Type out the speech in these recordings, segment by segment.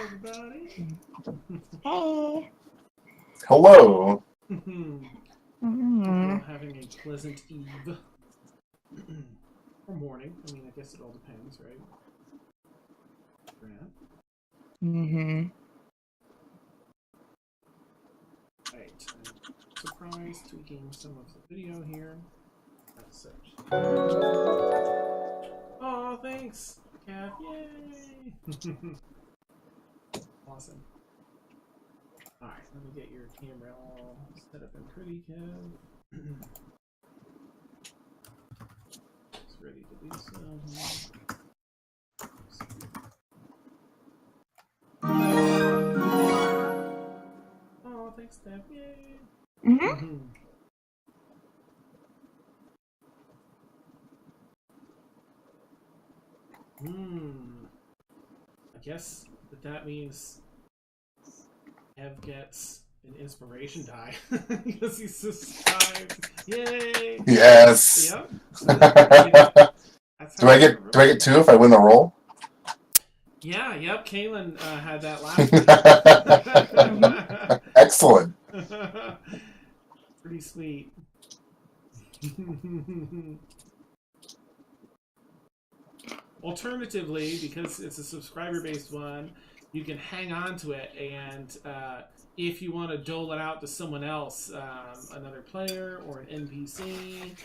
everybody. Hey. Hello. We're having a pleasant eve. Or morning. I mean, I guess it all depends, right? Grant. Right. I'm surprised tweaking some of the video here. That's such. Oh, thanks, Cat. Yay! Awesome. Alright, let me get your camera all set up and pretty, Kev. It's ready to do some. Oh, thanks, Steph. Yay! I guess that means Kev gets an inspiration die because he's subscribed. Yay! Yes. Yep. Do I get two if I win the roll? Yeah. Yep. Kaylin had that last week. Excellent. Pretty sweet. Alternatively, because it's a subscriber-based one, you can hang on to it, and if you want to dole it out to someone else, another player or an NPC,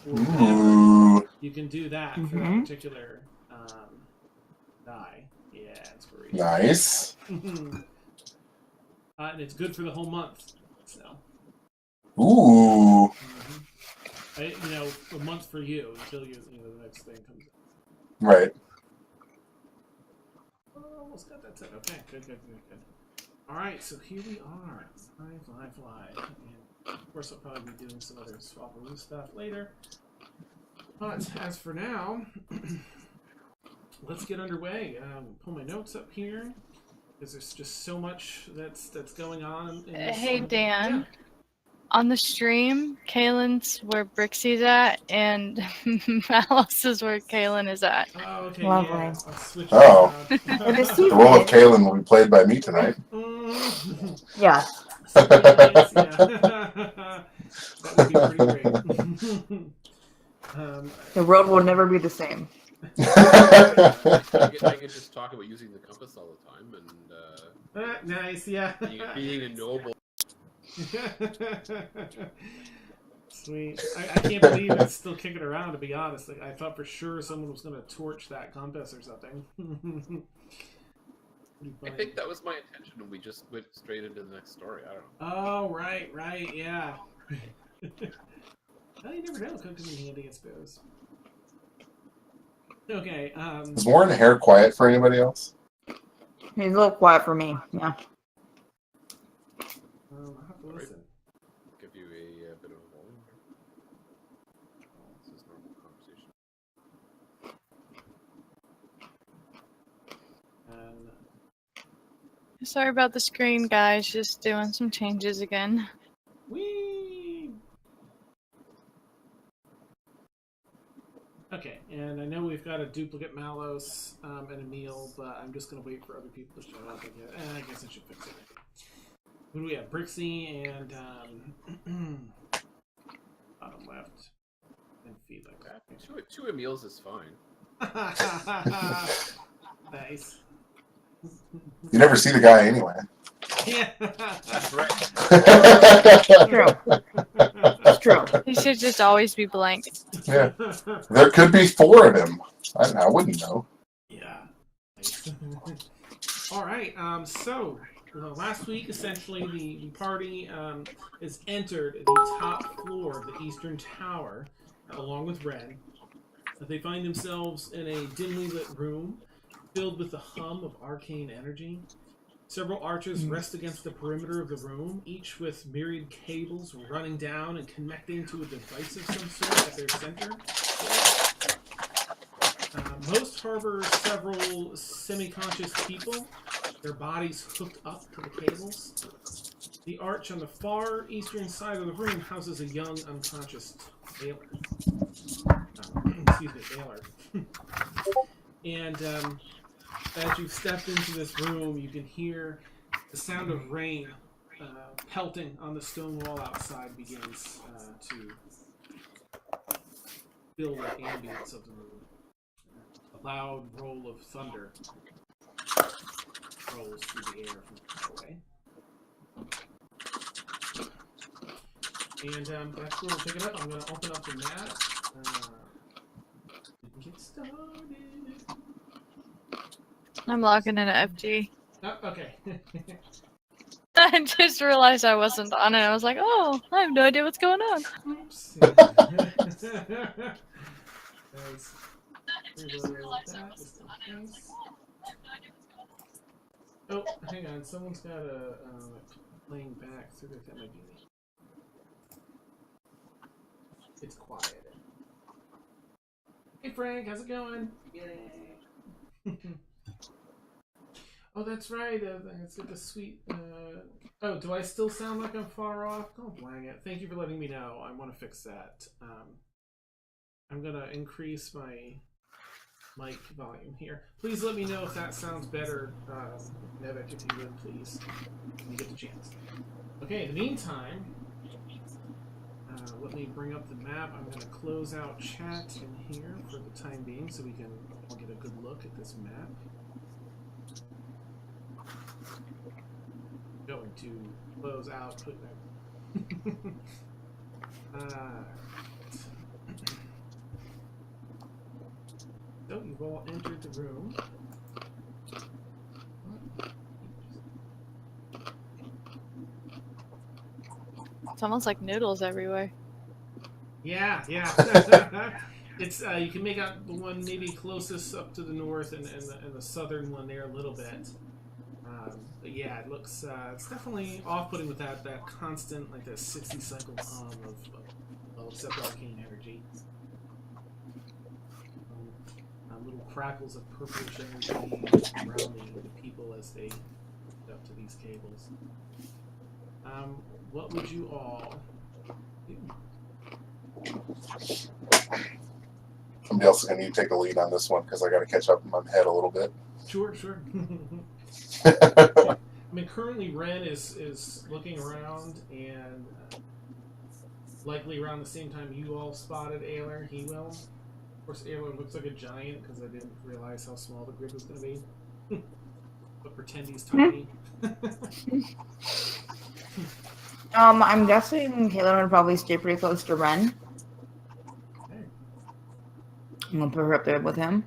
or whatever, you can do that for that particular die. Yeah, inspiration. Nice. And it's good for the whole month. So. Ooh. A month for you until the next thing comes in. Right. Oh, almost got that set. Okay, good. Alright, so here we are. Fly. And of course, I'll probably be doing some other swapperoo stuff later. But as for now, let's get underway. Pull my notes up here, because there's just so much that's going on. Hey, Dan. Yeah. On the stream, Kaylin's where Brixie's at, and Malice is where Kaylin is at. Oh, okay. Lovely. Yeah. I'll switch The role of Kaylin will be played by me tonight. Yeah. That would be pretty great. The road will never be the same. I could just talk about using the compass all the time and nice, yeah. being a noble. Sweet. I can't believe it's still kicking around, to be honest. Like, I thought for sure someone was going to torch that compass or something. I think that was my intention, and we just went straight into the next story. I don't know. Oh, right, yeah. Well, you never know. Could come in handy, I suppose. Okay, Is Warren hair quiet for anybody else? He's a little quiet for me, yeah. I'll have to listen. Give you a bit of a volume here. This is normal conversation. Sorry about the screen, guys. Just doing some changes again. Whee! Okay, and I know we've got a duplicate Malos and Emil, but I'm just going to wait for other people to show up. I guess I should fix it. Who do we have? Brixie and bottom left. And feed like that. Two Emils is fine. Nice. You never see the guy anyway. Yeah. That's right. True. It's true. He should just always be blank. Yeah. There could be 4 of him. I wouldn't know. Yeah. Nice. All right. So last week, essentially, the party has entered the top floor of the Eastern Tower, along with Ren. They find themselves in a dimly lit room filled with the hum of arcane energy. Several arches rest against the perimeter of the room, each with myriad cables running down and connecting to a device of some sort at their center. Most harbor several semi-conscious people, their bodies hooked up to the cables. The arch on the far eastern side of the room houses a young, unconscious Ayler. Excuse me, Ayler. And as you stepped into this room, you can hear the sound of rain pelting on the stone wall outside begins to fill the ambience of the room. A loud roll of thunder rolls through the air from far away. And that's where we'll pick it up. I'm going to open up the map. Get started. I'm logging in at FG. Oh, okay. I just realized I wasn't on it. I was like, oh, I have no idea what's going on. Oops. Nice. That just in case. Oh, hang on. Someone's got a playing back, so that might be me. It's quiet. Hey Frank, how's it going? Yay! Oh, that's right. It's got the sweet. Oh, do I still sound like I'm far off? Don't blang it. Thank you for letting me know. I want to fix that. I'm gonna increase my mic volume here. Please let me know if that sounds better, Nevik, if you would, please, when you get the chance. Okay. In the meantime, let me bring up the map. I'm gonna close out chat in here for the time being, so we can all get a good look at this map. Going to close out, put that. So you've all entered the room. It's almost like noodles everywhere. Yeah. It's you can make out the one maybe closest up to the north and the southern one there a little bit. But yeah, it looks it's definitely off-putting with that constant, like, that 60 cycle hum of well, except arcane energy. Little crackles of purplish energy surrounding the people as they get up to these cables. What would you all do? Somebody else is going to need to take the lead on this one because I got to catch up in my head a little bit. Sure. I mean, currently Ren is looking around, and likely around the same time you all spotted Ayler, he will. Of course, Ayler looks like a giant because I didn't realize how small the grid was going to be. But pretend he's tiny. I'm guessing Kaylin would probably stay pretty close to Ren. Okay. I'm gonna put her up there with him.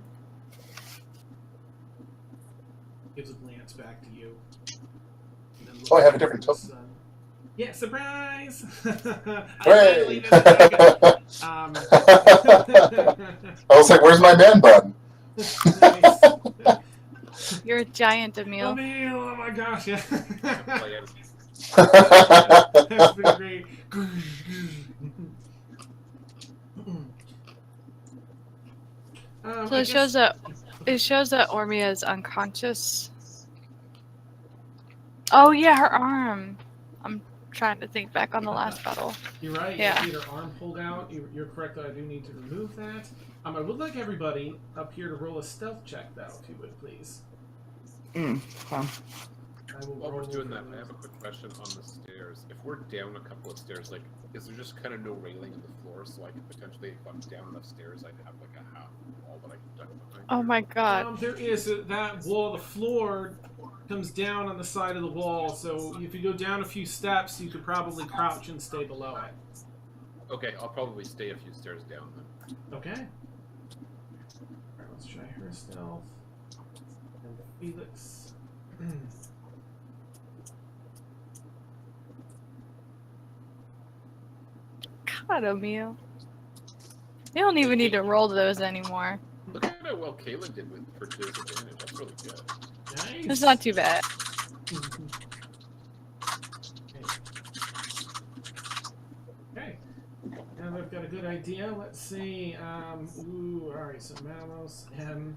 Gives a glance back to you. And then Oh, I have a looks different over his token. son. Yeah, surprise! Hooray! I I was like, where's my man bun? Nice. You're a giant, Emil. Emil, oh my gosh, yeah. Play out. That's pretty great. So it shows that Ormia is unconscious. Oh yeah, her arm. I'm trying to think back on the last battle. You're right. Yeah. You see her arm pulled out. You're correct that I do need to remove that. I would like everybody up here to roll a stealth check, though, if you would, please. Okay. I will While we're roll doing for that, I have a quick question on the stairs. If we're down a couple of stairs, like, is there just kind of no railing in the floor, so I could potentially, if I'm down enough stairs, I could have like a half wall that I can duck behind? Oh my god. There is that wall. The floor comes down on the side of the wall, so if you go down a few steps, you could probably crouch and stay below it. Okay, I'll probably stay a few stairs down then. Okay. Alright, let's try her stealth. And Felix. God, Emil. You don't even need to roll those anymore. Look at how well Kaylin did for disadvantage. That's really good. Nice. It's not too bad. Okay. Now I've got a good idea. Let's see. Alright, so Malos, and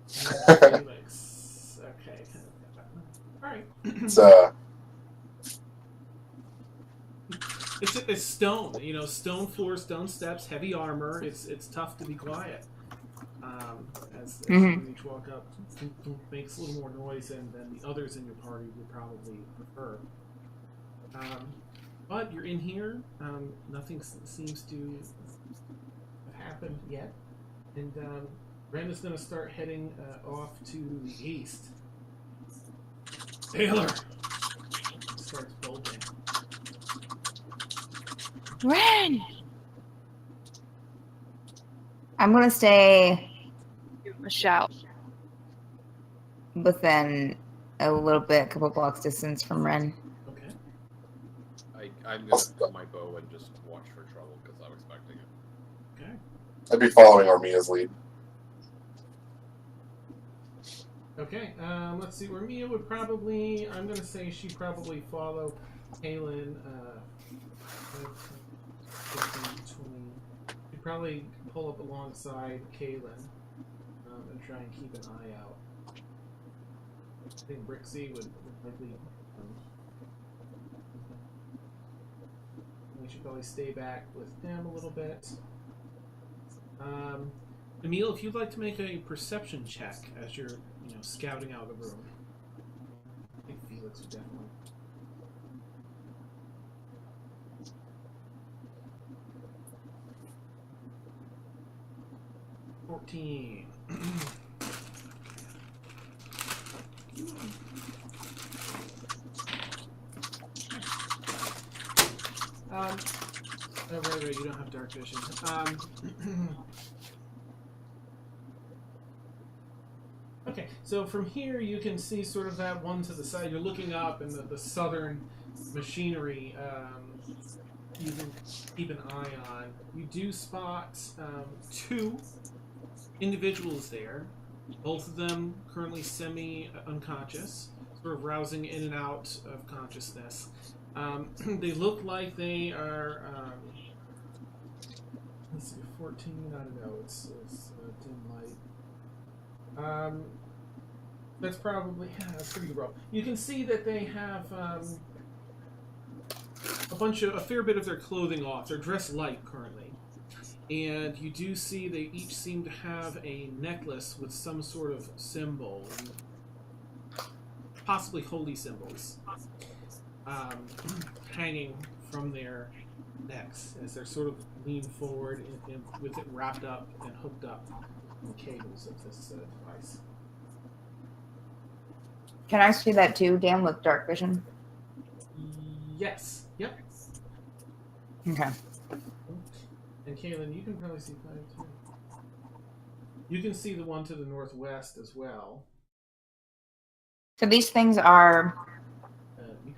Felix. Okay. Alright. It's stone, stone floor, stone steps, heavy armor. It's tough to be quiet. As Mhm. you each walk up, makes a little more noise than the others in your party would probably prefer. But you're in here. Nothing seems to have happened yet, and Brenda's going to start heading off to the east. Ayler starts bulging. Ren! I'm gonna stay Give him a shout. within a little bit, a couple blocks distance from Ren. Okay. I'm gonna pull my bow and just watch for trouble because I'm expecting it. Okay. I'd be following Armia's lead. Okay. Let's see. Where Mia would probably, I'm going to say she'd probably follow Kaylin. 15, 20. She'd probably pull up alongside Kaylin and try and keep an eye out. I think Brixie would likely. We should probably stay back with him a little bit. Emil, if you'd like to make a perception check as you're, scouting out of the room. I think Felix would definitely. 14. Right, you don't have dark vision. Okay, so from here you can see sort of that one to the side. You're looking up, and the southern machinery you can keep an eye on. You do spot two individuals there, both of them currently semi-unconscious, sort of rousing in and out of consciousness. They look like they are, let's see, 14, I don't know, it's dim light. That's probably, that's pretty rough. You can see that they have a fair bit of their clothing off. They're dressed light currently. And you do see they each seem to have a necklace with some sort of symbol, possibly holy symbols, hanging from their necks as they're sort of lean forward and with it wrapped up and hooked up in the cables of this device. Can I see that too, Dan, with dark vision? Yes. Yep. Okay. And Kaylin, you can probably see 5 too. You can see the one to the northwest as well. So these things are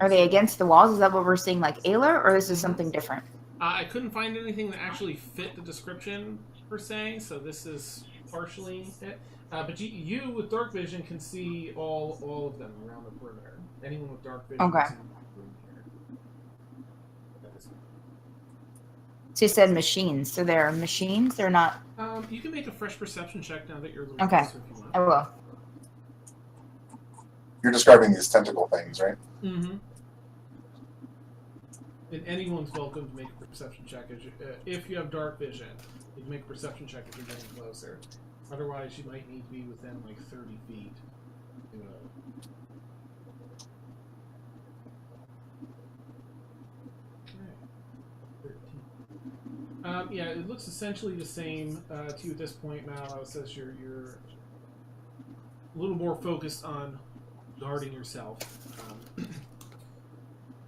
Are they against the walls? Is that what we're seeing like Ayler, or is this something different? I couldn't find anything that actually fit the description per se, so this is partially it. But you with dark vision can see all of them around the perimeter. Anyone with dark vision Okay. can see the room here. So you said machines. So they're machines? They're not... You can make a fresh perception check now that you're a little Okay. closer if you want. I will. You're describing these tentacle things, right? Mm-hmm. And anyone's welcome to make a perception check if you have dark vision. You can make a perception check if you're getting closer. Otherwise, you might need to be within like 30 feet. Yeah, it looks essentially the same to you at this point, Mal. It says you're a little more focused on guarding yourself.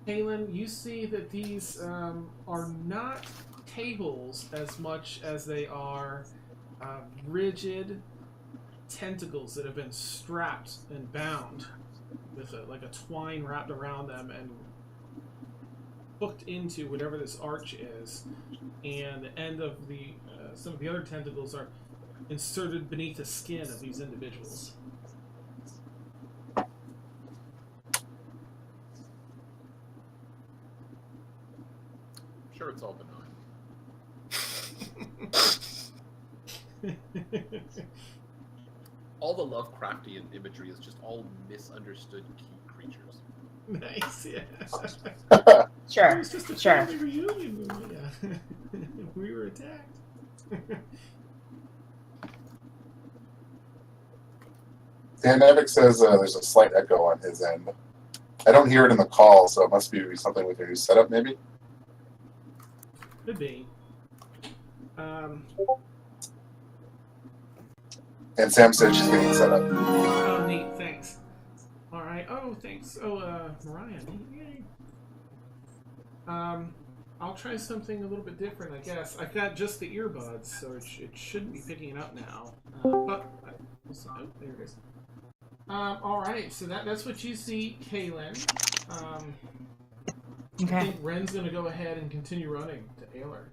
Kaylin, you see that these are not tables as much as they are rigid tentacles that have been strapped and bound with like a twine wrapped around them and hooked into whatever this arch is, and the end of the some of the other tentacles are inserted beneath the skin of these individuals. Sure, it's all benign. All the Lovecraftian imagery is just all misunderstood key creatures. Nice, yeah. Sure. It was just a Sure. family reunion movie. Yeah. We were attacked. Dynamic says there's a slight echo on his end. I don't hear it in the call, so it must be something with your new setup, maybe? Could be. And Sam says she's getting set up. Oh, neat. Thanks. All right. Oh, thanks. Oh, Mariah. Yay. I'll try something a little bit different, I guess. I've got just the earbuds, so it shouldn't be picking it up now. But oh, there it is. All right. So that's what you see, Kaylin. Okay. I think Ren's gonna go ahead and continue running to Ayler.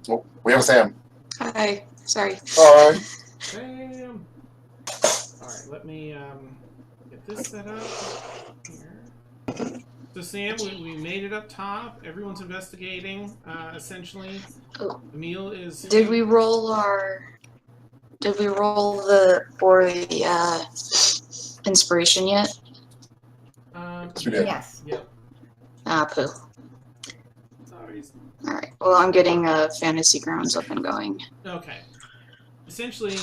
Oh, we have Sam. Hi. Sorry. Hi. Sam. All right. Let me get this set up here. So Sam, we made it up top. Everyone's investigating. Essentially, Oh. Emil is. Did we roll the inspiration yet? We did. Yes. Yep. Ah, poo. Sorry. Alright. Well, I'm getting fantasy grounds up and going. Okay. Essentially,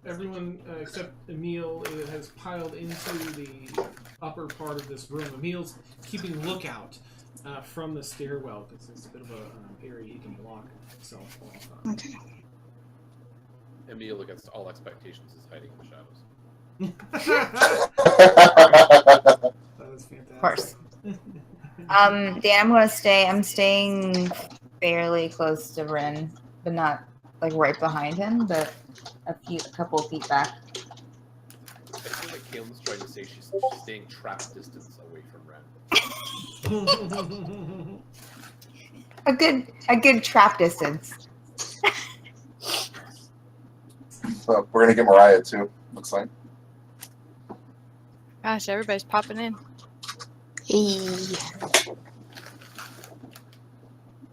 everyone except Emil has piled into the upper part of this room. Emil's keeping lookout from the stairwell because it's a bit of a area he can block himself off. Okay. Emil, against all expectations, is hiding in the shadows. That was fantastic. Of course. Dan, I'm staying fairly close to Ren, but not like right behind him, but a couple of feet back. I feel like Kaylin's trying to say she's staying trap distance away from Ren. A good trap distance. Well, we're gonna get Mariah too. Looks like. Gosh, everybody's popping in. Hey.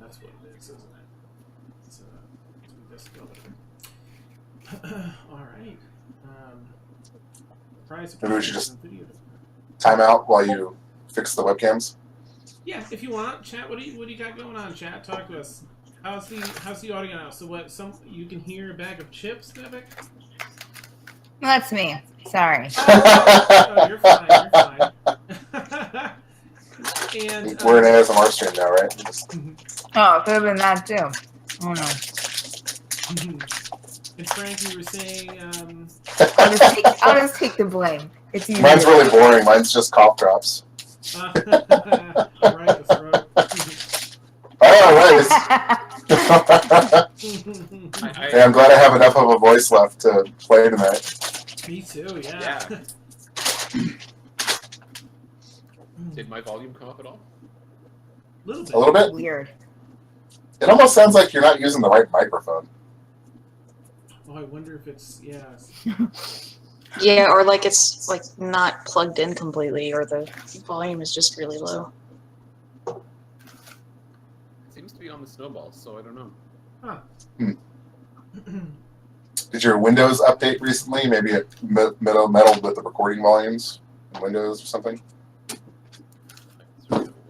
That's what it is, isn't it? It's all right. Prize Maybe we should just video. time out while you fix the webcams. Yeah, if you want, chat. What do you got going on, chat? Talk to us. How's the audio now? So what? You can hear a bag of chips, Devik? That's me. Sorry. Oh, you're fine. You're fine. And We're in ASMR stream now, right? Oh, it could have been that too. Oh no. And Frank, you were saying. I'll just take the blame. It's easy. Mine's really boring. Mine's just cough drops. Right, the throat. Oh, nice. Hey, I'm glad I have enough of a voice left to play tonight. Me too. Yeah. Did my volume come up at all? A little bit. A little bit? Weird. It almost sounds like you're not using the right microphone. Oh, I wonder if it's Yeah, or like it's like not plugged in completely, or the volume is just really low. It seems to be on the snowball, so I don't know. Huh. Did your Windows update recently? Maybe it meddled with the recording volumes in Windows or something? Let's have a look.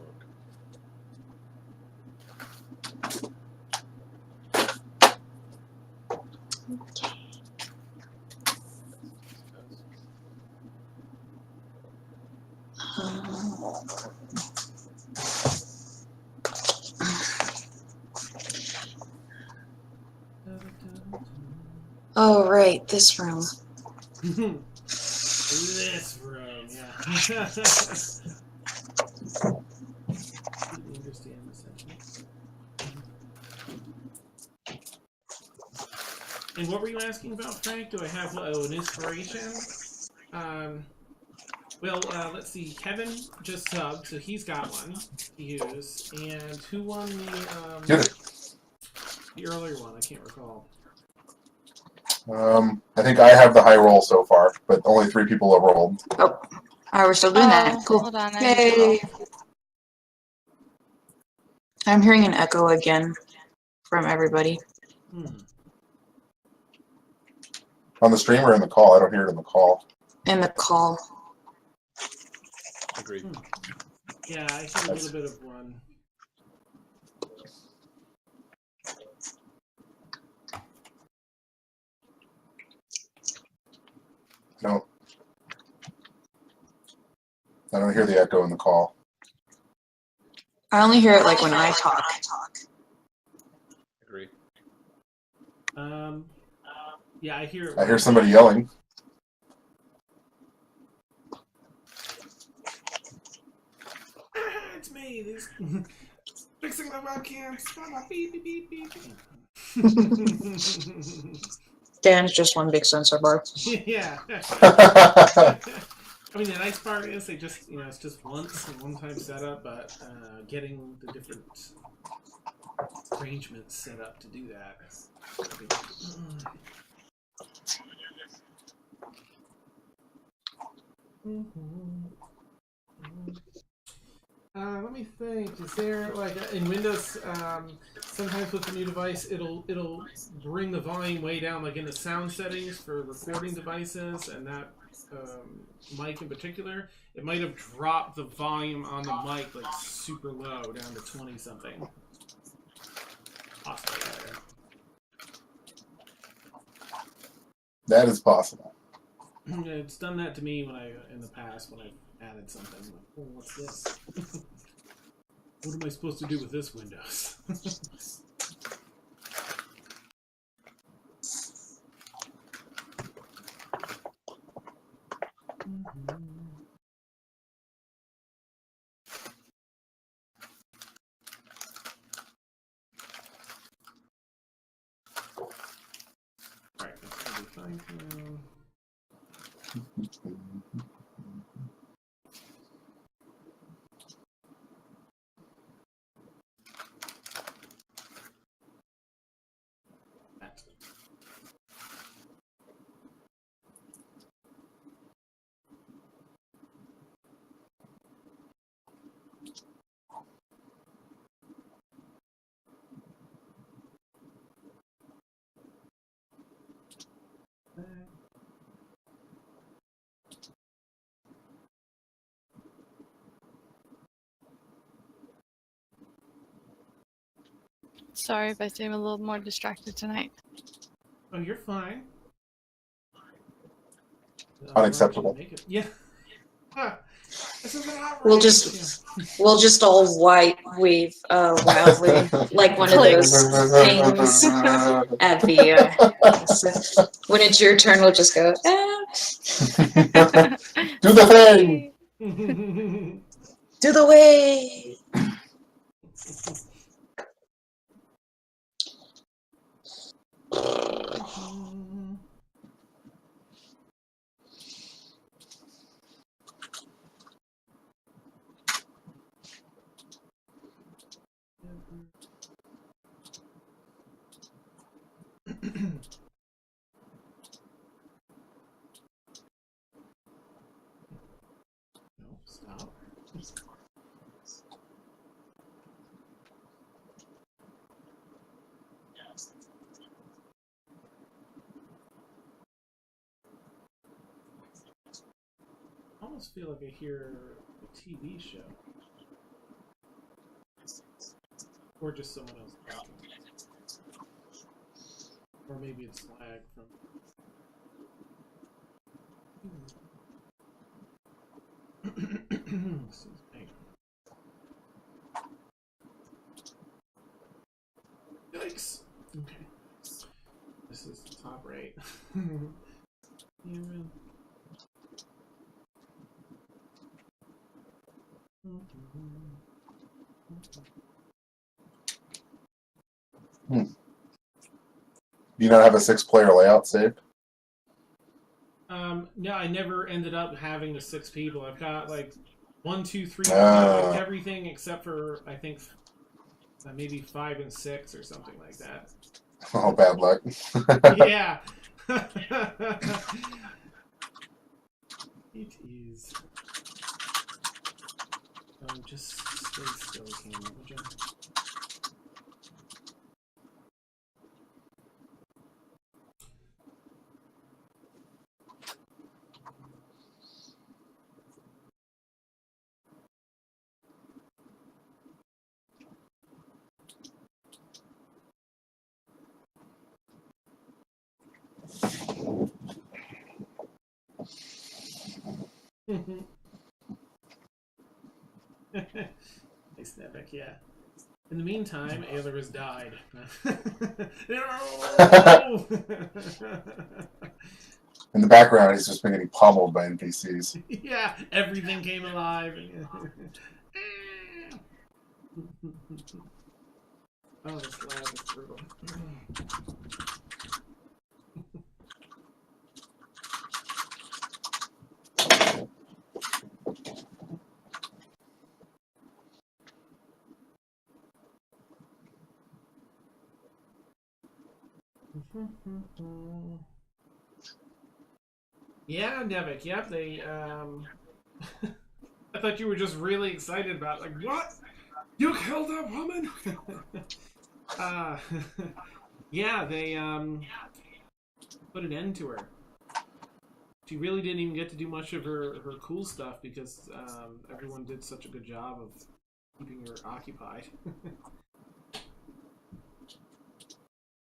Oh, right, this room. This room, yeah. Completely understand the sentiment. And what were you asking about, Frank? Do I have an inspiration? Well, let's see. Kevin just subbed, so he's got one to use. And who won the earlier one? I can't recall. I think I have the high roll so far, but only 3 people have rolled. Oh, we're still doing that. Cool. Hold on. Yay! I'm hearing an echo again from everybody. On the stream or in the call? I don't hear it in the call. In the call. Agreed. Yeah, I hear a little bit of one. No. I don't hear the echo in the call. I only hear it like when I talk. Agree. Yeah, I hear it. I hear somebody yelling. It's me. This fixing my webcam. Stop my beep beep beep beep. Dan's just one big sensor bar. Yeah. I mean, the nice part is they just, it's just once, a one-time setup, but getting the different arrangements set up to do that. Let me think. Is there like in Windows? Sometimes with the new device, it'll bring the volume way down, like in the sound settings for recording devices, and that mic in particular, it might have dropped the volume on the mic like super low, down to 20 something. Possibly better. That is possible. It's done that to me in the past when I added something. Like, oh, what's this? What am I supposed to do with this Windows? Alright, that's gonna be fine for now. Sorry if I seem a little more distracted tonight. Oh, you're fine. Unacceptable. Yeah. This is not We'll right. just all wave wildly like one of those things at the when it's your turn, we'll just go Do the thing. do the wave. No, stop. I almost feel like I hear a TV show. Or just someone else talking. Or maybe it's lag from... Excuse me. Yikes! Okay. This is the top right. Do you not have a 6-player layout saved? No, I never ended up having the 6 people. I've got like 1, 2, 3, like everything except for I think maybe 5 and 6 or something like that. Oh, bad luck. Yeah. It is. Oh, just stay still, camera, would you? Nice Nebek, yeah. In the meantime, Ayler has died. No! In the background, he's just been getting pummeled by NPCs. Yeah, everything came alive. Oh, this lab is brutal. Yeah, Nevik, yep, they, I thought you were just really excited about, like, what? You killed that woman? uh, yeah, they, put an end to her. She really didn't even get to do much of her cool stuff because, everyone did such a good job of keeping her occupied.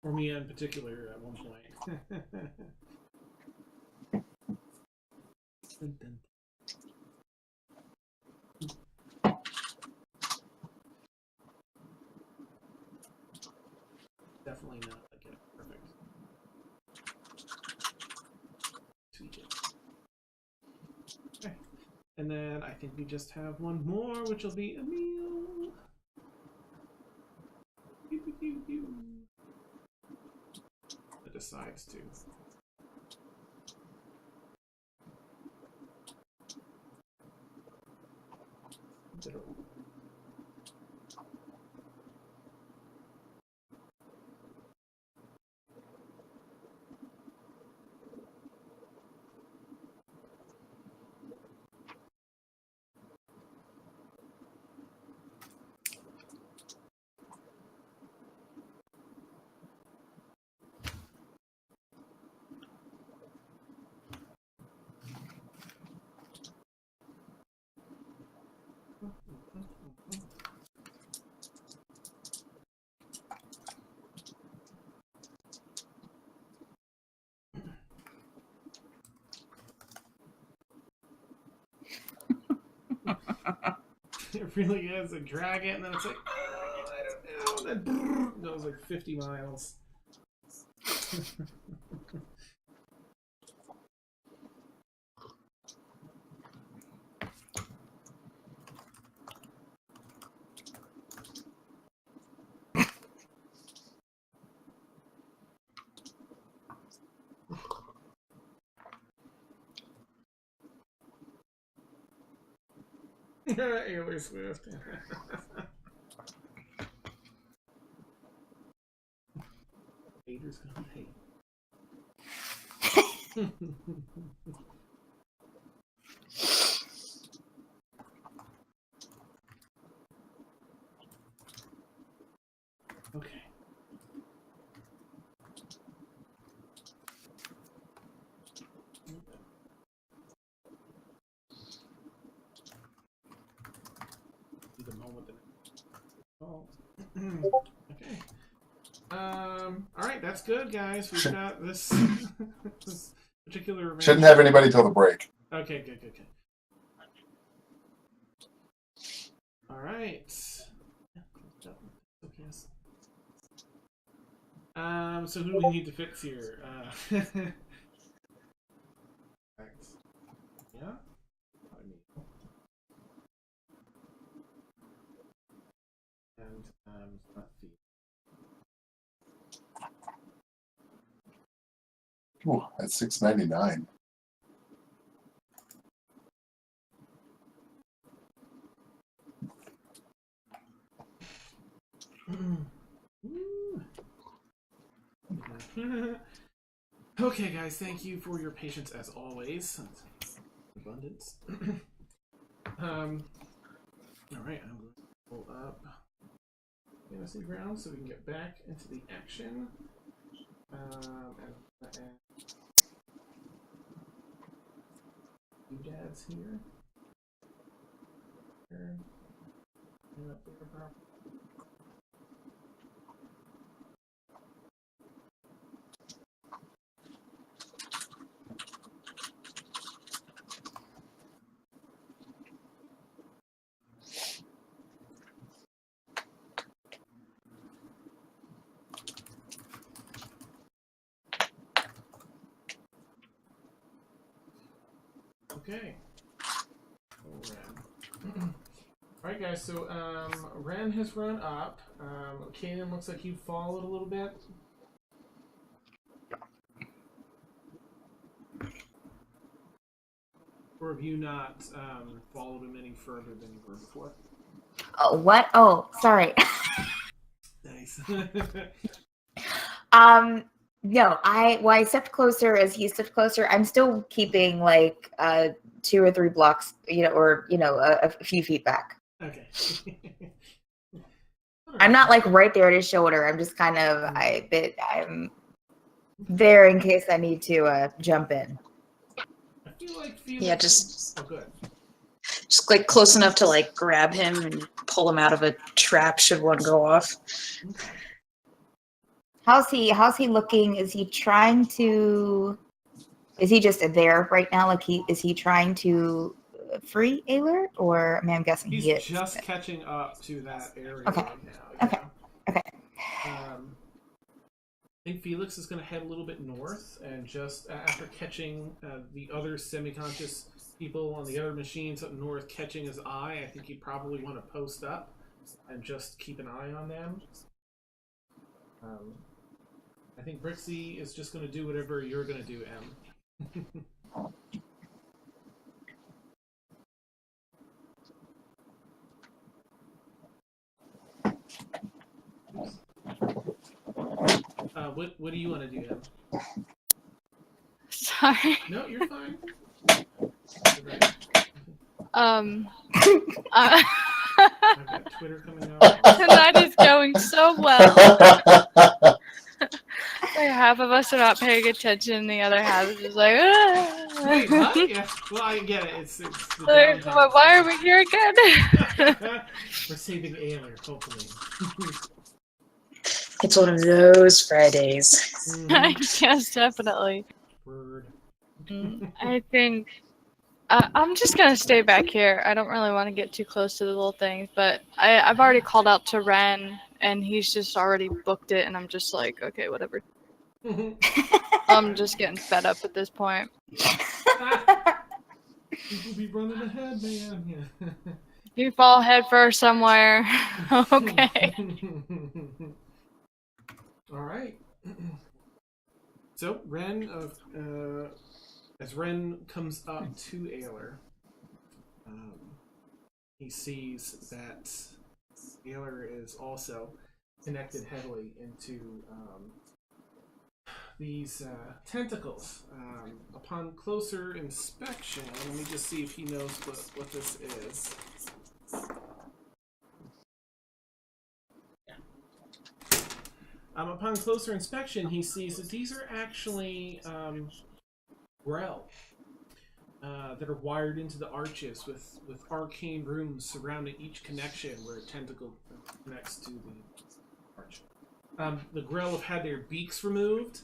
Or me in particular at one point. Definitely not like it. Perfect. Tweak it. Okay. And then I think we just have one more, which will be a meal. It decides to. It really is. I drag it, and then it's like, oh, I don't know. And then brrr, goes like 50 miles. Ayler Swift. Haters gonna hate. Okay. The moment that. Oh. Okay. All right, that's good, guys. We've got this, this particular event. Shouldn't have anybody till the break. Okay, good. All right. So who do we need to fix here? Thanks. Yeah. And not feet. Ooh, that's $6.99. Okay, guys, thank you for your patience as always. Abundance. All right, I'm going to pull up Fantasy Ground so we can get back into the action. And doodads here. Okay. Ren. Alright, guys, so Ren has run up. Kanan looks like you followed a little bit. Or have you not followed him any further than you were before? Oh, what? Oh, sorry. Nice. No, I stepped closer as he stepped closer. I'm still keeping like 2 or 3 blocks, or a few feet back. Okay. I'm not like right there at his shoulder. I'm just kind of I'm there in case I need to jump in. I feel like Felix. Yeah, just Oh, good. like close enough to like grab him and pull him out of a trap should one go off. Okay. How's he looking? Is he trying to? Is he just there right now? Like is he trying to free Ayler? Or I mean, I'm guessing He's he is. just catching up to that area Okay. right now. Okay. Yeah. Okay. I think Felix is going to head a little bit north, and just after catching the other semi-conscious people on the other machines up north, catching his eye, I think he'd probably want to post up and just keep an eye on them. I think Brixie is just going to do whatever you're going to do, Em. What do you want to do, Em? Sorry. No, you're fine. I've got Twitter coming out. Tonight is going so well. Like half of us are not paying attention, the other half is just like, Wait, what? Yeah, well, I get it. It's the like, downtime. why are we here again? We're saving Ayler, hopefully. It's one of those Fridays. I guess definitely. Word. I think I'm just gonna stay back here. I don't really want to get too close to the little things, but I've already called out to Ren, and he's just already booked it, and I'm just like, okay, whatever. I'm just getting fed up at this point. People be running ahead, man. Yeah. You fall head first somewhere. Okay. All right. So Ren as Ren comes up to Ayler, he sees that Ayler is also connected heavily into these tentacles. Upon closer inspection, let me just see if he knows what this is. Upon closer inspection, he sees that these are actually Grell that are wired into the arches with arcane rooms surrounding each connection where a tentacle connects to the arch. The Grell have had their beaks removed.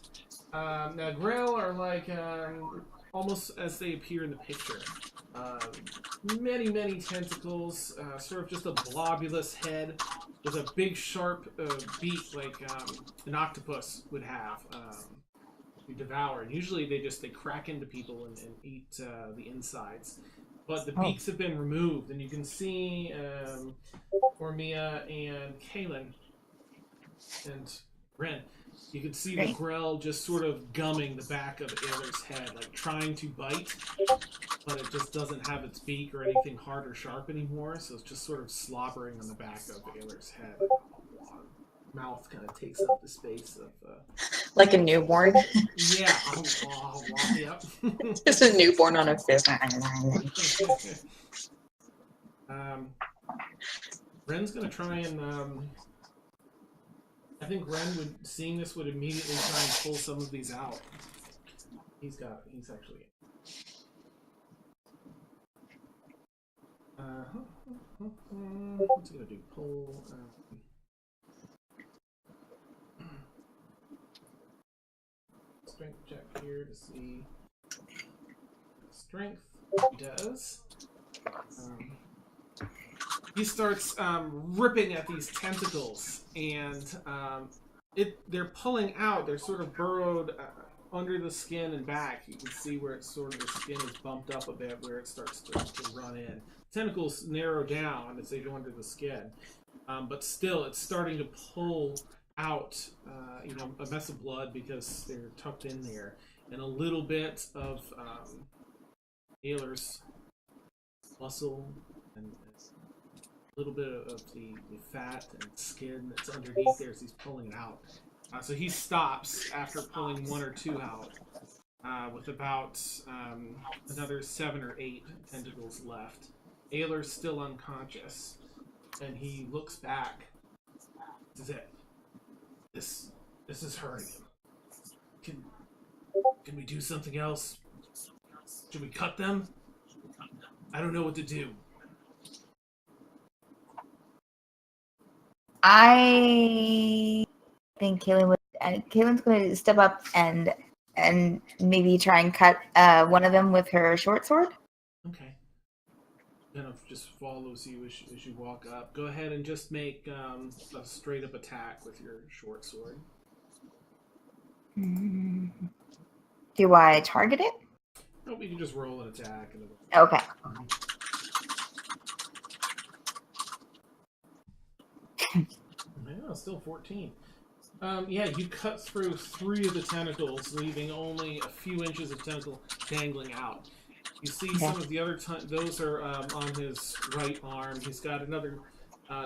Now, Grell are like almost as they appear in the picture. Many, many tentacles, sort of just a blobulous head with a big, sharp beak like an octopus would have to devour. And usually they crack into people and eat the insides. But the beaks have been removed, and you can see Ormia and Kaylin and Ren. You can see the Grell just sort of gumming the back of Ayler's head, like trying to bite, but it just doesn't have its beak or anything hard or sharp anymore, so it's just sort of slobbering on the back of Ayler's head. Mouth kind of takes up the space of... Like a newborn. Yeah. Yep. Just a newborn on a fist. Ren's going to try and... I think Ren seeing this would immediately try and pull some of these out. He's actually... what's he going to do? Pull... strength check here to see strength. He does. He starts ripping at these tentacles, and they're pulling out. They're sort of burrowed under the skin and back, you can see where it's sort of the skin is bumped up a bit, where it starts to run in. Tentacles narrow down as they go under the skin, but still, it's starting to pull out, a mess of blood because they're tucked in there, and a little bit of Ayler's muscle and a little bit of the fat and skin that's underneath there as he's pulling it out. So he stops after pulling 1 or 2 out, with about another 7 or 8 tentacles left. Ayler's still unconscious, and he looks back. This is it. This is hurting him. Can we do something else? Should we cut them? I don't know what to do. I think Caitlin's going to step up and maybe try and cut one of them with her short sword. Okay. Kind of just follows you as you walk up. Go ahead and just make a straight up attack with your short sword. Do I target it? Nope, you can just roll an attack. And Okay. Yeah, still 14. You cut through 3 of the tentacles, leaving only a few inches of tentacle dangling out. You see some of the other those are on his right arm. He's got another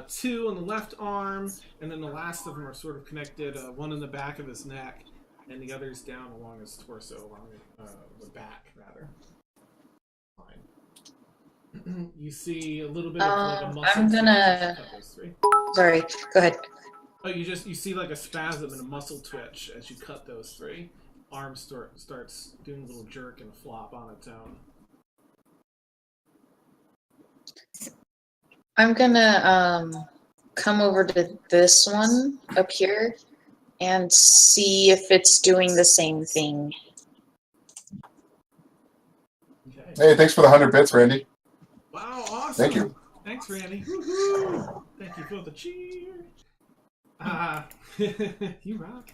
2 on the left arm, and then the last of them are sort of connected. One in the back of his neck, and the other's down along his torso, along the back, rather. Fine. You see a little bit of like a muscle. I'm gonna. Cut those 3. Sorry, go ahead. Oh, you see like a spasm and a muscle twitch as you cut those 3. Arm starts doing a little jerk and a flop on its own. I'm gonna come over to this one up here and see if it's doing the same thing. Okay. Hey, thanks for the 100 bits, Randy. Wow, awesome. Thank you. Thanks, Randy. Woohoo! Thank you for the cheer. You rock.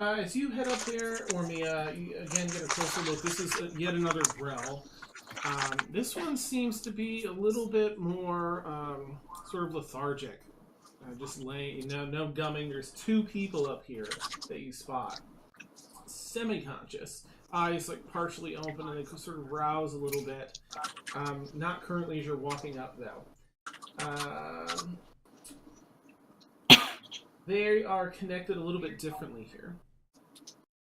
As you head up there, Ormia, you again get a closer look. This is yet another grell. This one seems to be a little bit more sort of lethargic. Just laying, no gumming. There's 2 people up here that you spot. Semi-conscious. Eyes like partially open and they sort of rouse a little bit. Not currently as you're walking up, though. They are connected a little bit differently here.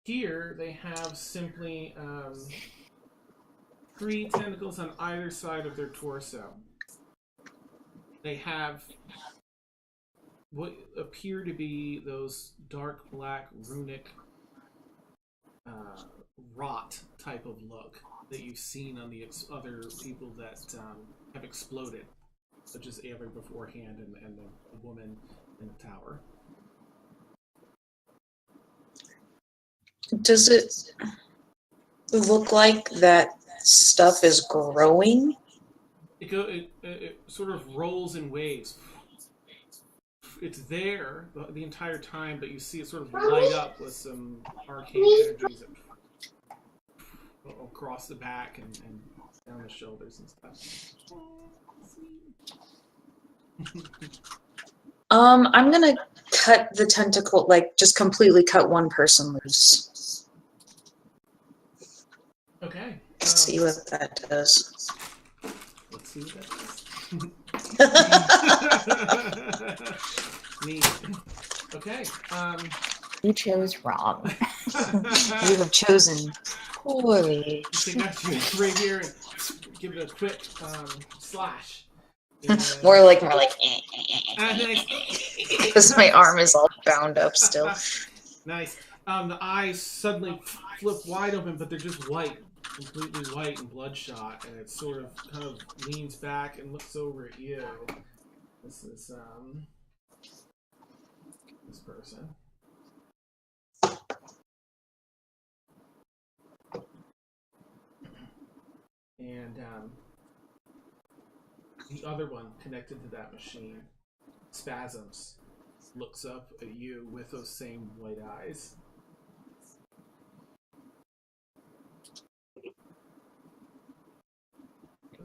Here, they have simply 3 tentacles on either side of their torso. They have what appear to be those dark black runic rot type of look that you've seen on the other people that have exploded, such as Ayler beforehand and the woman in the tower. Does it look like that stuff is growing? It sort of rolls in waves. It's there the entire time, but you see it sort of light up with some arcane energies across the back and down the shoulders and stuff. I'm gonna cut the tentacle, like just completely cut one person loose. Okay. See what that does. Let's see what that does. Neat. Okay. You chose wrong. You have chosen poorly. Take out your right here and give it a quick slash. And, more like nice. because my arm is all bound up still. Nice. The eyes suddenly flip wide open, but they're just white, completely white and bloodshot, and it sort of kind of leans back and looks over at you. This is this person. And the other one connected to that machine spasms, looks up at you with those same white eyes.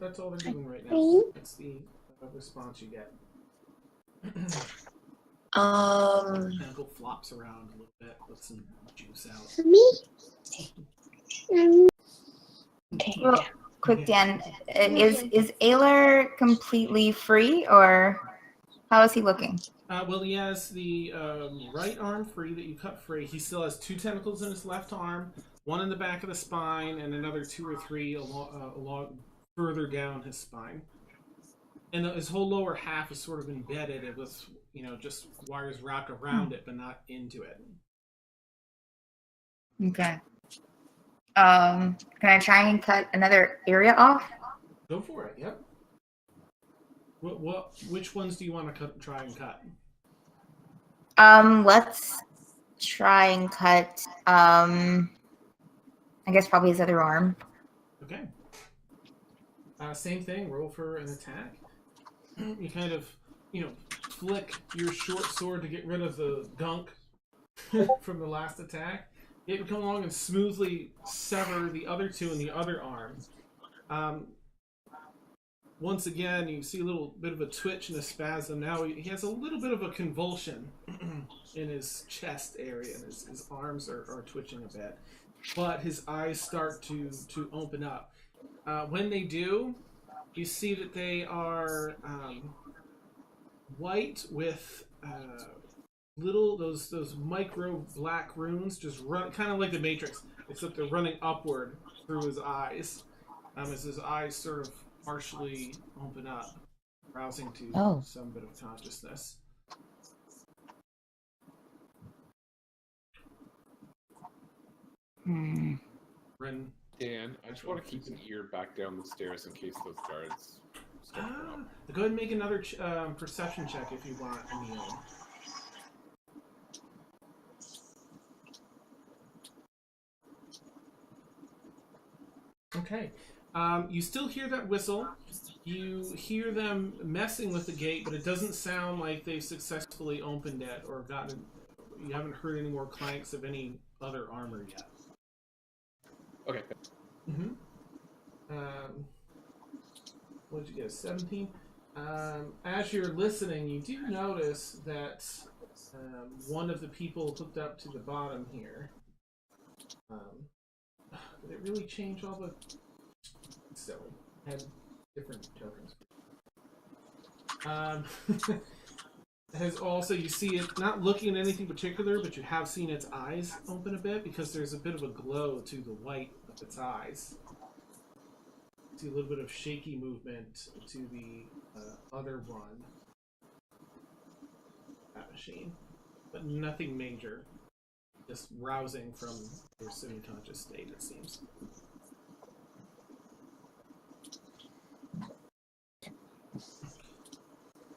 that's all they're doing right now. That's the response you get. Tentacle flops around a little bit, let some juice out. Okay. Well, quick, Dan. Is Ayler completely free, or how is he looking? Well, he has the right arm free that you cut free. He still has 2 tentacles in his left arm, 1 in the back of the spine, and another 2 or 3 along further down his spine. And his whole lower half is sort of embedded. It was, just wires wrapped around it, but not into it. Okay. Can I try and cut another area off? Go for it. Yep. Which ones do you want to try and cut? Let's try and cut. I guess probably his other arm. Okay. Same thing. Roll for an attack. You kind of, flick your short sword to get rid of the gunk from the last attack. It would come along and smoothly sever the other 2 in the other arm. Once again, you see a little bit of a twitch and a spasm. Now he has a little bit of a convulsion in his chest area, and his arms are twitching a bit. But his eyes start to open up. When they do, you see that they are white with little those micro black runes just run, kind of like the Matrix, except they're running upward through his eyes, as his eyes sort of partially open up, rousing to some bit of consciousness. Ren. Dan, I just want to keep an ear back down the stairs in case those guards start around. Go ahead and make another perception check if you want, Emil. Okay. You still hear that whistle. You hear them messing with the gate, but it doesn't sound like they've successfully opened it or gotten. You haven't heard any more clanks of any other armor yet. Okay. What did you get? 17. As you're listening, you do notice that one of the people hooked up to the bottom here. Did it really change all the? Silly. Had different tokens. Has also, you see it not looking at anything particular, but you have seen its eyes open a bit because there's a bit of a glow to the white of its eyes. You see a little bit of shaky movement to the other one. That machine. But nothing major. Just rousing from their semi-conscious state, it seems.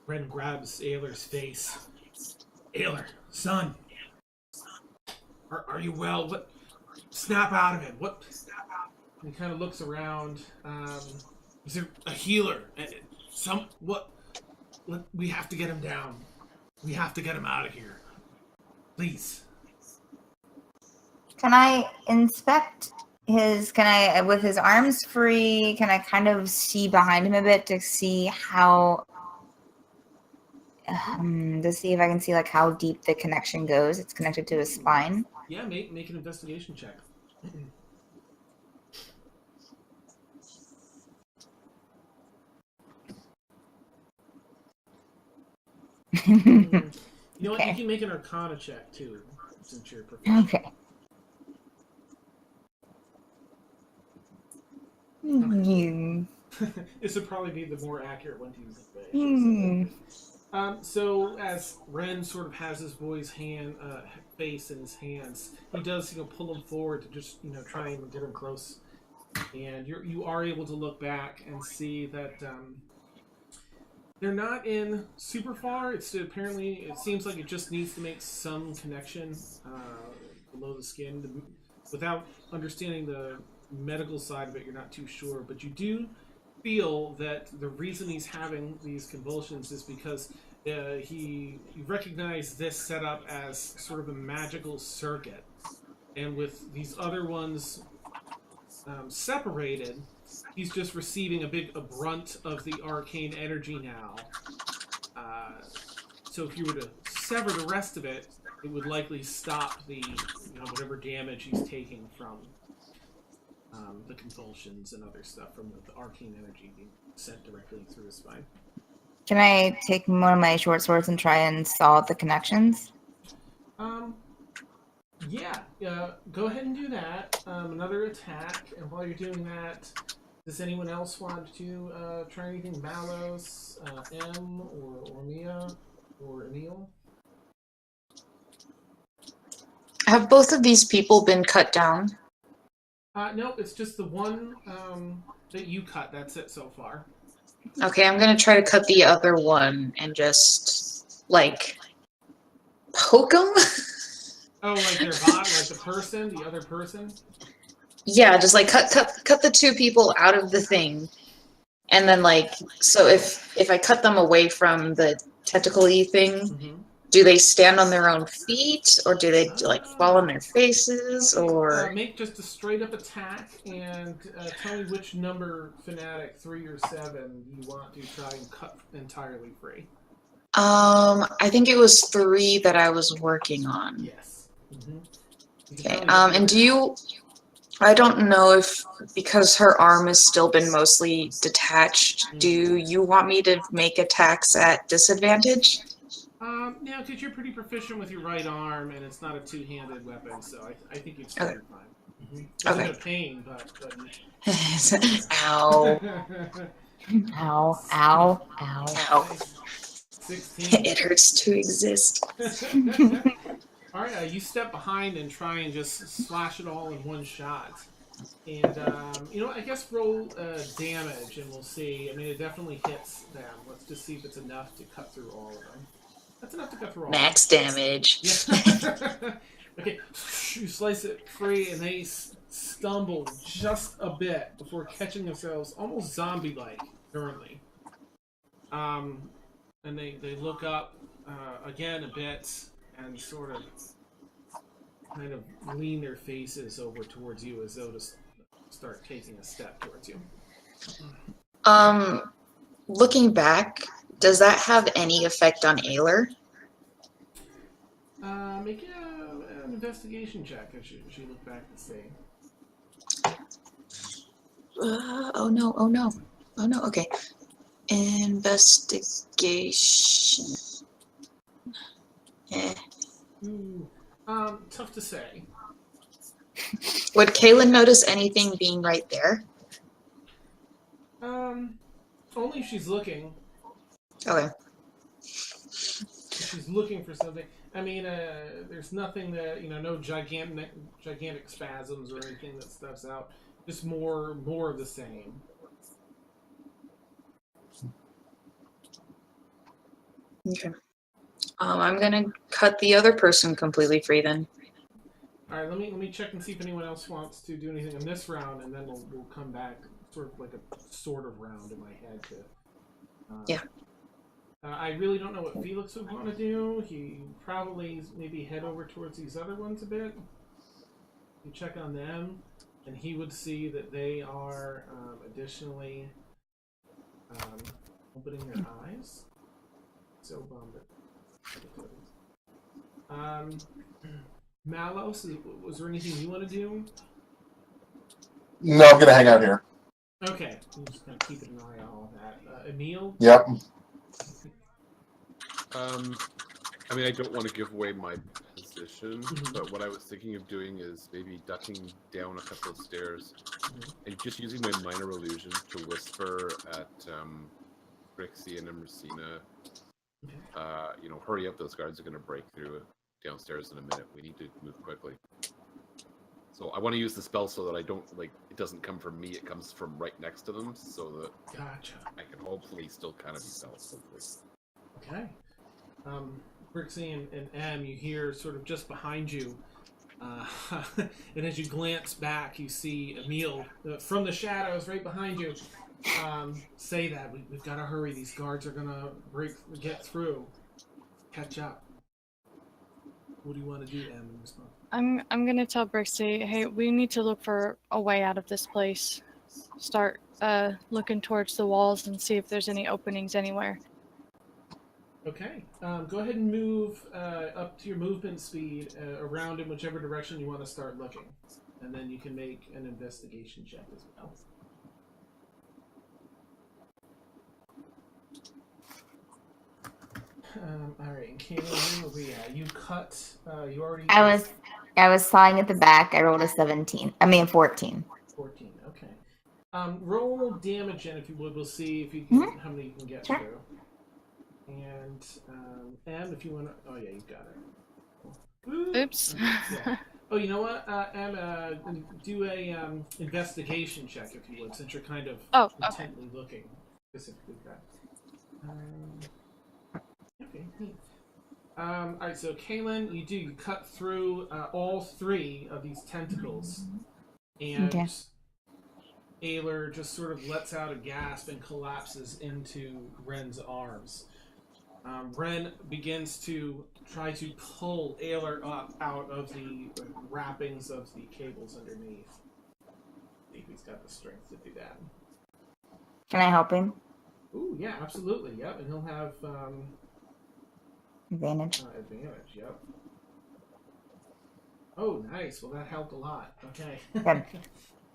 Ren grabs Ayler's face. Ayler, son! Are you well? What? Snap out of it. What? And he kind of looks around. Is there a healer? What? We have to get him down. We have to get him out of here. Please. Can I inspect with his arms free, can I kind of see behind him a bit to see how, to see if I can see like how deep the connection goes? It's connected to his spine. Yeah, make an investigation check. You know what? You can make an Arcana check too, since you're professional. Okay. This would probably be the more accurate one to use. So as Ren sort of has his boy's face in his hands, he does pull him forward to just try and get him close, and you are able to look back and see that they're not in super far. It seems like it just needs to make some connection below the skin. Without understanding the medical side of it, you're not too sure, but you do feel that the reason he's having these convulsions is because you recognize this setup as sort of a magical circuit, and with these other ones separated, he's just receiving a brunt of the arcane energy now. So if you were to sever the rest of it, it would likely stop the whatever damage he's taking from the convulsions and other stuff from the arcane energy being sent directly through his spine. Can I take one of my short swords and try and saw the connections? Yeah, go ahead and do that. Another attack, and while you're doing that, does anyone else want to try anything? Malos, M, or Mia, or Emil? Have both of these people been cut down? No, it's just the one that you cut. That's it so far. Okay, I'm gonna try to cut the other one and just like poke them. Oh, like their body, like the person, the other person. Yeah, just like cut the two people out of the thing, and then like so if I cut them away from the tentacle-y thing, Mm-hmm. do they stand on their own feet, or do they like fall on their faces, or? Make just a straight up attack and tell me which number fanatic, 3 or 7, you want to try and cut entirely free. I think it was 3 that I was working on. Yes. Mm-hmm. Okay. And do you? I don't know if because her arm has still been mostly detached. Do you want me to make attacks at disadvantage? Yeah, because you're pretty proficient with your right arm, and it's not a two-handed weapon, so I think you'd still be fine. Mm-hmm. It's Okay. a bit of pain, but Ow. Ow, ow, ow. Ow. 16. It hurts to exist. All right, you step behind and try and just slash it all in one shot. And, I guess roll damage, and we'll see. I mean, it definitely hits them. Let's just see if it's enough to cut through all of them. That's enough to cut through all Max damage. Yeah. Okay, you slice it free, and they stumble just a bit before catching themselves, almost zombie-like, currently. And they look up again a bit and sort of kind of lean their faces over towards you as though to start taking a step towards you. Looking back, does that have any effect on Ayler? Make an investigation check as you look back to see. Oh no. Okay. Investigation. Ooh, tough to say. Would Kaylin notice anything being right there? Only if she's looking. Okay. If she's looking for something. I mean, there's nothing that no gigantic spasms or anything that steps out. Just more of the same. Okay. I'm gonna cut the other person completely free then. All right, let me check and see if anyone else wants to do anything in this round, and then we'll come back, sort of like a sort of round in my head to. Yeah. I really don't know what Felix would want to do. He probably maybe head over towards these other ones a bit. You check on them, and he would see that they are additionally opening their eyes. So bummed. Malos, was there anything you want to do? No, I'm gonna hang out here. Okay, I'm just gonna keep an eye on all that. Emil? Yep. I mean, I don't want to give away my position, but what I was thinking of doing is maybe ducking down a couple of stairs and just using my minor illusion to whisper at Brixie and Emersina, hurry up, those guards are going to break through downstairs in a minute. We need to move quickly. So I want to use the spell so that I don't, it doesn't come from me, it comes from right next to them, so that I can hopefully still kind of be stealth, hopefully. Okay. Brixie and M, you hear sort of just behind you, and as you glance back, you see Emil from the shadows right behind you say that we've got to hurry. These guards are gonna get through. Catch up. What do you want to do, M, in response? I'm gonna tell Brixie, hey, we need to look for a way out of this place. start looking towards the walls and see if there's any openings anywhere. Okay. Go ahead and move up to your movement speed around in whichever direction you want to start looking. And then you can make an investigation check as well. All right, and Kaylin, you cut. You already. I was sawing at the back. I rolled a 17. I mean 14. 14. Okay. Roll damage in if you would. We'll see if you can how many you can get through. And if you want to. Oh yeah, you got it. Oops. Yeah. Oh, you know what? Emma, do a investigation check if you would, since you're kind of intently looking specifically at that. Okay, neat. Alright, so Kaylin, you cut through all three of these tentacles, and Ayler just sort of lets out a gasp and collapses into Ren's arms. Ren begins to try to pull Ayler up out of the wrappings of the cables underneath. See if he's got the strength to do that. Can I help him? Ooh, yeah, absolutely. Yep, and he'll have Advantage. advantage. Yep. Oh, nice. Well, that helped a lot. Okay. Good.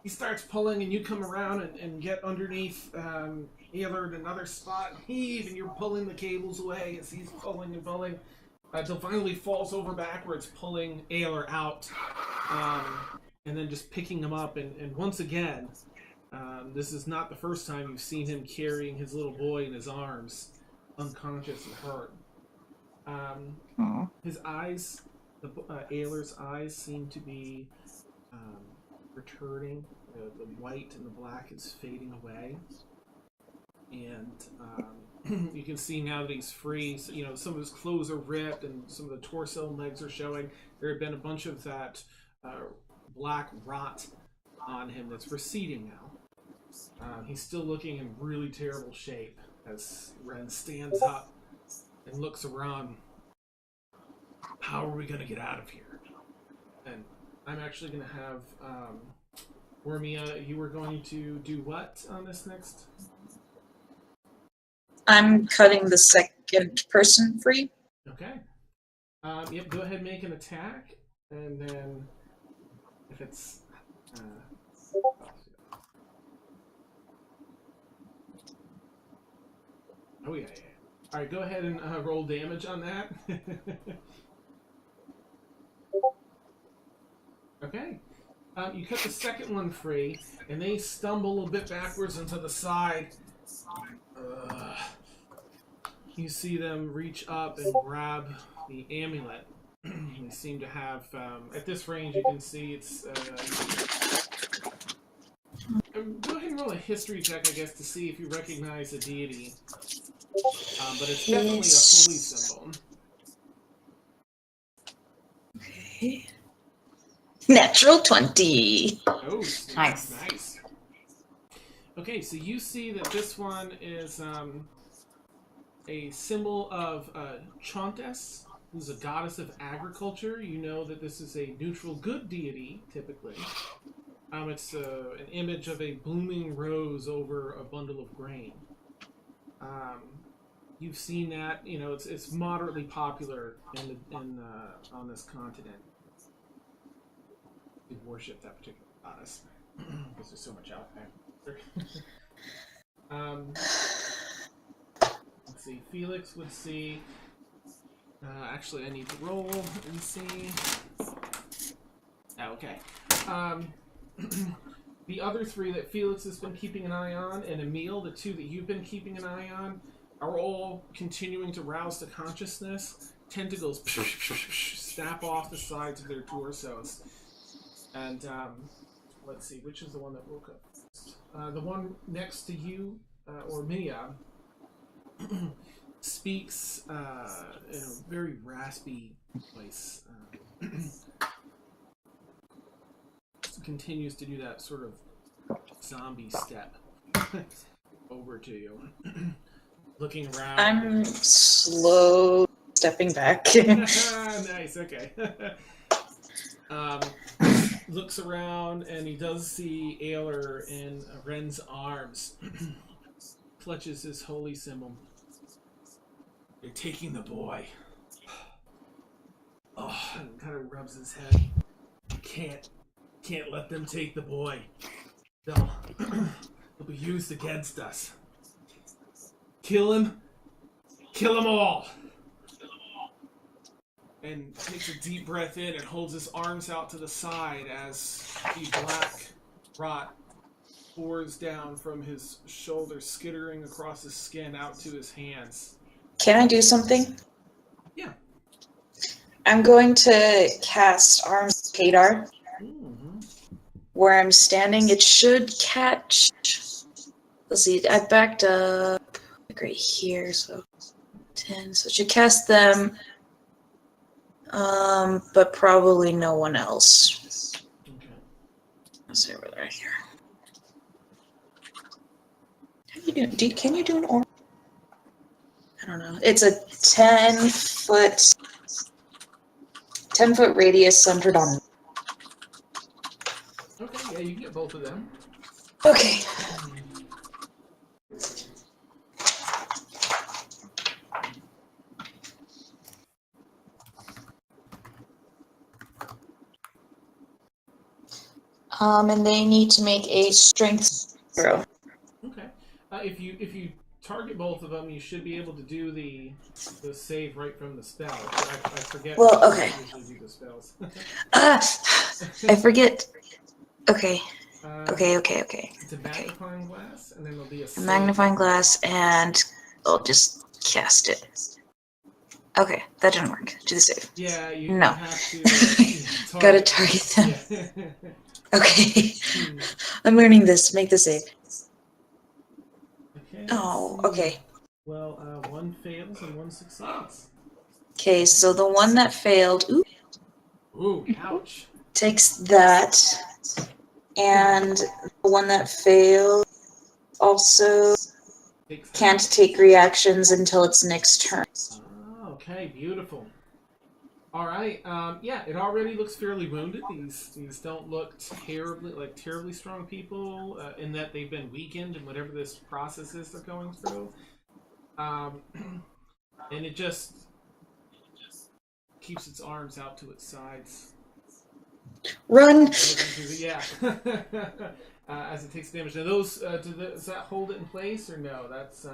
He starts pulling, and you come around and get underneath Ayler in another spot, and heave, and you're pulling the cables away as he's pulling and pulling. Until finally falls over backwards, pulling Ayler out, and then just picking him up. And once again, this is not the first time you've seen him carrying his little boy in his arms, unconscious and hurt. His eyes, Ayler's eyes, seem to be returning. The white and the black is fading away, and you can see now that he's free. So, some of his clothes are ripped, and some of the torso and legs are showing. There had been a bunch of that black rot on him that's receding now. He's still looking in really terrible shape as Ren stands up and looks around. How are we going to get out of here? And I'm actually going to have Wormia, you were going to do what on this next? I'm cutting the second person free. Okay. Yep, go ahead and make an attack, and then if it's... oh, yeah. Alright, go ahead and roll damage on that. Okay. You cut the second one free, and they stumble a bit backwards into the side. You see them reach up and grab the amulet. They seem to have, at this range, you can see it's... go ahead and roll a history check, I guess, to see if you recognize a deity. But it's definitely a holy symbol. Okay. Natural 20. Oh, Nice. Nice. Okay, so you see that this one is a symbol of Chontes, who's a goddess of agriculture. You know that this is a neutral good deity, typically. It's an image of a blooming rose over a bundle of grain. You've seen that. It's moderately popular on this continent. We worship that particular goddess because there's so much out there. Let's see. Felix would see. Actually, I need to roll and see. Okay. The other three that Felix has been keeping an eye on, and Emil, the two that you've been keeping an eye on, are all continuing to rouse to consciousness. Tentacles snap off the sides of their torsos. And let's see, which is the one that woke up first? The one next to you, or Mia, speaks in a very raspy voice. Continues to do that sort of zombie step over to you. Looking around. I'm slow stepping back. Nice, okay. looks around and he does see Ayler in Ren's arms. Clutches his holy symbol. They're taking the boy. Oh, and kind of rubs his head. Can't let them take the boy. They'll be used against us. Kill him all. And takes a deep breath in and holds his arms out to the side as the black rot pours down from his shoulder, skittering across his skin out to his hands. Can I do something? Yeah. I'm going to cast Arms of Kadar. Mm-hmm. Where I'm standing, it should catch. Let's see, I backed up like right here, so 10. So it should cast them, but probably no one else. Okay. Let's see over there here. How you doing? Can you do an orb? I don't know. It's a 10-foot radius centered on. Okay, yeah, you can get both of them. Okay. And they need to make a strength throw. Okay. If you target both of them, you should be able to do the save right from the spell. I forget. Well, okay. Usually do the spells. I forget. Okay. Okay. It's a magnifying glass, and then there'll be a Magnifying glass, and I'll just cast it. Okay, that didn't work. Do the save. Yeah, you No. have to Gotta target them. Yeah. Okay. I'm learning this. Make the save. Okay, Oh, let's see. okay. Well, one fails and one succeeds. Okay, so the one that failed Ooh, ouch. takes that, and the one that failed also can't take reactions until its next turn. Oh, okay, beautiful. All right. Yeah, it already looks fairly wounded. These don't look terribly strong people in that they've been weakened in whatever this process is they're going through. And it just keeps its arms out to its sides. Run! Yeah. As it takes damage. Now those does that hold it in place or no? That's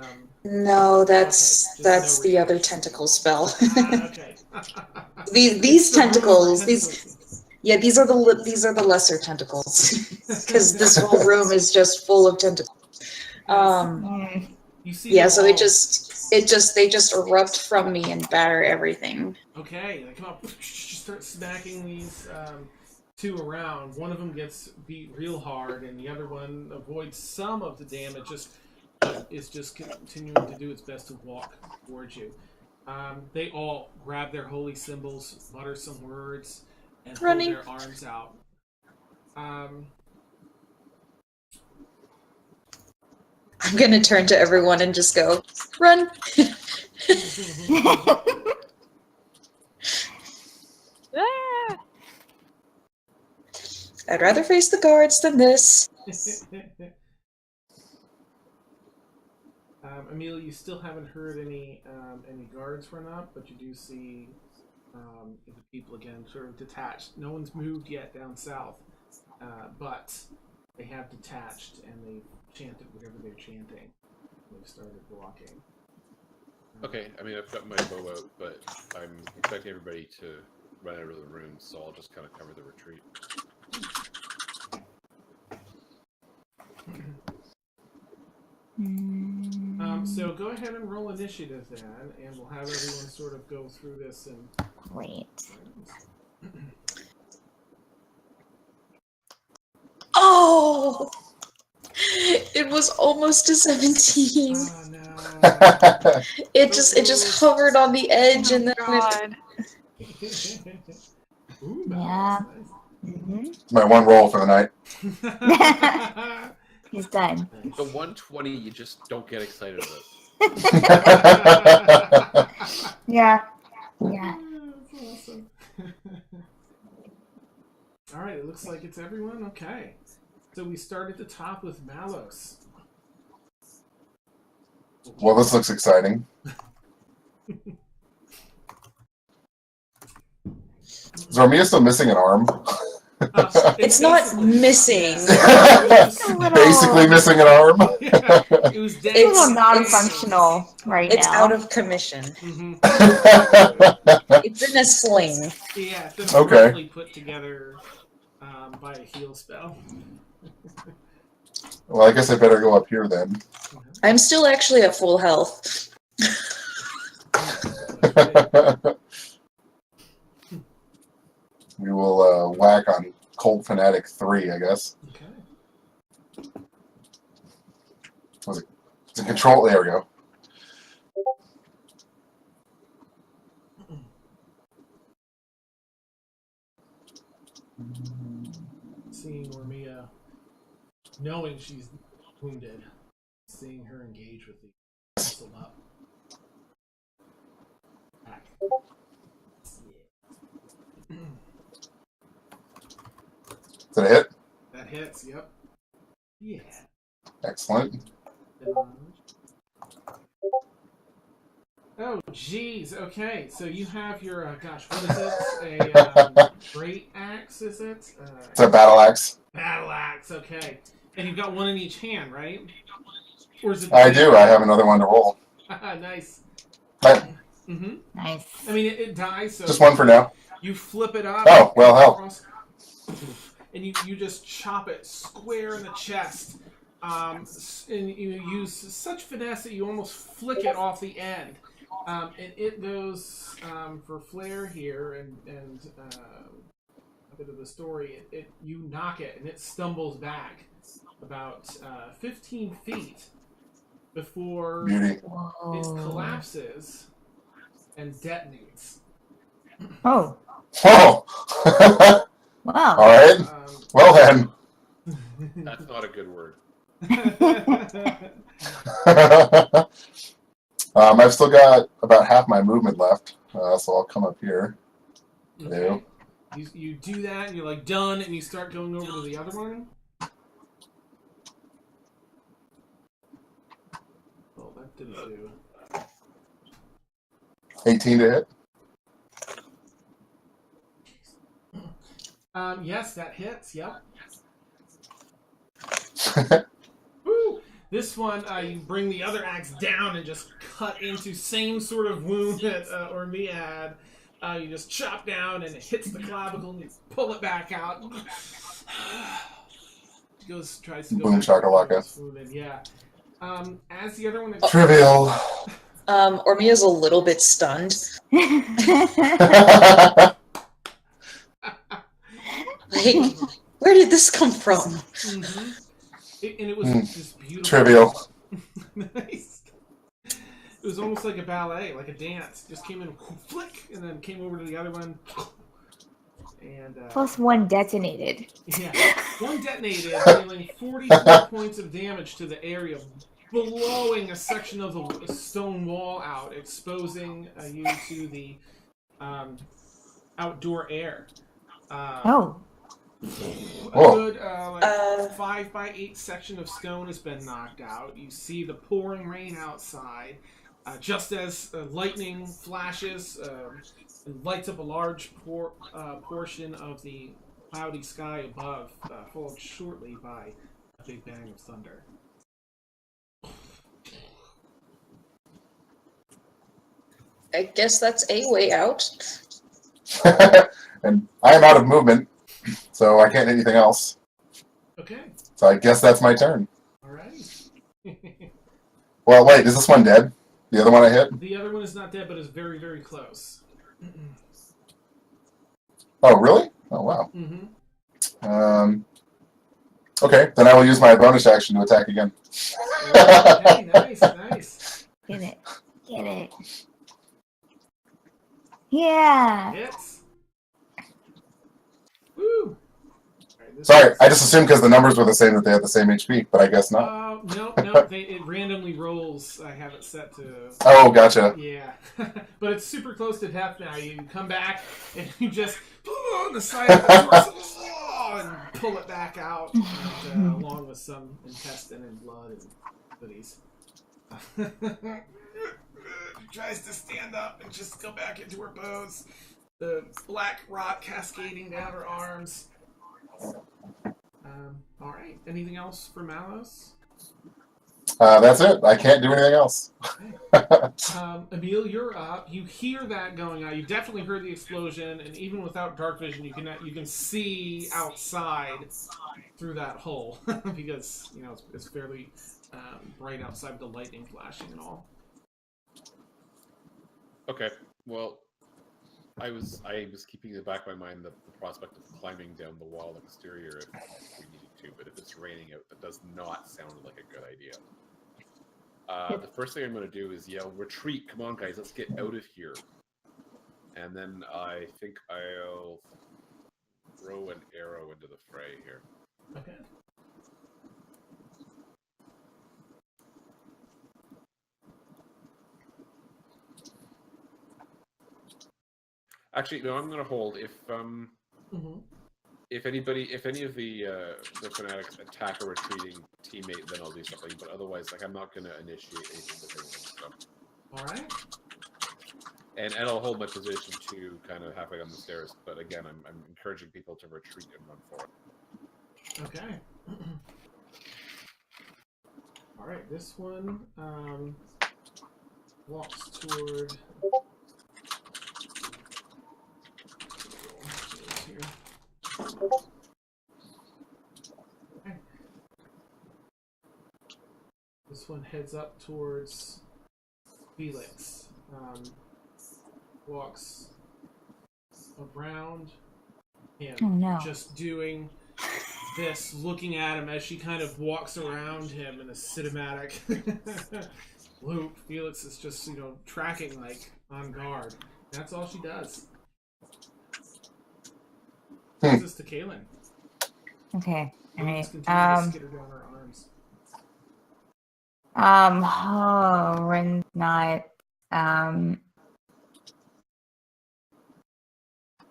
No, that's okay, that's no the other reaction. tentacle spell. Okay. these The tentacles, room, these are the lesser tentacles, because this whole room is just full of tentacles. You see Yeah, them so all. they just erupt from me and batter everything. Okay, they come up, start smacking these two around. One of them gets beat real hard, and the other one avoids some of the damage. Is just continuing to do its best to walk towards you. They all grab their holy symbols, mutter some words, and Running. hold their arms out. I'm gonna turn to everyone and just go, run! Ah! I'd rather face the guards than this. Amelia, you still haven't heard any guards run up, but you do see the people again sort of detached. No one's moved yet down south, but they have detached and they've chanted whatever they're chanting. They've started walking. Okay, I mean, I've got my bow out, but I'm expecting everybody to run out of the room, so I'll just kind of cover the retreat. So go ahead and roll initiative then, and we'll have everyone sort of go through this and. Wait. Oh! It was almost a 17. Oh no! It just hovered on the edge and then God. Ooh, Yeah. nice. Mm-hmm. My one roll for the night. He's done. The 120 you just don't get excited about. Yeah. Yeah. That's awesome. All right, it looks like it's everyone. Okay. So we start at the top with Malos. Well, this looks exciting. Is Armia still missing an arm? It's not missing. Basically missing an arm. Yeah, it was dead. It's a little non-functional right It's now. out of commission. Mm-hmm. It's in a sling. Yeah, it's been Okay. roughly put together by a heal spell. Well, I guess I better go up here then. I'm still actually at full health. We will whack on Cold Fanatic 3, I guess. Okay. It's a control. There we go. Seeing Ormia, knowing she's wounded, seeing her engage with the pistol up. Back. Is that a hit? That hits, yep. Yeah. Excellent. Oh, jeez. Okay, so you have your, gosh, what is it? A great axe, is it? It's a battle axe. Battle axe, okay. And you've got one in each hand, right? Or is it? I do. I have another one to roll. Nice. Mm-hmm. Nice. I mean, it dies, so Just one for now. you flip it up. Oh, well, hell. And you just chop it square in the chest. And you use such finesse that you almost flick it off the end. And it goes for flair here, and a bit of the story. You knock it, and it stumbles back about 15 feet before Beauty. it collapses and detonates. Oh, Whoa! wow. All right. Well then. That's not a good word. I've still got about half my movement left, so I'll come up here. Okay. You do that, and you're like done, and you start going over to the other one. Well, that didn't do. 18 to hit. Yes, that hits. Yep. Woo! This one, you bring the other axe down and just cut into same sort of wound that Ormia had. You just chop down and it hits the clavicle and you pull it back out. Tries to go Boom back. shakalaka. Wounded. Yeah. As the other one. Trivial. Ormia's a little bit stunned. Like, where did this come from? Mm-hmm. And it was just beautiful. Trivial. Nice. It was almost like a ballet, like a dance. Just came in, flick, and then came over to the other one. And Plus one detonated. yeah, one detonated, dealing 44 points of damage to the area, blowing a section of the stone wall out, exposing you to the outdoor air. Oh. A good 5x8 section of stone has been knocked out. You see the pouring rain outside, just as lightning flashes and lights up a large portion of the cloudy sky above, followed shortly by a big bang of thunder. I guess that's a way out. And I am out of movement, so I can't hit anything else. Okay, So I guess that's my turn. alright. Well, wait, is this one dead? The other one I hit? The other one is not dead, but is very, very close. Oh, really? Oh, wow. Mm-hmm. Okay, then I will use my bonus action to attack again. Okay, nice, nice. Get it. Get it. Yeah. Hits. Woo! Alright, this Sorry, is- I just assumed because the numbers were the same that they had the same HP, but I guess not. No, it randomly rolls. I have it set to. Oh, gotcha. Yeah, but it's super close to death now. You come back and you just on the side of the torso. and pull it back out, and, along with some intestine and blood and goodies. Tries to stand up and just go back into her pose. The black rot cascading down her arms. All right. Anything else for Malos? That's it. I can't do anything else. Emil, you're up. You hear that going on. You definitely heard the explosion, and even without dark vision, you can see outside through that hole because it's fairly bright outside with the lightning flashing and all. Okay. Well, I was keeping in the back of my mind the prospect of climbing down the wall exterior if we needed to, but if it's raining out, that does not sound like a good idea. The first thing I'm going to do is yell, "Retreat! Come on, guys, let's get out of here." And then I think I'll throw an arrow into the fray here. Okay. Actually, no, I'm going to hold. If any of the fanatics attack a retreating teammate, then I'll do something. But otherwise, I'm not going to initiate anything with anyone. So. All right. And I'll hold my position to kind of halfway on the stairs. But again, I'm encouraging people to retreat and run forward. Okay. All right. This one walks toward. Here. Okay. This one heads up towards Felix. Walks around and just doing this, looking at him as she kind of walks around him in a cinematic loop. Felix is just, tracking on guard. That's all she does. This is to Kaylin. Okay. All right. Continue to skitter down her arms. Rin's not.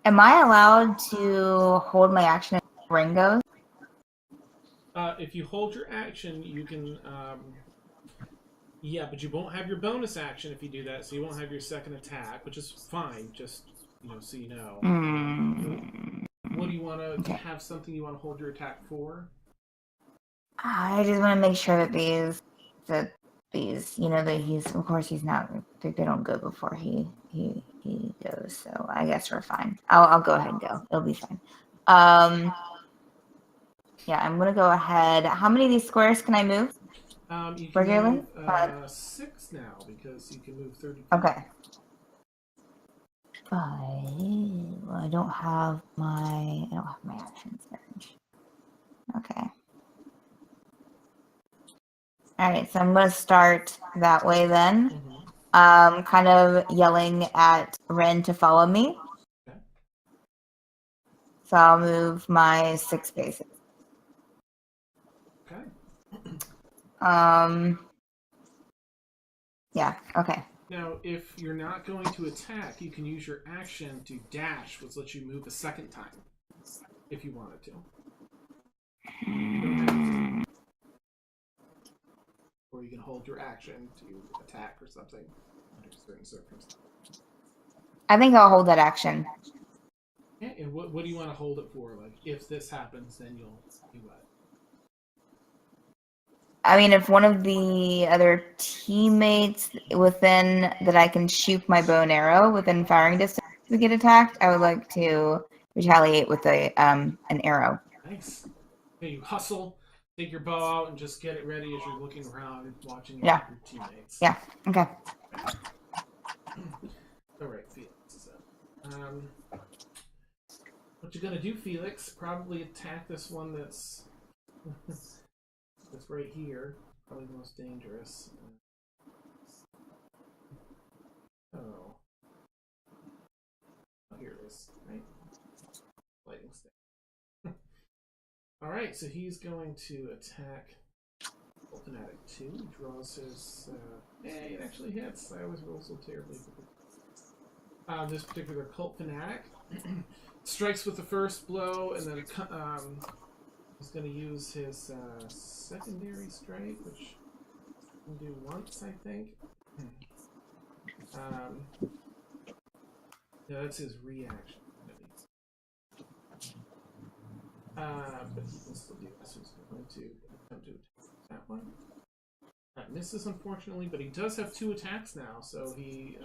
Am I allowed to hold my action if Rin goes? If you hold your action, you can. Yeah, but you won't have your bonus action if you do that, so you won't have your second attack, which is fine. Just so you know. What do you want to have? Something you want to hold your attack for? I just want to make sure that these, that he's, of course, he's not. They don't go before he goes. So I guess we're fine. I'll go ahead and go. It'll be fine. Yeah, I'm gonna go ahead. How many of these squares can I move? You can Regularly? move 6 now because you can move 30. Okay. Well, I don't have my action surge. Okay. All right, so I'm gonna start that way then. Kind of yelling at Ren to follow me. Okay. So I'll move my 6 spaces. Okay. Yeah. Okay. Now, if you're not going to attack, you can use your action to dash, which lets you move a second time, if you wanted to. You don't have to. Or you can hold your action to attack or something under certain circumstances. I think I'll hold that action. Yeah, and what do you want to hold it for? Like, if this happens, then you'll do what? I mean, if one of the other teammates within that I can shoot my bow and arrow within firing distance to get attacked, I would like to retaliate with an arrow. Nice. Okay, you hustle, take your bow out, and just get it ready as you're looking around and watching your teammates. Yeah. Okay. All right, Felix is up. What you gonna do, Felix? Probably attack this one that's that's right here. Probably the most dangerous. Oh, here it is. Right, lightning stick. All right, so he's going to attack Fanatic 2. He draws his. Hey, it actually hits. I always roll so terribly. This particular cult fanatic. strikes with the first blow, and then he's going to use his secondary strike, which he'll do once, I think. Yeah, that's his reaction. But he can still do this. He's going to attempt to attack that one. That misses, unfortunately, but he does have 2 attacks now. So he,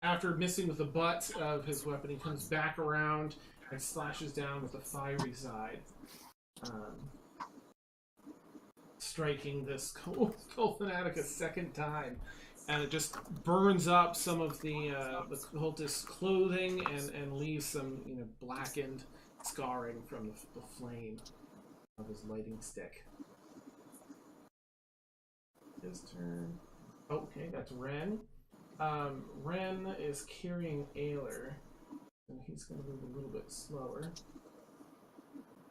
after missing with the butt of his weapon, he comes back around and slashes down with the fiery side, striking this Cult Fanatic a second time. And it just burns up some of the cultist's clothing and leaves some, blackened scarring from the flame of his lighting stick. His turn. Okay, that's Ren. Ren is carrying Ayler, and he's going to move a little bit slower.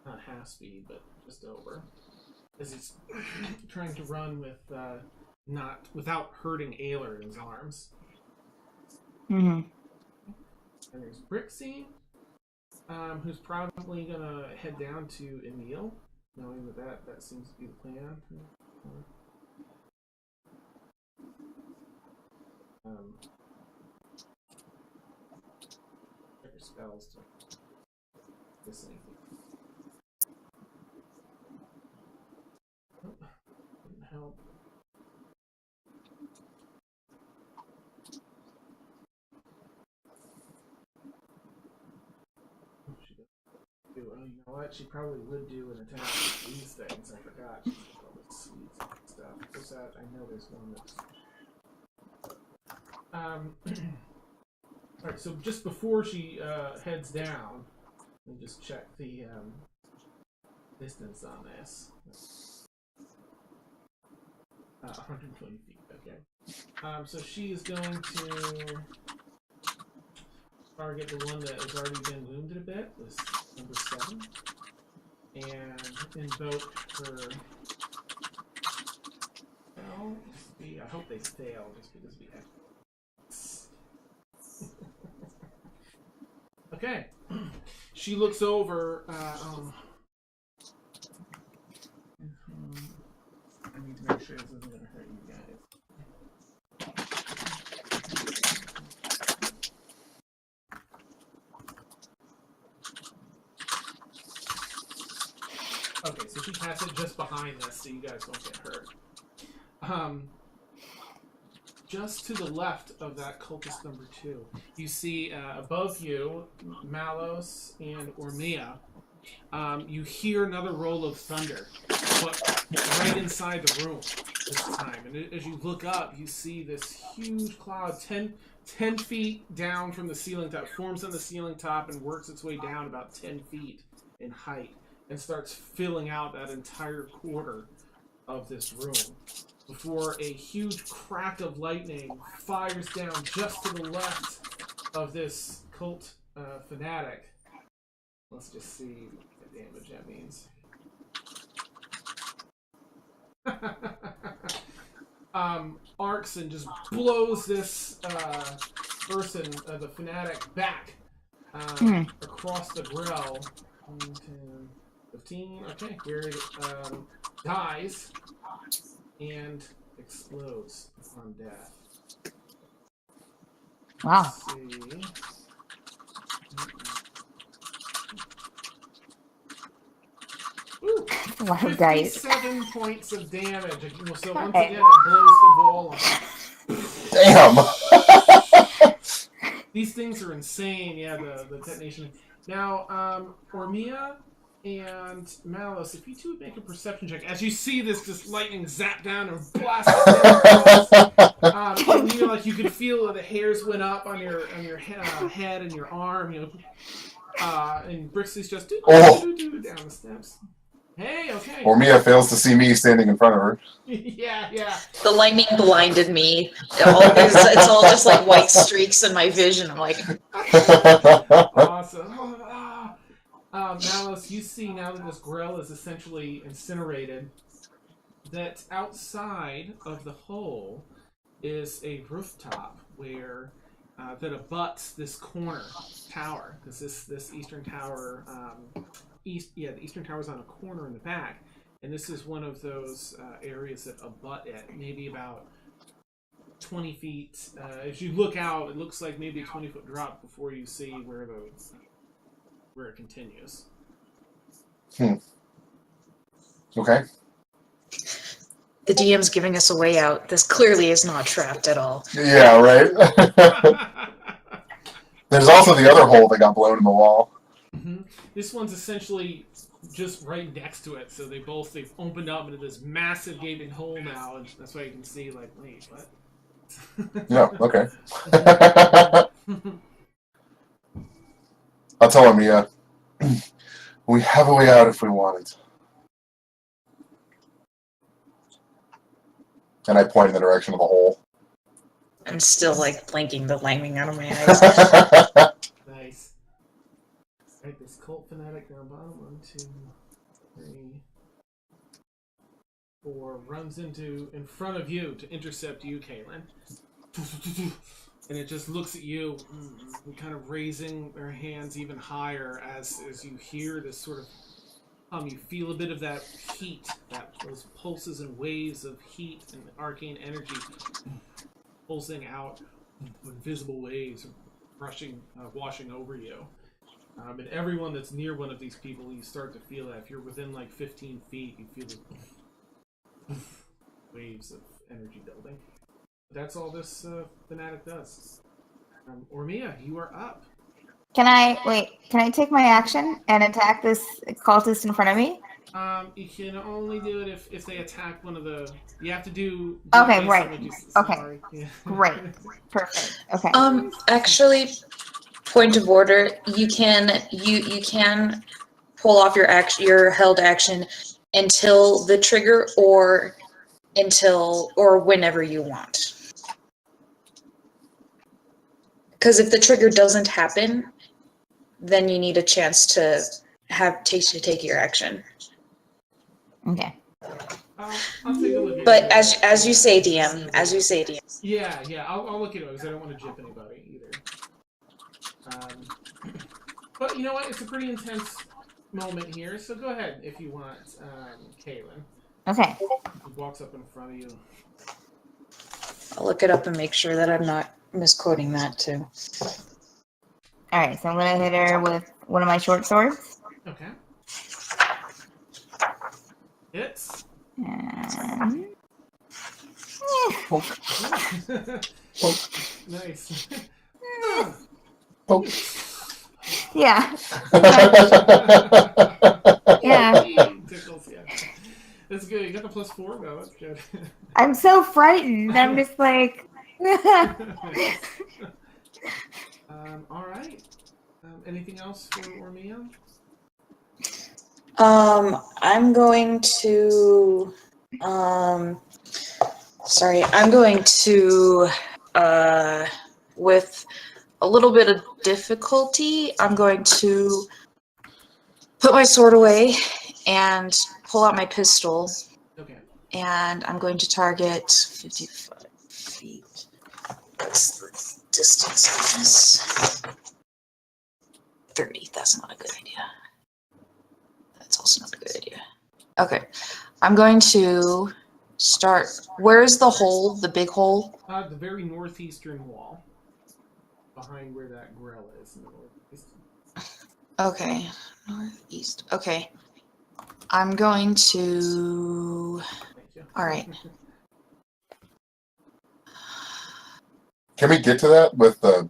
Not half speed, but just over. As he's trying to run with without hurting Ayler in his arms. Mm-hmm. And there's Brixie, who's probably gonna head down to Emil, knowing that seems to be the plan. Check her spells to miss anything. Nope, didn't help. You know what? She probably would do an attack with these things. I forgot. She's got all the sweets and stuff. What's that? I know there's one that's. Alright, so just before she heads down, let me just check the distance on this. 120 feet, okay. So she is going to target the one that has already been wounded a bit, this number 7, and invoke her spell. I hope they fail, just because we have. Okay, she looks over. I need to make sure this isn't going to hurt you guys. Okay, so she casts it just behind this, so you guys don't get hurt. Just to the left of that cultist number 2, you see above you, Malos and Ormia. You hear another roll of thunder, but right inside the room this time. And as you look up, you see this huge cloud 10 feet down from the ceiling top, forms on the ceiling top and works its way down about 10 feet in height and starts filling out that entire quarter of this room. Before a huge crack of lightning fires down just to the left of this cult fanatic. Let's just see what damage that means. Arcs and just blows this person, the fanatic, back across the grill. 1, 10, 15. Okay, here it dies and explodes upon death. Wow. Let's see. Ooh, A lot of dice. 57 points of damage. So once again, it blows the wall up. Damn. These things are insane. Yeah, the detonation. Now, Ormia and Malos, if you two would make a perception check, as you see this just lightning zap down and blast across, and you like you could feel the hairs went up on your head and your arm, and Brixie's just down the steps. Hey, okay. Ormia fails to see me standing in front of her. yeah. The lightning blinded me. It's all just like white streaks in my vision. I'm like, Awesome. Malice, you see now that this grill is essentially incinerated, that outside of the hole is a rooftop where that abuts this corner tower, because this eastern tower, the eastern tower is on a corner in the back, and this is one of those areas that abut it, maybe about 20 feet. As you look out, it looks like maybe a 20-foot drop before you see where it continues. Okay. The DM's giving us a way out. This clearly is not trapped at all. Yeah, right. There's also the other hole that got blown in the wall. This one's essentially just right next to it, so they've opened up into this massive gaping hole now, and that's why you can see, like, wait, what? Yeah, okay. I'll tell him, yeah. We have a way out if we want it. And I point in the direction of the hole. I'm still like blinking the lightning out of my eyes. Nice. Alright, this cult fanatic down bottom. 1, 2, 3, 4 runs in front of you to intercept you, Caitlin. And it just looks at you, kind of raising their hands even higher as you hear this sort of you feel a bit of that heat, those pulses and waves of heat and arcane energy pulsing out, invisible waves washing over you. And everyone that's near one of these people, you start to feel that. If you're within like 15 feet, you feel the waves of energy building. That's all this fanatic does. Ormia, you are up. Can I take my action and attack this cultist in front of me? You can only do it if they attack one of the. You have to do. Okay, right. Okay, yeah. great, perfect. Okay. Actually, point of order. You can pull off your held action until the trigger or whenever you want. Because if the trigger doesn't happen, then you need a chance to take your action. Okay. I'll take a look at But it. as you say, DM, Yeah, I'll look at it because I don't want to jip anybody either. But you know what? It's a pretty intense moment here, so go ahead if you want, Kaylin. Okay. He walks up in front of you. I'll look it up and make sure that I'm not misquoting that too. All right, so I'm gonna hit her with one of my short swords. Okay. Hits. And... Nice. yeah. Yeah. Tickles, yeah. That's good. You got the +4 though. That's good. I'm so frightened. I'm just like. All right. Anything else for Ormia? I'm going to with a little bit of difficulty, I'm going to put my sword away and pull out my pistol. Okay. And I'm going to target 55 feet. What's the distance of this? 30. That's not a good idea. That's also not a good idea. Okay. I'm going to start. Where's the hole? The big hole? The very northeastern wall. Behind where that grill is in the northeast. Okay. Northeast. Okay. I'm going to. Thank you. All right. Can we get to that with the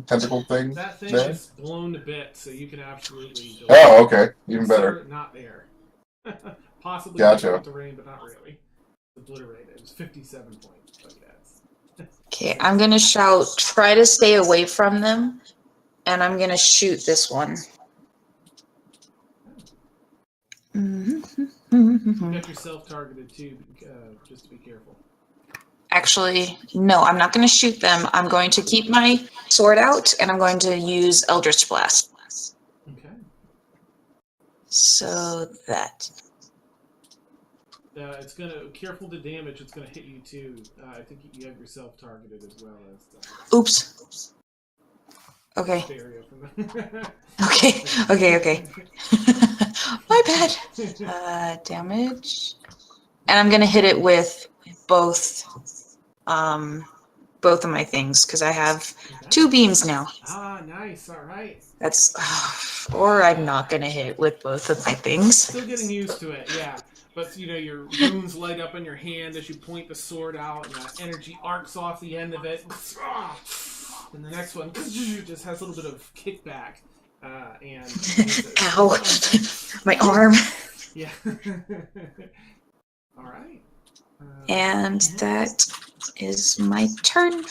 tentacle thing? That thing there? is blown to bits, so you can absolutely. Oh, okay. Even better. Not there. Possibly Gotcha. terrain, but not really. Obliterated. It was 57 points, but yes. Okay, I'm going to shout, try to stay away from them, and I'm going to shoot this one. You got yourself targeted too, just to be careful. Actually, no, I'm not going to shoot them. I'm going to keep my sword out, and I'm going to use Eldritch Blast. Okay. So that. It's gonna careful to damage. It's gonna hit you too. I think you have yourself targeted as well as. Oops. Okay. Stereo from the Okay. My bad. Damage. And I'm gonna hit it with both both of my things, because I have 2 beams now. Ah, nice. All right. That's or I'm not gonna hit with both of my things. Still getting used to it, yeah. But you know, your runes light up in your hand as you point the sword out, and the energy arcs off the end of it. And the next one just has a little bit of kickback. And Ow! My arm. Yeah. All right. And that is my turn. Okay.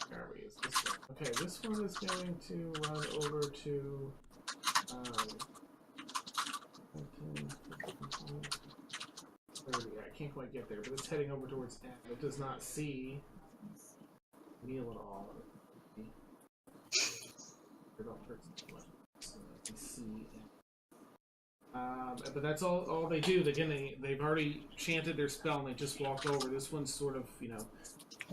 Where are we? Is this one? Okay, this one is going to run over to. 30. I can't quite get there, but it's heading over towards N. It does not see Neil at all. But that's all they do. Again, they've already chanted their spell and they just walk over. This one's sort of, you know,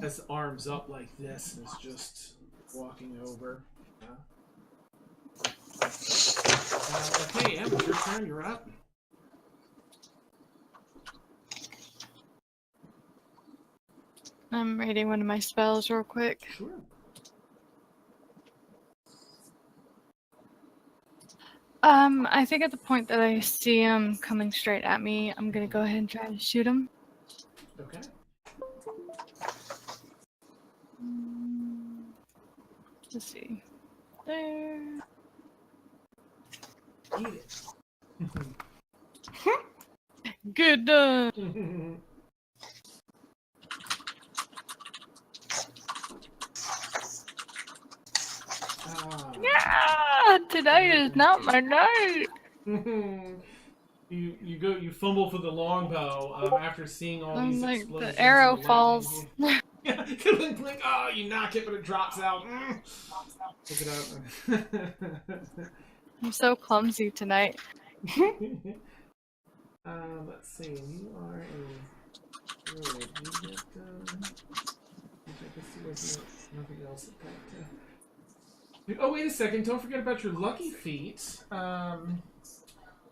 has arms up like this and is just walking over. Okay, Em, it's your turn. You're up. I'm reading one of my spells real quick. Sure. I think at the point that I see him coming straight at me, I'm gonna go ahead and try to shoot him. Okay. Let's see. There. Eat it. Good done. Yeah, today is not my night. You fumble for the longbow after seeing all these Like explosions. the arrow and falls. Yeah, blink. Oh, you knock it, but it drops out. Pick it up. I'm so clumsy tonight. Let's see. You are a druid. You get I guess there was nothing else. Oh, wait a second. Don't forget about your lucky feat.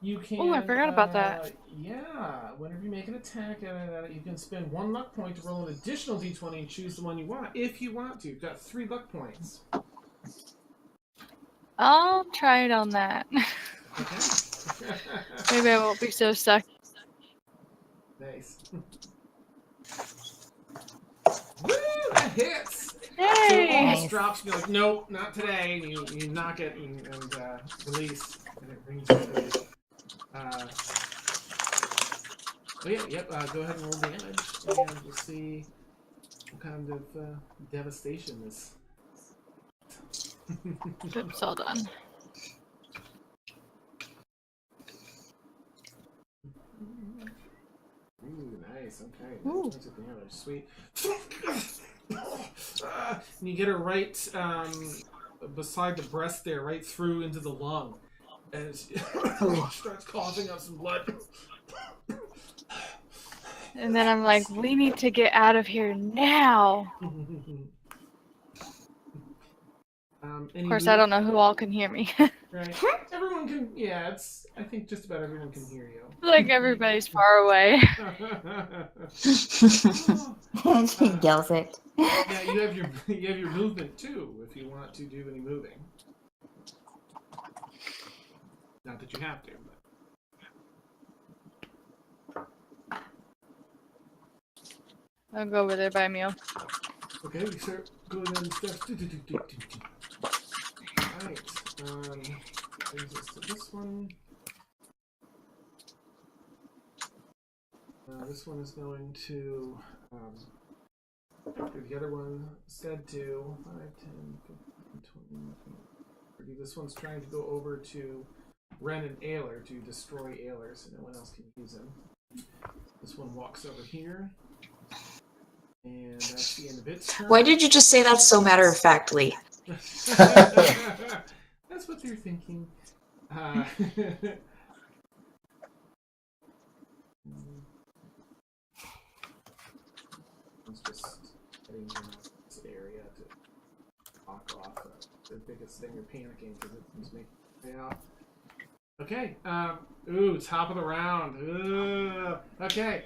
You can. Oh, I forgot about that. Yeah. Whenever you make an attack, you can spend 1 luck point to roll an additional d20 and choose the one you want, if you want to. You've got 3 luck points. I'll try it on that. Okay. Maybe I won't be so stuck. Nice. Woo! That hits! So it Yay! almost Nice. drops. You're like, nope, not today. And you knock it and release, and it brings you. Go ahead and roll damage, and we'll see what kind of devastation this. Oops, all done. Ooh, nice. Okay. Ooh. Points of damage. Sweet. And you get her right beside the breast there, right through into the lung. And she starts coughing up some blood. And then I'm like, we need to get out of here now. Of course, I don't know who all can hear me. Right. Everyone can. Yeah, I think just about everyone can hear you. Like everybody's far away. She yells it. Yeah, you have your movement too, if you want to do any moving. Not that you have to, but. I'll go over there by Meal. Okay, we start going down the steps. Alright, brings us to this one. This one is going to, after the other one said to 5, 10, 15, 20, 30. This one's trying to go over to Ren and Ayler to destroy Ayler so no one else can use him. This one walks over here. And that's the end of its turn. Why did you just say that so matter-of-factly? That's what you're thinking. It's just heading around this area to talk off the biggest thing. You're panicking because it's making it pay off. Okay. Ooh, top of the round. Okay.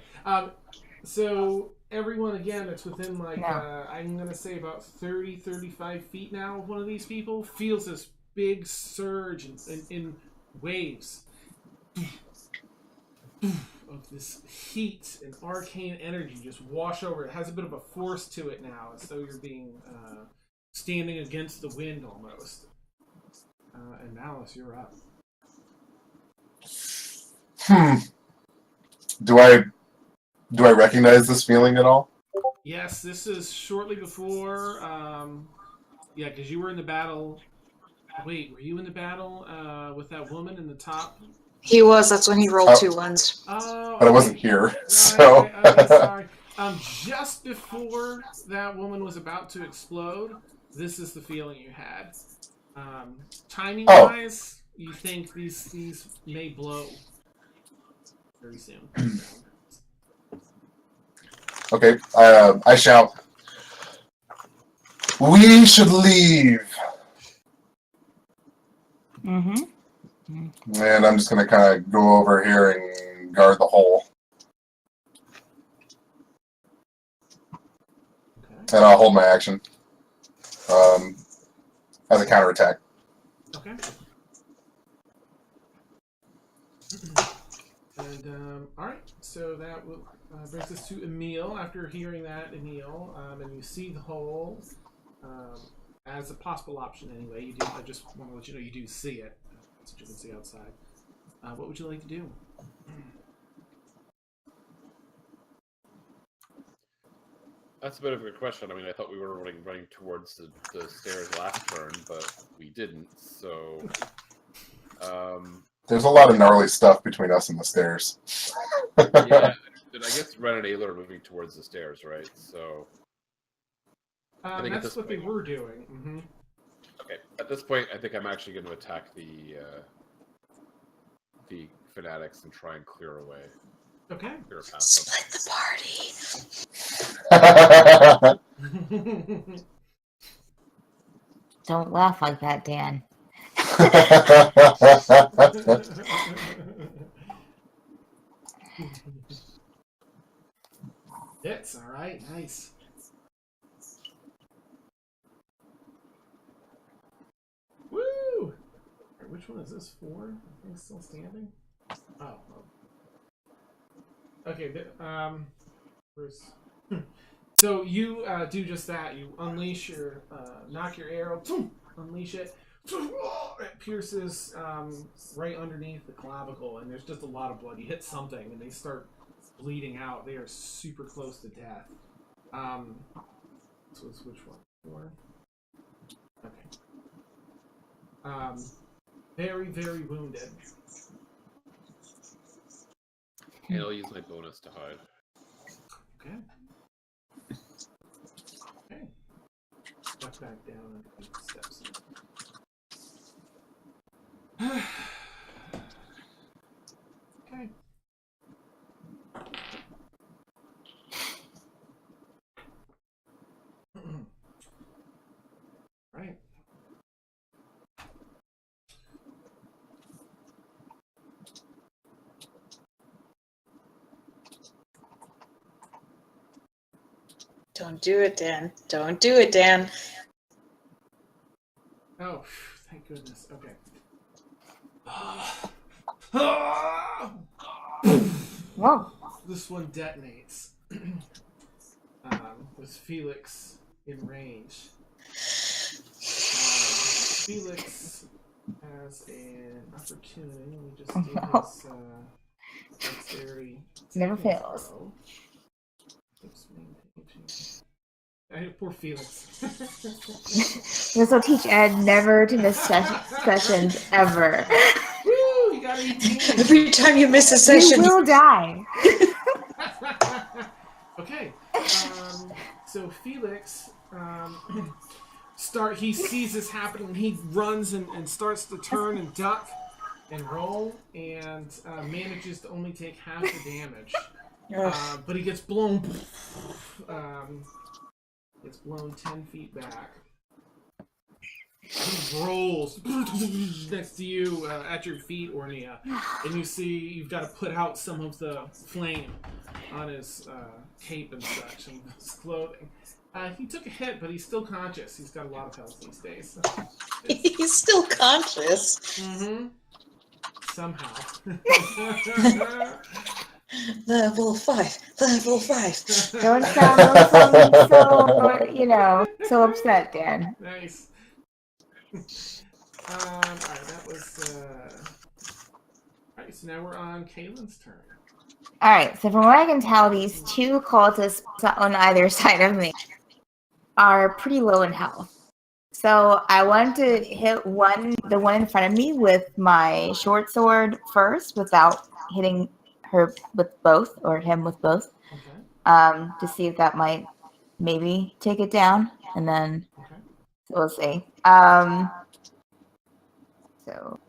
So everyone again that's within like I'm gonna say about 30, 35 feet now of one of these people feels this big surge in waves of this heat and arcane energy just wash over. It has a bit of a force to it now, as though you're being standing against the wind almost. And Malice, you're up. Do I recognize this feeling at all? Yes, this is shortly before. Yeah, because you were in the battle. Wait, were you in the battle with that woman in the top? He was. That's when he rolled 2 ones. Oh, But I wasn't here, so. Okay, sorry. Just before that woman was about to explode, this is the feeling you had. Timing wise, you think these may blow very soon. Okay, I shout. We should leave. Mm-hmm. And I'm just gonna kind of go over here and guard the hole. Okay. And I'll hold my action. As a counterattack. Okay. And alright, so that will, brings us to Emil. After hearing that, Emil, and you see the hole as a possible option anyway. You do. I just want to let you know you do see it. That's what you can see outside. What would you like to do? That's a bit of a good question. I mean, I thought we were running towards the stairs last turn, but we didn't. So, There's a lot of gnarly stuff between us and the stairs. yeah. I guess Ren and Ayler are moving towards the stairs, right? So, I think that's what they were doing. Mm-hmm. Okay. At this point, I think I'm actually going to attack the fanatics and try and clear away. Okay. Clear a path. Split the party. Don't laugh like that, Dan. Hits, alright, nice. Woo! Alright, which one is this for? I think it's still standing? Oh. Okay, where's... So you do just that. You unleash your, knock your arrow, unleash it. It pierces right underneath the clavicle, and there's just a lot of blood. You hit something, and they start bleeding out. They are super close to death. So it's which one? 4? Okay. Very, very wounded. And I'll use my bonus to hide. Okay. Okay. Step back down and 8 steps. Okay. Right. Don't do it, Dan. Don't do it, Dan. Oh, thank goodness. Okay. Whoa. This one detonates. With Felix in range. Felix has an opportunity. Let me just do his dexterity. Never fails. Oops, poor Felix. This will teach Ed never to miss sessions ever. Woo! You got 18. Every time you miss a session, You will die. Okay. So Felix, he sees this happening, and he runs and starts to turn and duck and roll, and manages to only take half the damage. But he gets blown. Gets blown 10 feet back. He rolls next to you at your feet, Ornia, and you see you've got to put out some of the flame on his cape and such and his clothing. He took a hit, but he's still conscious. He's got a lot of health these days. So He's still conscious. mm-hmm. Somehow. Level 5. Level 5. Don't sound so upset, Dan. Nice. Alright, that was Alright, so now we're on Kaylin's turn. Alright, so from what I can tell, these two cultists on either side of me are pretty low in health. So I wanted to hit the one in front of me with my short sword first without hitting her with both, or him with both. Okay. To see if that might maybe take it down, and then Okay. we'll see. So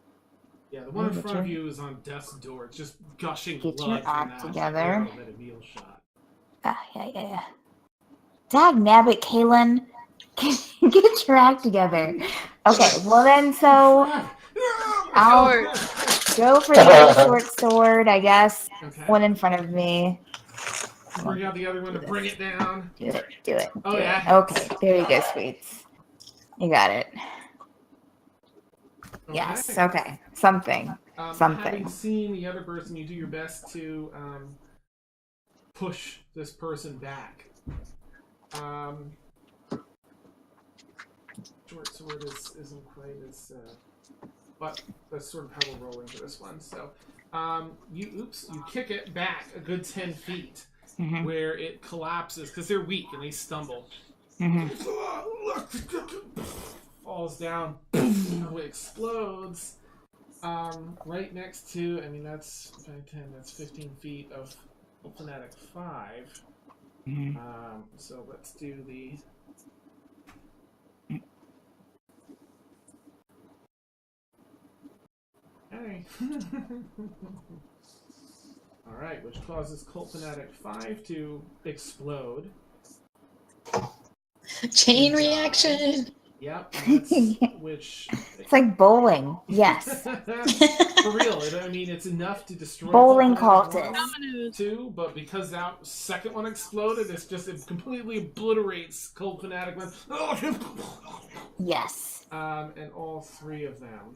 Yeah, the one in front of you is on death's door. It's just gushing Get blood your from act that together. arrow that Emil shot. yeah. Dag nabbit, Kaylin. Get your act together. Okay, well then, so I'll go for the other short sword, I guess. Okay. One in front of me. Bring out the other one to bring it down. Do it. Oh, yeah. Okay, there you go, sweets. You got it. Okay. Yes, okay. Something. Having seen the other person, you do your best to push this person back. Short sword isn't quite as, but that's sort of how we'll roll into this one. So, you kick it back a good 10 feet, where it collapses because they're weak and they stumble. Falls down, it explodes. Right next to, I mean, that's 5, 10, that's 15 feet of Fanatic 5. So let's do the. Okay. Alright, which causes Cult Fanatic 5 to explode. Chain reaction. Yep, that's, which... It's like bowling. Yes. For real, I mean, it's enough to destroy Bowling Cult cultists. Fanatic 1, 2, but because that second one exploded, it completely obliterates Cult Fanatic 1. Yes. And all 3 of them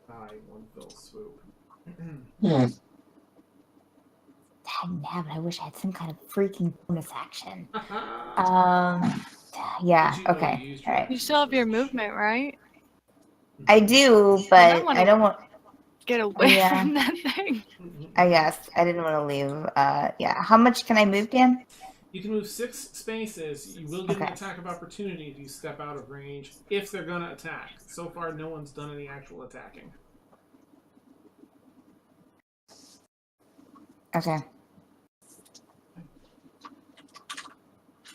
die in one fell swoop. Dang, I wish I had some kind of freaking bonus action. You Okay. used All right. You still have your movement, right? I do, but I don't want. Get away Yeah. from that thing. I guess I didn't want to leave. How much can I move, Dan? You can move 6 spaces. You will get an Okay. attack of opportunity if you step out of range, if they're going to attack. So far, no one's done any actual attacking. Okay.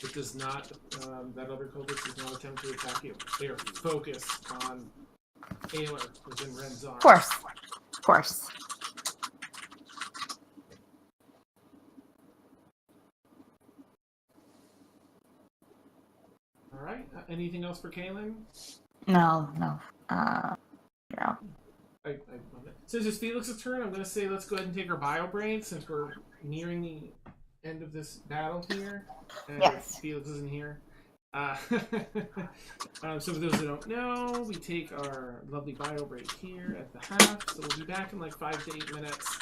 It does not, that other cultist does not attempt to attack you. They are focused on Ayler within Ren's arm. Of course. Alright, anything else for Kaylin? No. No. I love it. Since it's Felix's turn, I'm going to say let's go ahead and take our bio break since we're nearing the end of this battle here. Yes. Felix isn't here. So for those who don't know, we take our lovely bio break here at the half. So we'll be back in like 5 to 8 minutes.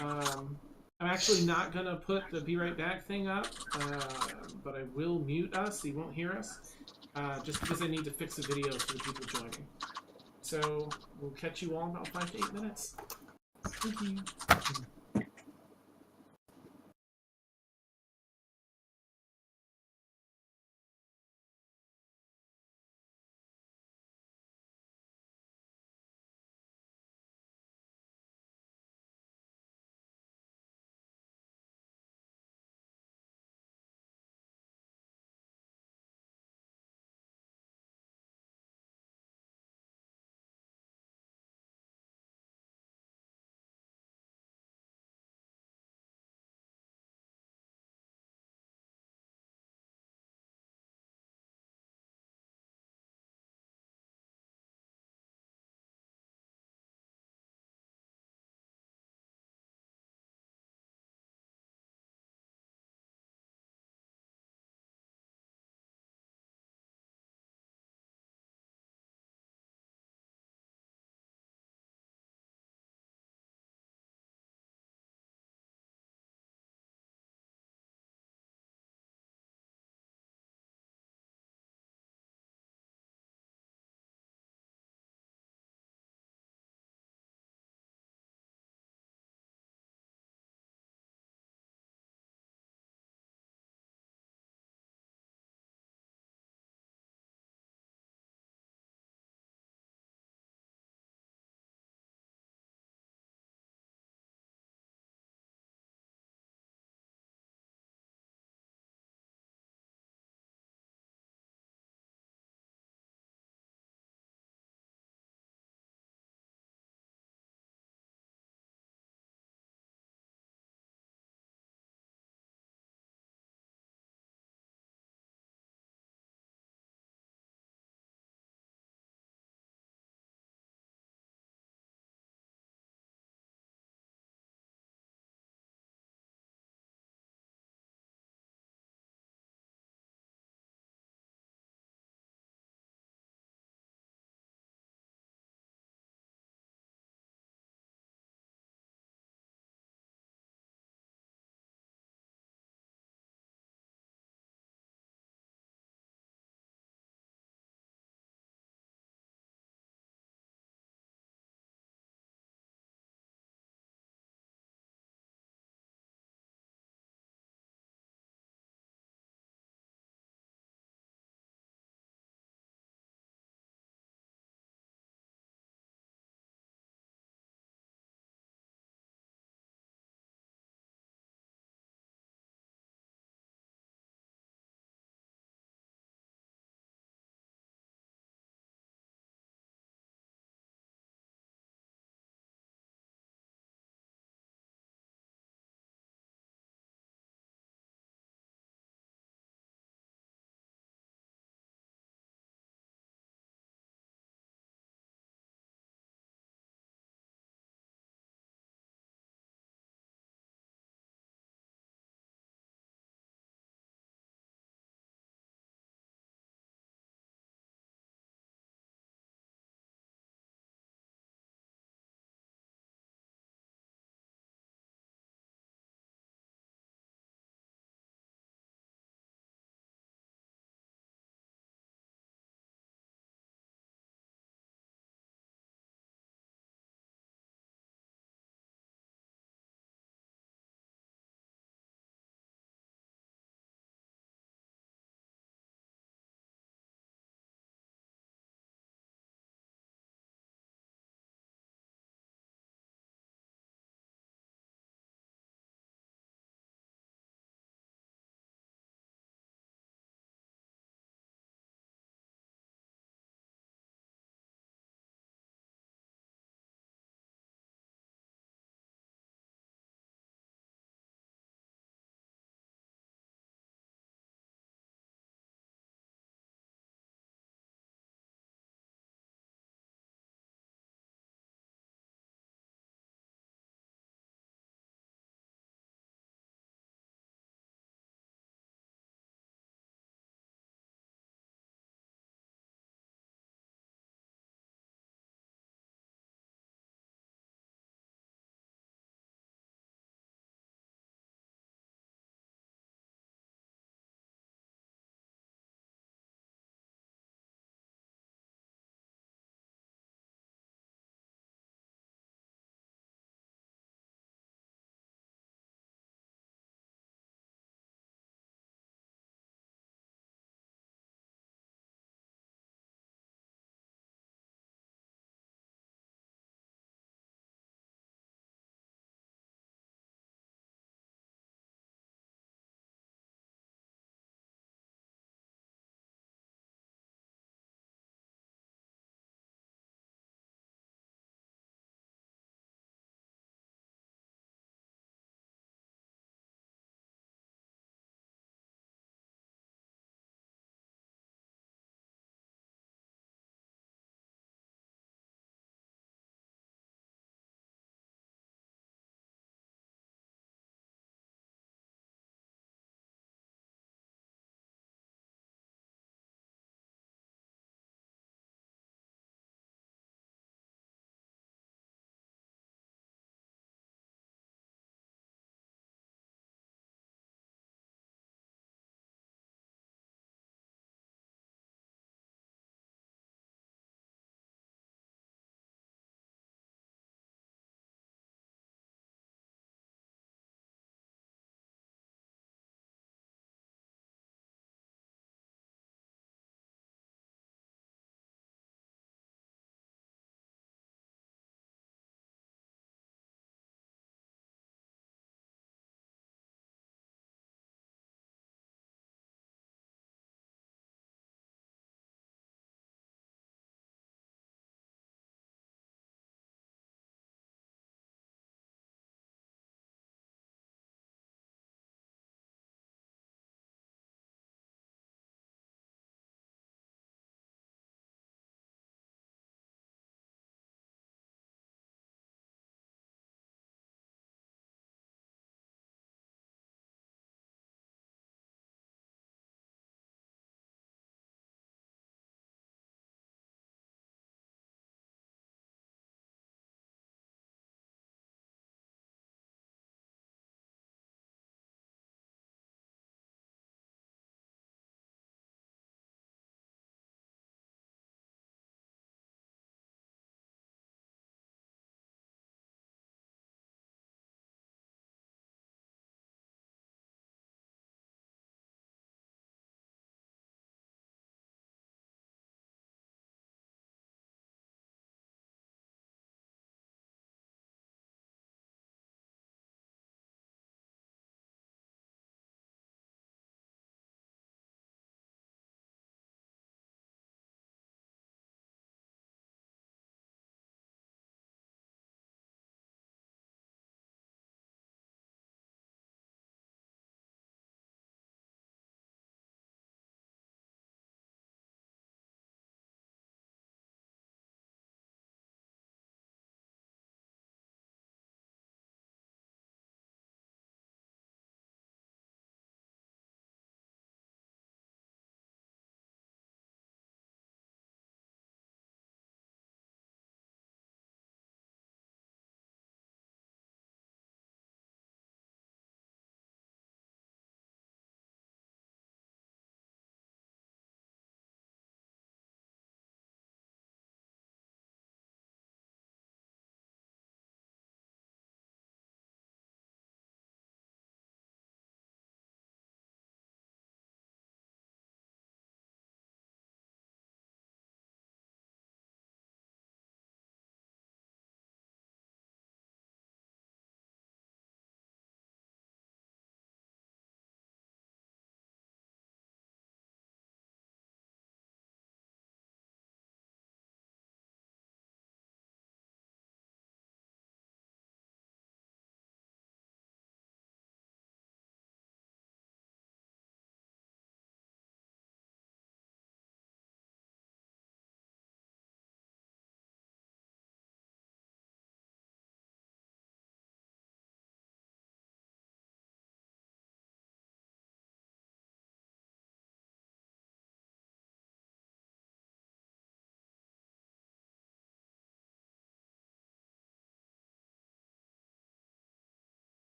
I'm actually not going to put the be right back thing up, but I will mute us so you won't hear us, just because I need to fix the videos for the people joining. So we'll catch you all in about 5 to 8 minutes. Thank you.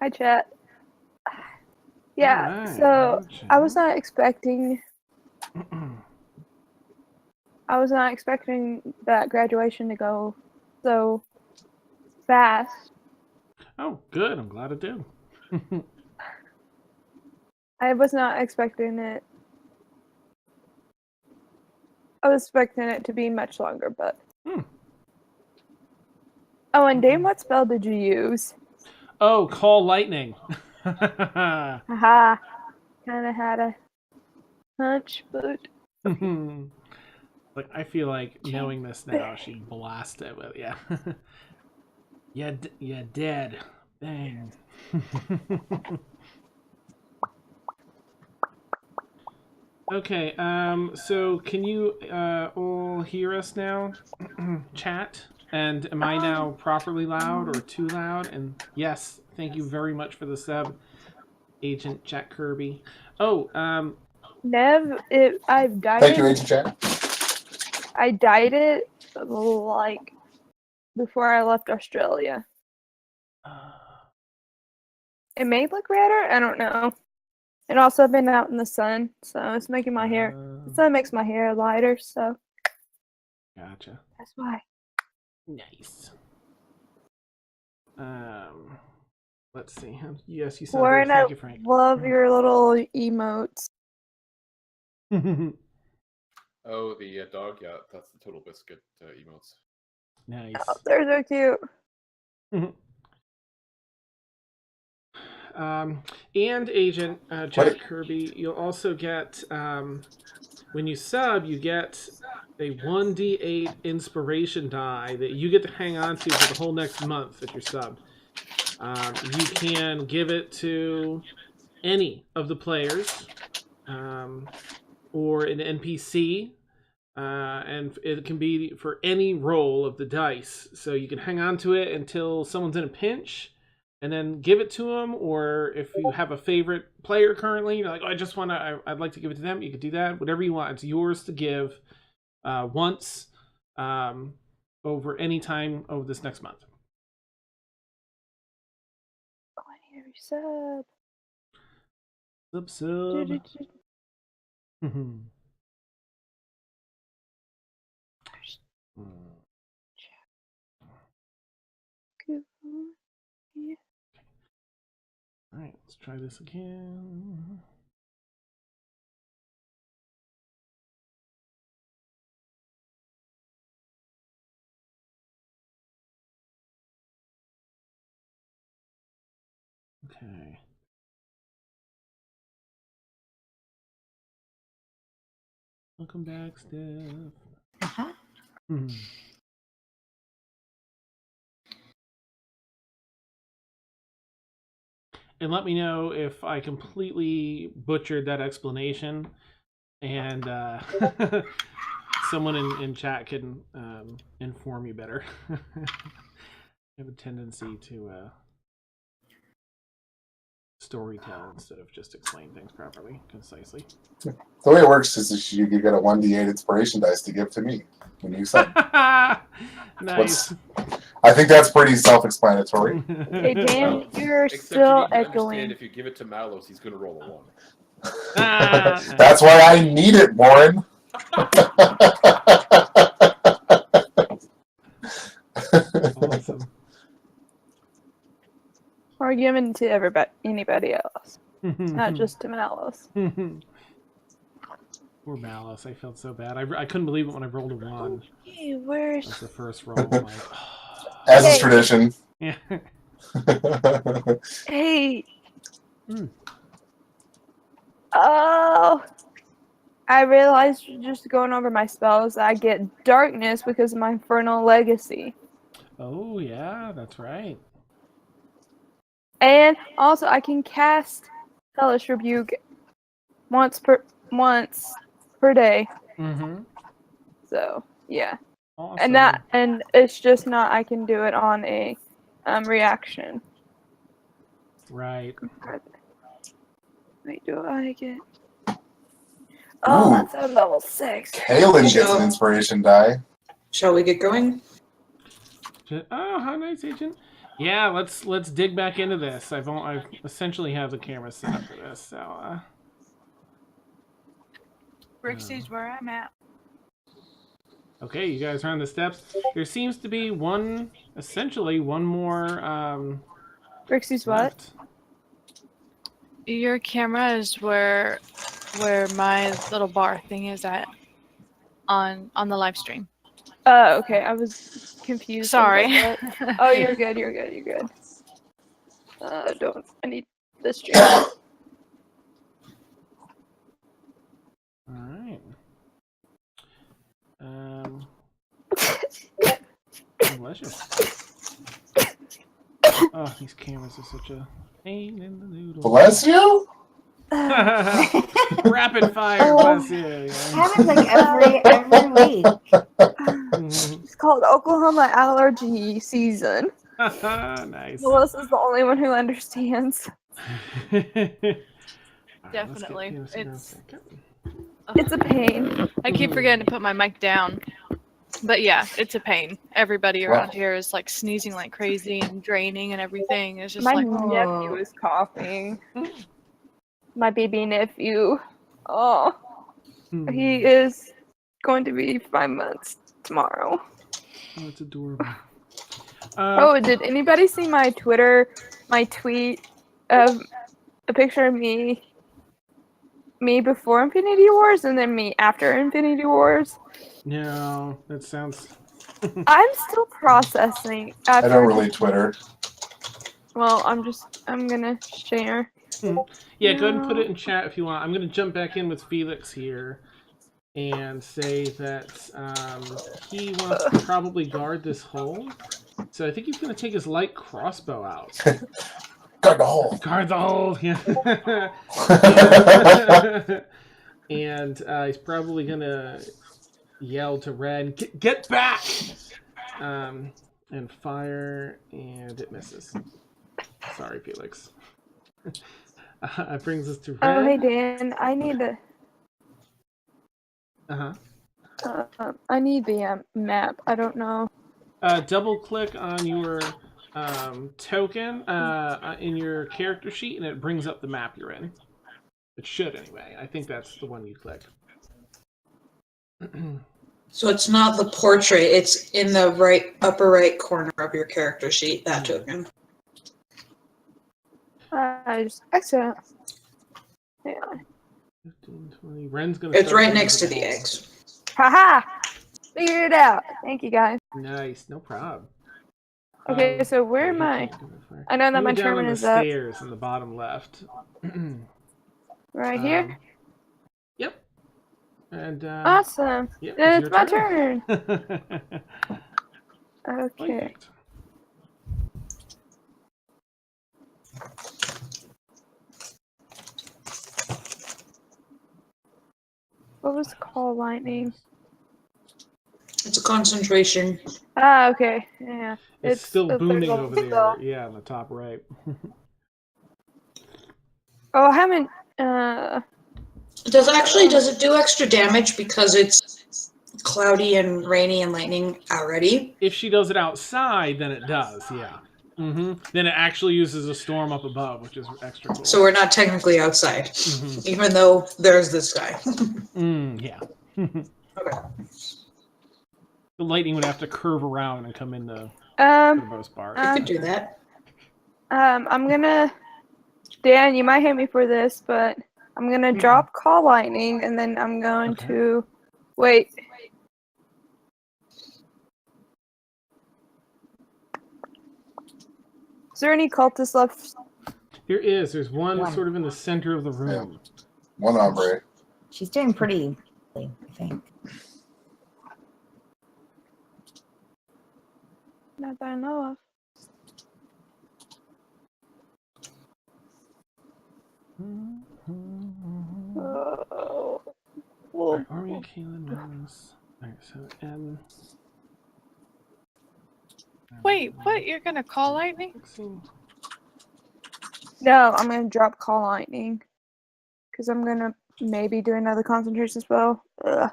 Hi, chat. Yeah, Alright, so gotcha. I was not expecting that graduation to go so fast. Oh, good. I'm glad it did. I was not expecting it. I was expecting it to be much longer, but. Hmm. Oh, and Dane, what spell did you use? Oh, call lightning. Haha. Kind of had a hunch, but. Like, I feel like knowing this now, she'd blast it with, yeah. Yeah, dead. Bang. Okay, so can you all hear us now? Chat? And am I now properly loud or too loud? And yes, thank you very much for the sub, Agent Jack Kirby. Oh, Nev, I've dyed Thank you, it. Agent Jack. I dyed it like before I left Australia. It may look redder. I don't know. And also, I've been out in the sun, so it's making my hair. The sun makes my hair lighter, so Gotcha. that's why. Nice. Let's see. Yes, you sound Warren, great. I Thank you, Frank. love your little emotes. Oh, the dog. Yeah, that's the Total Biscuit emotes. Nice. Oh, they're so cute. And Agent Jack Kirby, you'll also get when you sub, you get a 1d8 inspiration die that you get to hang on to for the whole next month if you're sub. You can give it to any of the players or an NPC, and it can be for any roll of the dice. So you can hang on to it until someone's in a pinch, and then give it to them. Or if you have a favorite player currently, you're like, oh, I'd like to give it to them. You could do that. Whatever you want. It's yours to give once over any time over this next month. Oh, I hear you sub. Sub. Yeah. All right, let's try this again. Okay. Welcome back, Steph. Uh-huh. And let me know if I completely butchered that explanation, and someone in chat can inform you better. I have a tendency to storytell instead of just explain things properly, concisely. The way it works is you get a 1d8 inspiration dice to give to me when you sub. Nice. I think that's pretty self-explanatory. Hey, Dan, you're Except still you need to echoing. understand, if you give it to Malos, he's going to roll a 1. That's why I need it, Warren. Awesome. Or giving to anybody else, not just to Malos. Poor Malice, I felt so bad. I couldn't believe it when I rolled a 1. Hey, where's... That's the first roll. I'm like, As is tradition. yeah. Hey! Oh! I realized just going over my spells, I get darkness because of my Infernal Legacy. Oh, yeah, that's right. And also, I can cast Hellish Rebuke once per day. Mm-hmm. So, yeah. Awesome. And it's just not I can do it on a reaction. Right. Wait, do I get... Oh, Ooh. that's a level 6. Kaylin gets an inspiration die. Shall we get going? Oh, how nice, Agent. Yeah, let's dig back into this. I've essentially have the camera set up for this, so Rixie's where I'm at. okay, you guys are on the steps. There seems to be essentially one more Rixie's what? left. Your camera is where my little bar thing is at on the live stream. Oh, okay. I was confused. Sorry. Oh, you're good. You're good. You're good. I need this stream. All right. Delicious. Oh, these cameras are such a pain in the noodle. Bless you? Rapid fire, bless you. Yeah. Happens like every week. It's called Oklahoma allergy season. Nice. Melissa's the only one who understands. Definitely. It's a pain. I keep forgetting to put my mic down. But yeah, it's a pain. Everybody around here is like sneezing like crazy and draining and everything. It's just My like nephew is coughing. My baby nephew. Oh, he is going to be 5 months tomorrow. Oh, it's adorable. Oh, did anybody see my tweet of a picture of me before Infinity Wars and then me after Infinity Wars? No, that sounds. I'm still processing. I don't really Twitter. Well, I'm gonna share. Yeah, go ahead and put it in chat if you want. I'm gonna jump back in with Felix here and say that he wants to probably guard this hole. So I think he's gonna take his light crossbow out. Guard the hole. Guard the hole. Yeah. And he's probably gonna yell to Ren, "Get back!" And fire, and it misses. Sorry, Felix. It brings us to Ren. Oh, hey Dan, I need the. I need the map. I don't know. Double click on your token in your character sheet, and it brings up the map you're in. It should, anyway. I think that's the one you click. So it's not the portrait, it's in the upper right corner of your character sheet, that token. I just accident. Yeah. 15, 20. Ren's gonna. It's start right looking next for to the balls. eggs. Haha! Figured it out. Thank you guys. Nice, no problem. Okay, so where am I? I know that my tournament is up. Stairs in the bottom left. Right here? Yep. And Awesome. yep, It's your my turn. Okay. Okay. What was call lightning? It's a concentration. Ah, okay. Yeah. It's still the booming third over level there. spell. Yeah, on the top right. Oh, I haven't. Does it do extra damage because it's cloudy and rainy and lightning already? If she does it outside, then it does. Yeah. Then it actually uses a storm up above, which is extra cool. So we're not technically outside, even though there's this guy. Yeah. Okay. The lightning would have to curve around and come in for the most part. I could do that. I'm gonna. Dan, you might hate me for this, but I'm gonna drop call lightning, and then I'm going to wait. Is there any cultists left? There is. There's one sort of in the center of the room. Yeah. One hombre. She's doing pretty, I think. Not that I know of. Oh. Well, Army of Kaelin knows. Alright, so M. Wait, what? You're gonna call lightning? no, I'm gonna drop call lightning. Because I'm gonna maybe do another concentration spell. Ugh.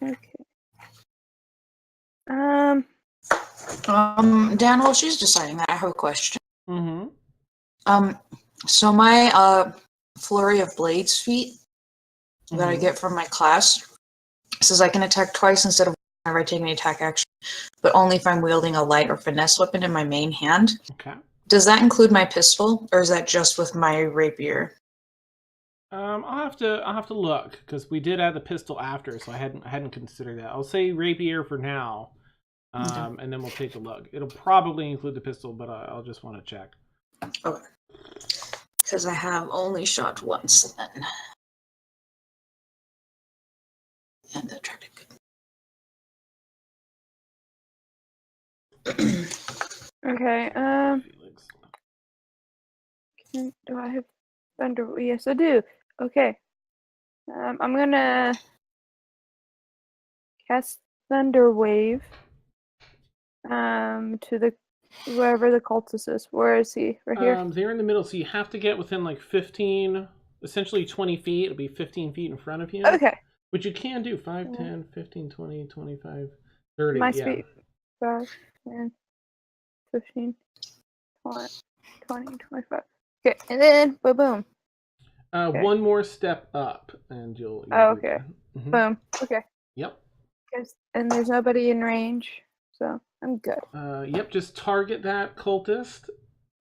Okay. Dan, while she's deciding that, I have a question. Mm-hmm. So my flurry of blades feat that I get from my class says I can attack twice instead of whenever I take an attack action, but only if I'm wielding a light or finesse weapon in my main hand. Okay. Does that include my pistol, or is that just with my rapier? I'll have to look because we did add the pistol after, so I hadn't considered that. I'll say rapier for now, and then we'll take a look. It'll probably include the pistol, but I'll just want to check. Okay. Because I have only shot once then. And that tried to go. Okay. Do I have thunder? Yes, I do. Okay. I'm gonna cast Thunder Wave. To the wherever the cultist is. Where is he? Right here. They're in the middle, so you have to get within like 15, essentially 20 feet. It'll be 15 feet in front of you. Okay. Which you can do 5, 10, 15, 20, 25, 30. My yeah. speed. 5, 10, 15, 20, 25. Okay, and then boom. Okay. One more step up, and you'll Oh, okay. Mm-hmm. Boom. Okay. Yep. And there's nobody in range, so I'm good. Yep. Just target that cultist,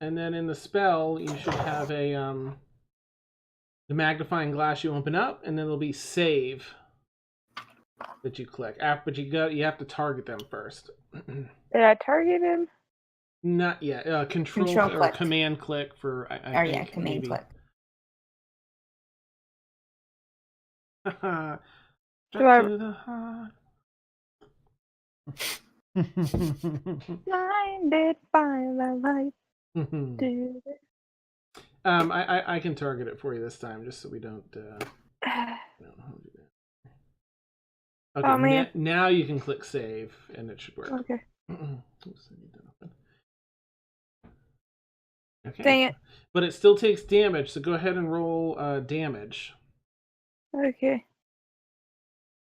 and then in the spell you should have a the magnifying glass you open up, and then there'll be save that you click. But you have to target them first. Did I target him? Not yet. Control or click. command click for. I think, command maybe. click. Blinded by the light. Dude. I can target it for you this time, just so we don't. Okay, Oh man! Now you can click save, and it should work. Okay. Oops, I need that open. Okay. Dang it! But it still takes damage, so go ahead and roll damage. Okay.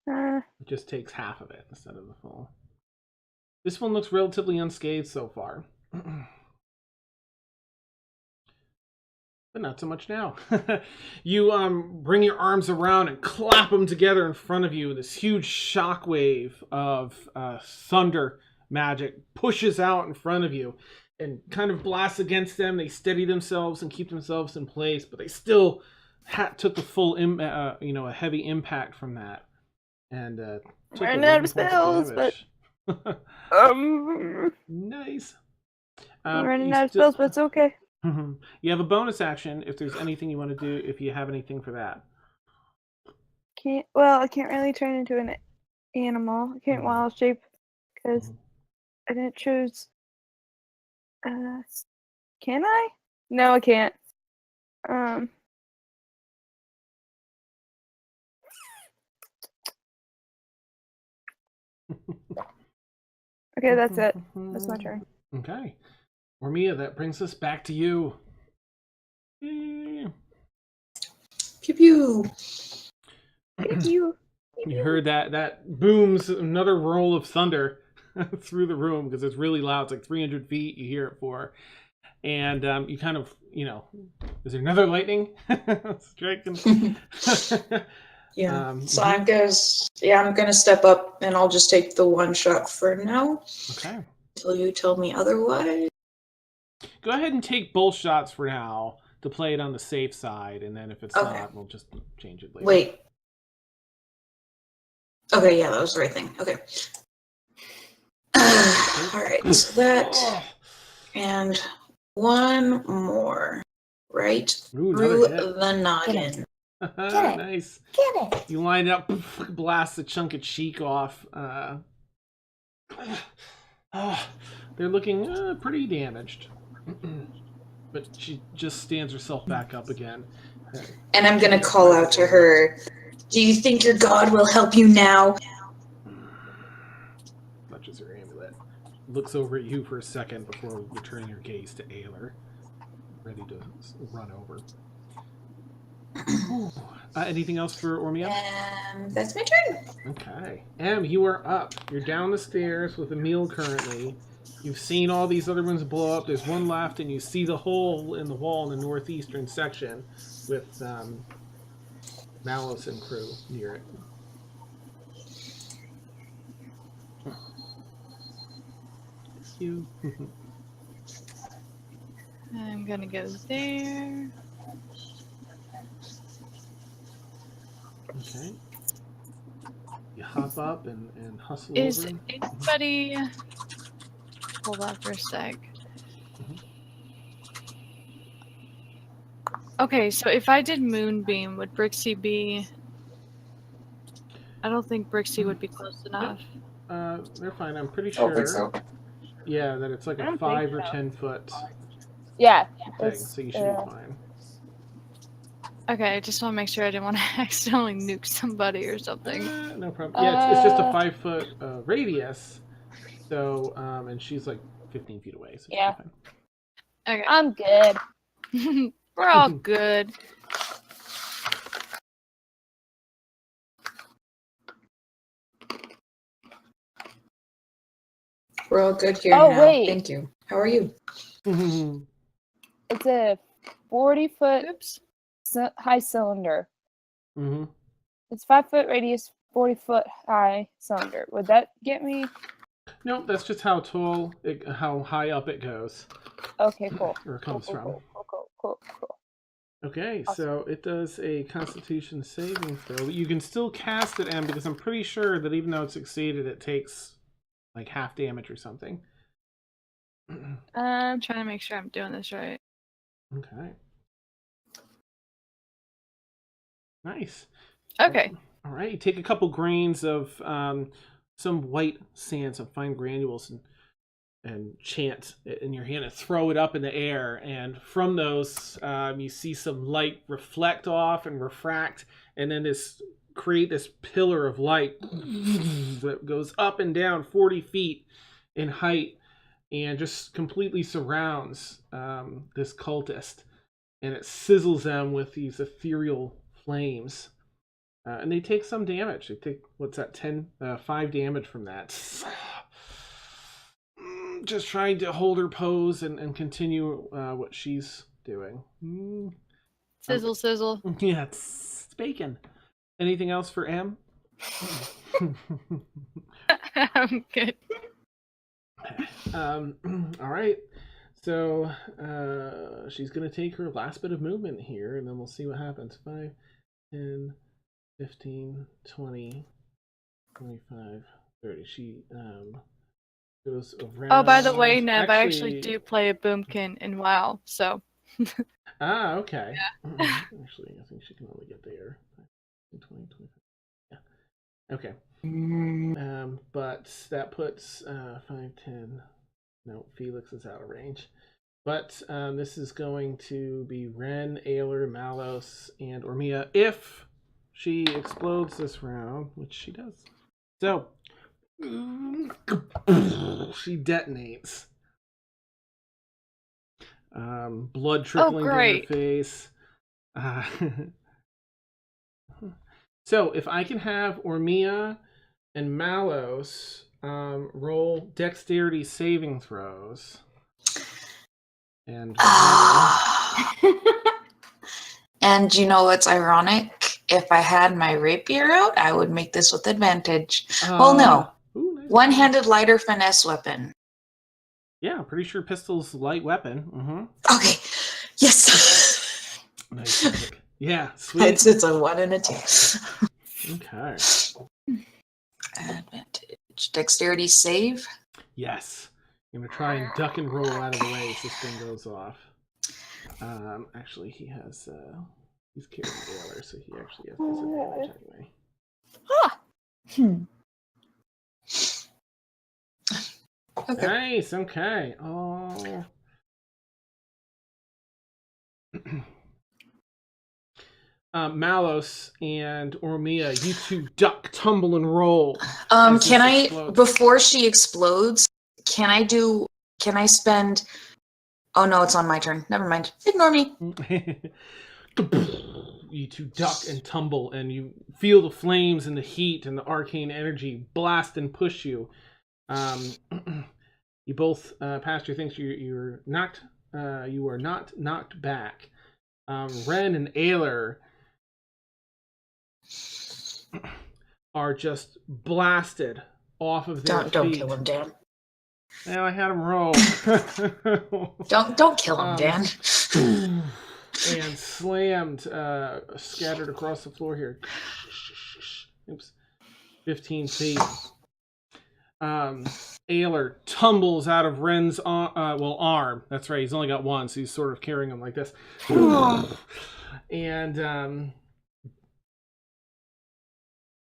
It just takes half of it instead of the full. This one looks relatively unscathed so far. But not so much now. You bring your arms around and clap them together in front of you. This huge shockwave of thunder magic pushes out in front of you and kind of blasts against them. They steady themselves and keep themselves in place, but they still took the full, a heavy impact from that. And took Running out of spells, but nice. I'm running out of spells, but it's okay. You have a bonus action if there's anything you want to do. If you have anything for that, I can't really turn into an animal. I can't wild shape because I didn't choose. Can I? No, I can't. Okay, that's it. That's my turn. Okay. Ormia, that brings us back to you. Pew pew. Pew. You heard that booms another roll of thunder through the room because it's really loud. It's like 300 feet. You hear it for, and you kind of, is there another lightning striking? Yeah. So I'm gonna step up and I'll just take the one shot for now. Okay. Until you tell me otherwise. Go ahead and take both shots for now to play it on the safe side, and then if it's not, we'll just change it later. Wait. Okay, yeah, that was the right thing. Okay. All right, so that and one more, right? Ooh, through the noggin. Nice. Get it. You line it up, blast a chunk of cheek off. They're looking pretty damaged. But she just stands herself back up again. And I'm going to call out to her, do you think your god will help you now? Touches her amulet. Looks over at you for a second before returning her gaze to Ayler. Ready to run over. Anything else for Ormia? That's my turn. Okay. Em, you are up. You're down the stairs with a meal currently. You've seen all these other ones blow up. There's one left, and you see the hole in the wall in the northeastern section with Malos and crew near it. You. I'm gonna go there. Okay. You hop up and hustle Is over. anybody... Hold on for a sec. Okay, so if I did Moonbeam, would Brixie be... I don't think Brixie would be close enough. They're fine. I'm pretty I sure. don't think so. Yeah, that it's like I a don't 5 think or so. 10 foot Yeah. thing, It's, so you should be fine. Okay, I just want to make sure I didn't want to accidentally nuke somebody or something. No problem. Yeah, it's just a 5 foot radius. So, and she's like 15 feet away, so she'll Yeah. be fine. Okay. I'm good. We're all good. We're all good here Oh, now. wait. Thank you. How are you? It's a 40-foot Oops. high cylinder. Mm-hmm. It's 5-foot radius, 40-foot high cylinder. Would that get me? No, that's just how tall, how high up it goes, Okay, cool. or comes cool, from. Cool. Okay, Awesome. so it does a Constitution saving throw. You can still cast it, M, because I'm pretty sure that even though it's succeeded, it takes like half damage or something. I'm trying to make sure I'm doing this right. Okay. Nice. Okay. All right, you take a couple grains of some white sand, some fine granules, and chant it in your hand and throw it up in the air. And from those, you see some light reflect off and refract, and then create this pillar of light that goes up and down 40 feet in height and just completely surrounds this cultist. And it sizzles them with these ethereal flames. And they take some damage. They take, 5 damage from that. Just trying to hold her pose and continue what she's doing. Sizzle, sizzle. Yeah, it's bacon. Anything else for M? I'm good. All right. So she's going to take her last bit of movement here, and then we'll see what happens. 5, 10, 15, 20, 25, 30. She goes around. Oh, by the way, Nev, I actually do play a boomkin in WoW, so. Okay. Yeah. Actually, I think she can only get there. 20, 25. Yeah. Okay. But that puts 5, 10. No, Felix is out of range. But this is going to be Ren, Ayler, Malos, and Ormia if she explodes this round, which she does. So, she detonates. Blood trickling down her face. So, if I can have Ormia and Malos roll dexterity saving throws. And and you know what's ironic? If I had my rapier out, I would make this with advantage. Well, no. Ooh, nice. One-handed lighter finesse weapon. Yeah, I'm pretty sure pistol's light weapon. Mm-hmm. Okay. Yes. Nice. Magic. Yeah, sweet. It's a 1 and a 2. Okay. Advantage. Dexterity save. Yes. I'm gonna try and duck and roll out of the way as this thing goes off. Actually, he's carrying Ayler, so he actually has disadvantage anyway. Okay. Nice. Okay. Oh. Malos and Ormia, you two duck, tumble, and roll. Can I, explodes. before she explodes, can I spend, oh no, it's on my turn. Never mind. Ignore me. You two duck and tumble, and you feel the flames and the heat and the arcane energy blast and push you. You both passed your things. You're knocked. You are not knocked back. Ren and Ayler are just blasted off of their feet. Don't kill him, Dan. Now I had him roll. Don't kill him, Dan. And slammed, scattered across the floor here. Oops. 15 feet. Ayler tumbles out of Ren's arm. That's right, he's only got one, so he's sort of carrying him like this. And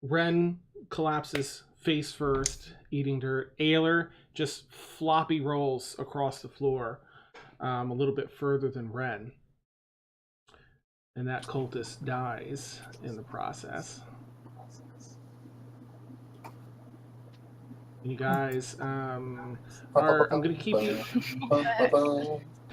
Ren collapses face first, eating dirt. Ayler just floppy rolls across the floor, a little bit further than Ren. And that cultist dies in the process. You guys I'm going to keep you.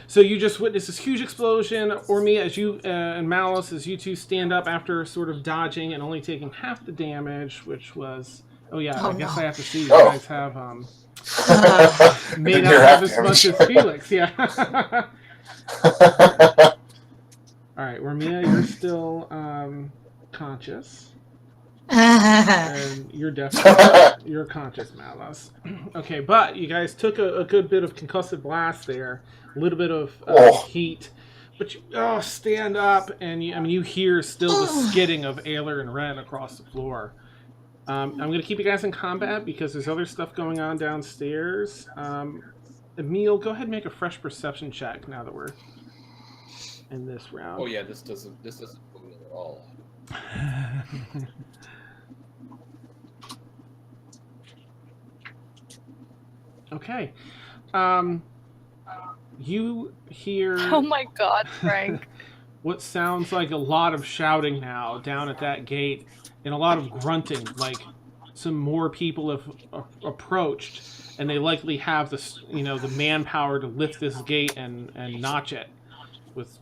So you just witnessed this huge explosion. Ormia, as you and Malice, as you two stand up after sort of dodging and only taking half the damage, which was I guess I have to see you guys have may not have as much as Felix. Yeah. All right, Ormia, you're still conscious. And you're definitely you're conscious, Malice. Okay, but you guys took a good bit of concussive blast there, a little bit of heat, but you stand up and you hear still the skidding of Ayler and Ren across the floor. I'm going to keep you guys in combat because there's other stuff going on downstairs. Emil, go ahead and make a fresh perception check now that we're in this round. Oh yeah, this doesn't go at all. Okay. You hear... Oh my god, Frank. what sounds like a lot of shouting now down at that gate and a lot of grunting, like some more people have approached and they likely have the manpower to lift this gate and notch it with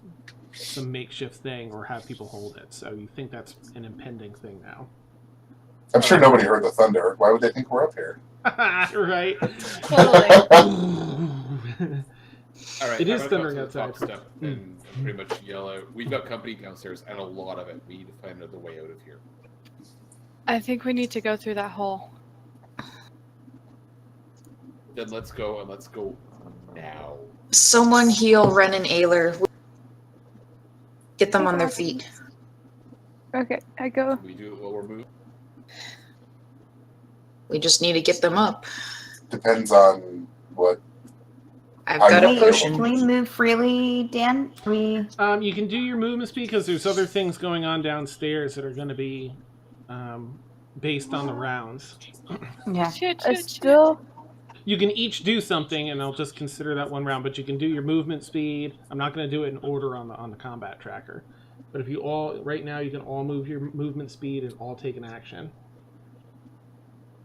some makeshift thing or have people hold it. So you think that's an impending thing now. I'm sure nobody heard the thunder. Why would they think we're up here? Right. All right, It is I'm thundering gonna go to the outside. top step and pretty much yell out. We've got company downstairs, and a lot of it. We need to find another way out of here. I think we need to go through that hole. Then let's go, and let's go now. Someone heal Ren and Ayler. Get them on their feet. Okay, I go. We do it while we're moving. We just need to get them up. Depends on what. I've got a Can potion. Can we move freely, Dan? You can do your movement speed because there's other things going on downstairs that are going to be based on the rounds. Yeah. I still. You can each do something, and I'll just consider that one round. But you can do your movement speed. I'm not going to do it in order on the combat tracker. But if you all right now, you can all move your movement speed and all take an action.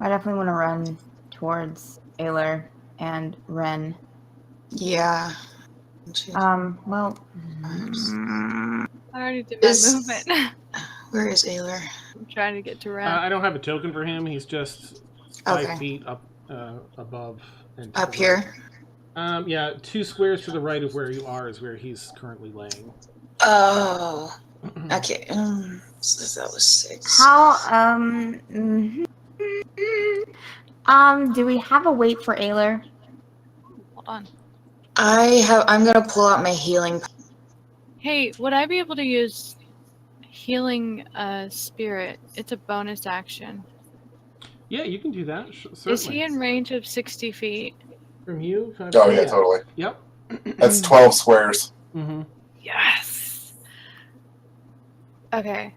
I definitely want to run towards Ayler and Ren. Yeah. Well. I already did my movement. Where is Ayler? I'm trying to get to Ren. I don't have a token for him. He's just 5 Okay. feet up above. And to Up the here? right. Yeah, 2 squares to the right of where you are is where he's currently laying. Oh. Okay. So that was 6. How, do we have a weight for Ayler? Hold on. I'm gonna pull out my healing. Hey, would I be able to use healing spirit? It's a bonus action. Yeah, you can do that. Certainly. Is he in range of 60 feet? From you? Oh yeah, totally. Yep. That's 12 squares. Mm-hmm. Yes. Okay.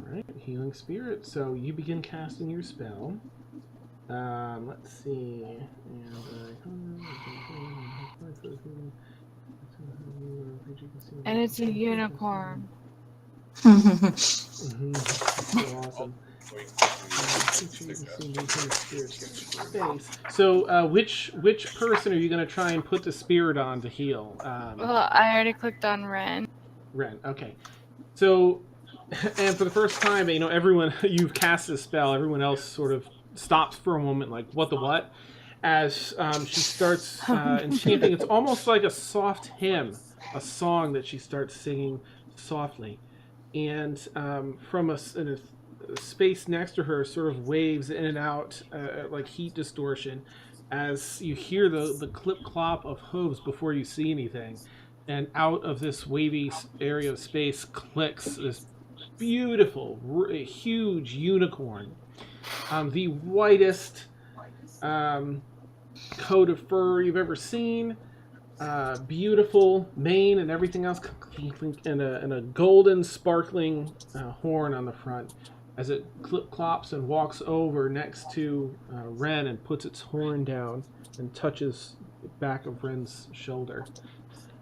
Alright, healing spirit. So you begin casting your spell. Let's see. And it's a unicorn. Mm-hmm. So awesome. So, which person are you going to try and put the spirit on to heal? Well, I already clicked on Ren. Ren, okay. So, and for the first time, everyone, you've cast a spell, everyone else sort of stops for a moment, like, what the what? As she starts enchanting. It's almost like a soft hymn, a song that she starts singing softly. And from in a space next to her sort of waves in and out like heat distortion as you hear the clip-clop of hooves before you see anything. And out of this wavy area of space clicks this beautiful, huge unicorn. The whitest coat of fur you've ever seen. Beautiful mane and everything else, and a golden sparkling horn on the front as it clip-clops and walks over next to Ren and puts its horn down and touches the back of Ren's shoulder.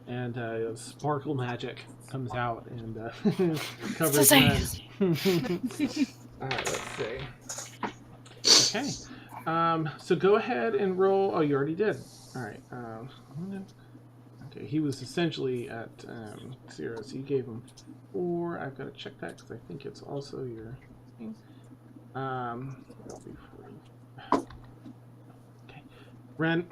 And sparkle magic comes out and covers Ren. Alright, let's see. Okay. So go ahead and roll. Oh, you already did. Alright. Okay, he was essentially at 0, so you gave him 4. I've got to check that because I think it's also your thing. That'll be 40. Okay. Ren.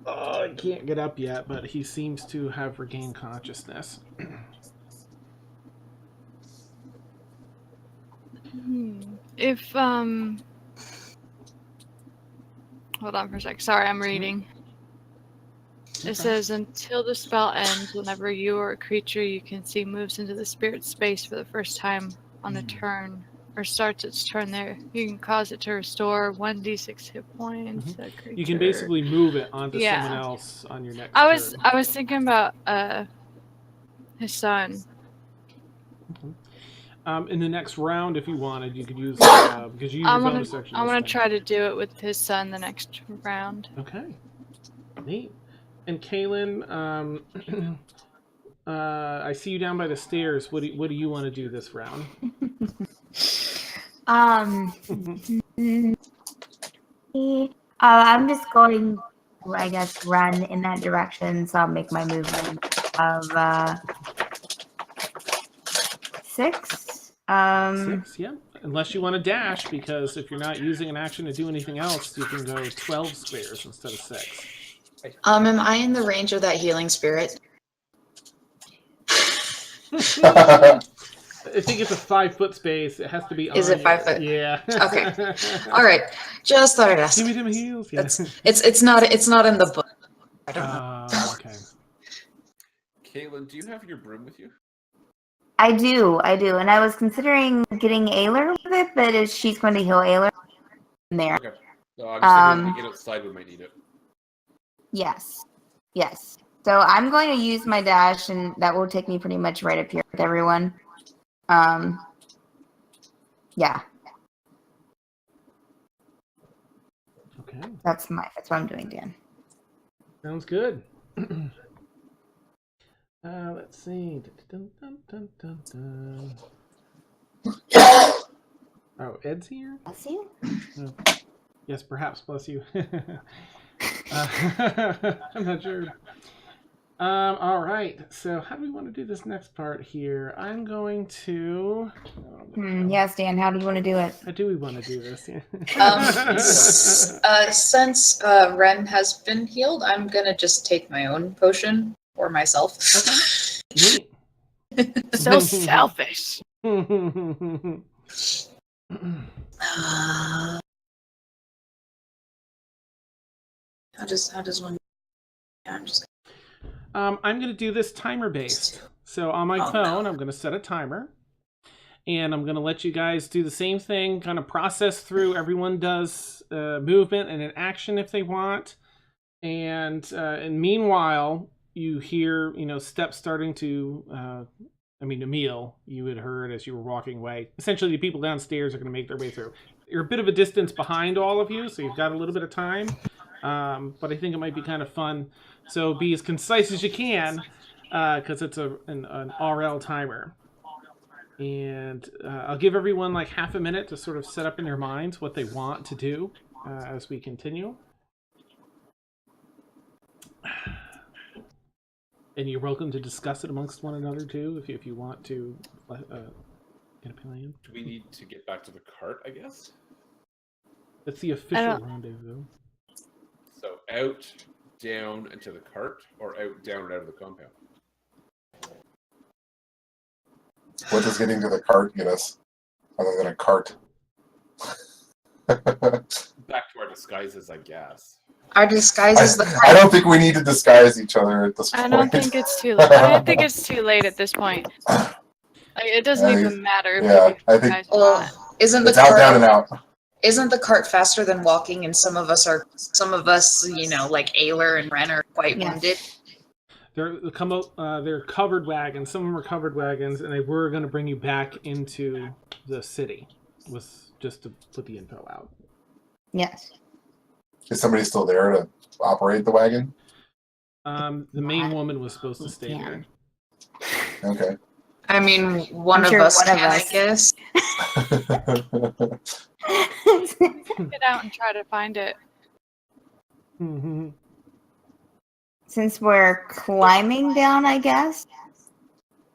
I can't get up yet, but he seems to have regained consciousness. If hold on for a sec. Sorry, I'm reading. It says, until the spell ends, whenever you or a creature you can see moves into the spirit space for the first time on a turn, or starts its turn there, you can cause it to restore 1d6 hit points. You can basically move it onto someone else on your next turn. I was thinking about his son. In the next round, if you wanted, you could use because you use your bonus action. I want to try to do it with his son the next round. Okay, neat. And Kaylin, I see you down by the stairs. What do you want to do this round? I'm just going to, I guess, run in that direction. So I'll make my movement of 6. 6, yeah. Unless you want to dash, because if you're not using an action to do anything else, you can go 12 squares instead of 6. Am I in the range of that healing spirit? I think it's a 5-foot space. It has to be. Is it 5 foot? Yeah. Okay. All right. Just thought I'd ask. Give me them heels. Yeah. It's not in the book. I don't know. Okay. Caitlin, do you have your broom with you? I do, and I was considering getting Ayler with it, but if she's going to heal Ayler in there. Okay. So I'm just thinking if we get outside, we might need it. Yes. So I'm going to use my dash, and that will take me pretty much right up here with everyone. Yeah. Okay. That's what I'm doing, Dan. Sounds good. Let's see. Dun, dun, dun, dun, dun. Oh, Ed's here? Bless you. Oh. Yes, perhaps. Bless you. I'm not sure. All right. So how do we want to do this next part here? I'm going to... Yes, Dan, how do you want to do it? How do we want to do this? Since Ren has been healed, I'm going to just take my own potion for myself. Okay. Neat. So selfish. How does one? Yeah, I'm going to do this timer based. So on my phone, I'm going to set a timer. And I'm going to let you guys do the same thing, kind of process through. Everyone does movement and an action if they want. And meanwhile, you hear, steps starting to, Emil, you had heard as you were walking away. Essentially, the people downstairs are going to make their way through. You're a bit of a distance behind all of you, so you've got a little bit of time. But I think it might be kind of fun. So be as concise as you can, because it's an RL timer. And I'll give everyone like half a minute to sort of set up in their minds what they want to do as we continue. And you're welcome to discuss it amongst one another too, if you want to Get a plan. Do we need to get back to the cart, I guess? That's the official rendezvous. So out, down, and to the cart, or out, down, and out of the compound? What does getting to the cart get us? Other than a cart. Back to our disguises, I guess. Our disguise is the I don't think we need to disguise each other at this point. I don't think it's too late. I don't think it's too late at this point. Like, it doesn't even matter if yeah, you I think guys or not. Isn't the it's out, cart down, and out. Isn't the cart faster than walking? And some of us, you know, like Ayler and Ren, are quite wounded. They're covered wagons. Some of them are covered wagons, and they were going to bring you back into the city. Was just to put the info out. Yes. Is somebody still there to operate the wagon? The main woman was supposed to stay there. Okay. I mean, one I'm of sure us one of can, I us. guess. Get out and try to find it. Mm-hmm. Since we're climbing down, I guess.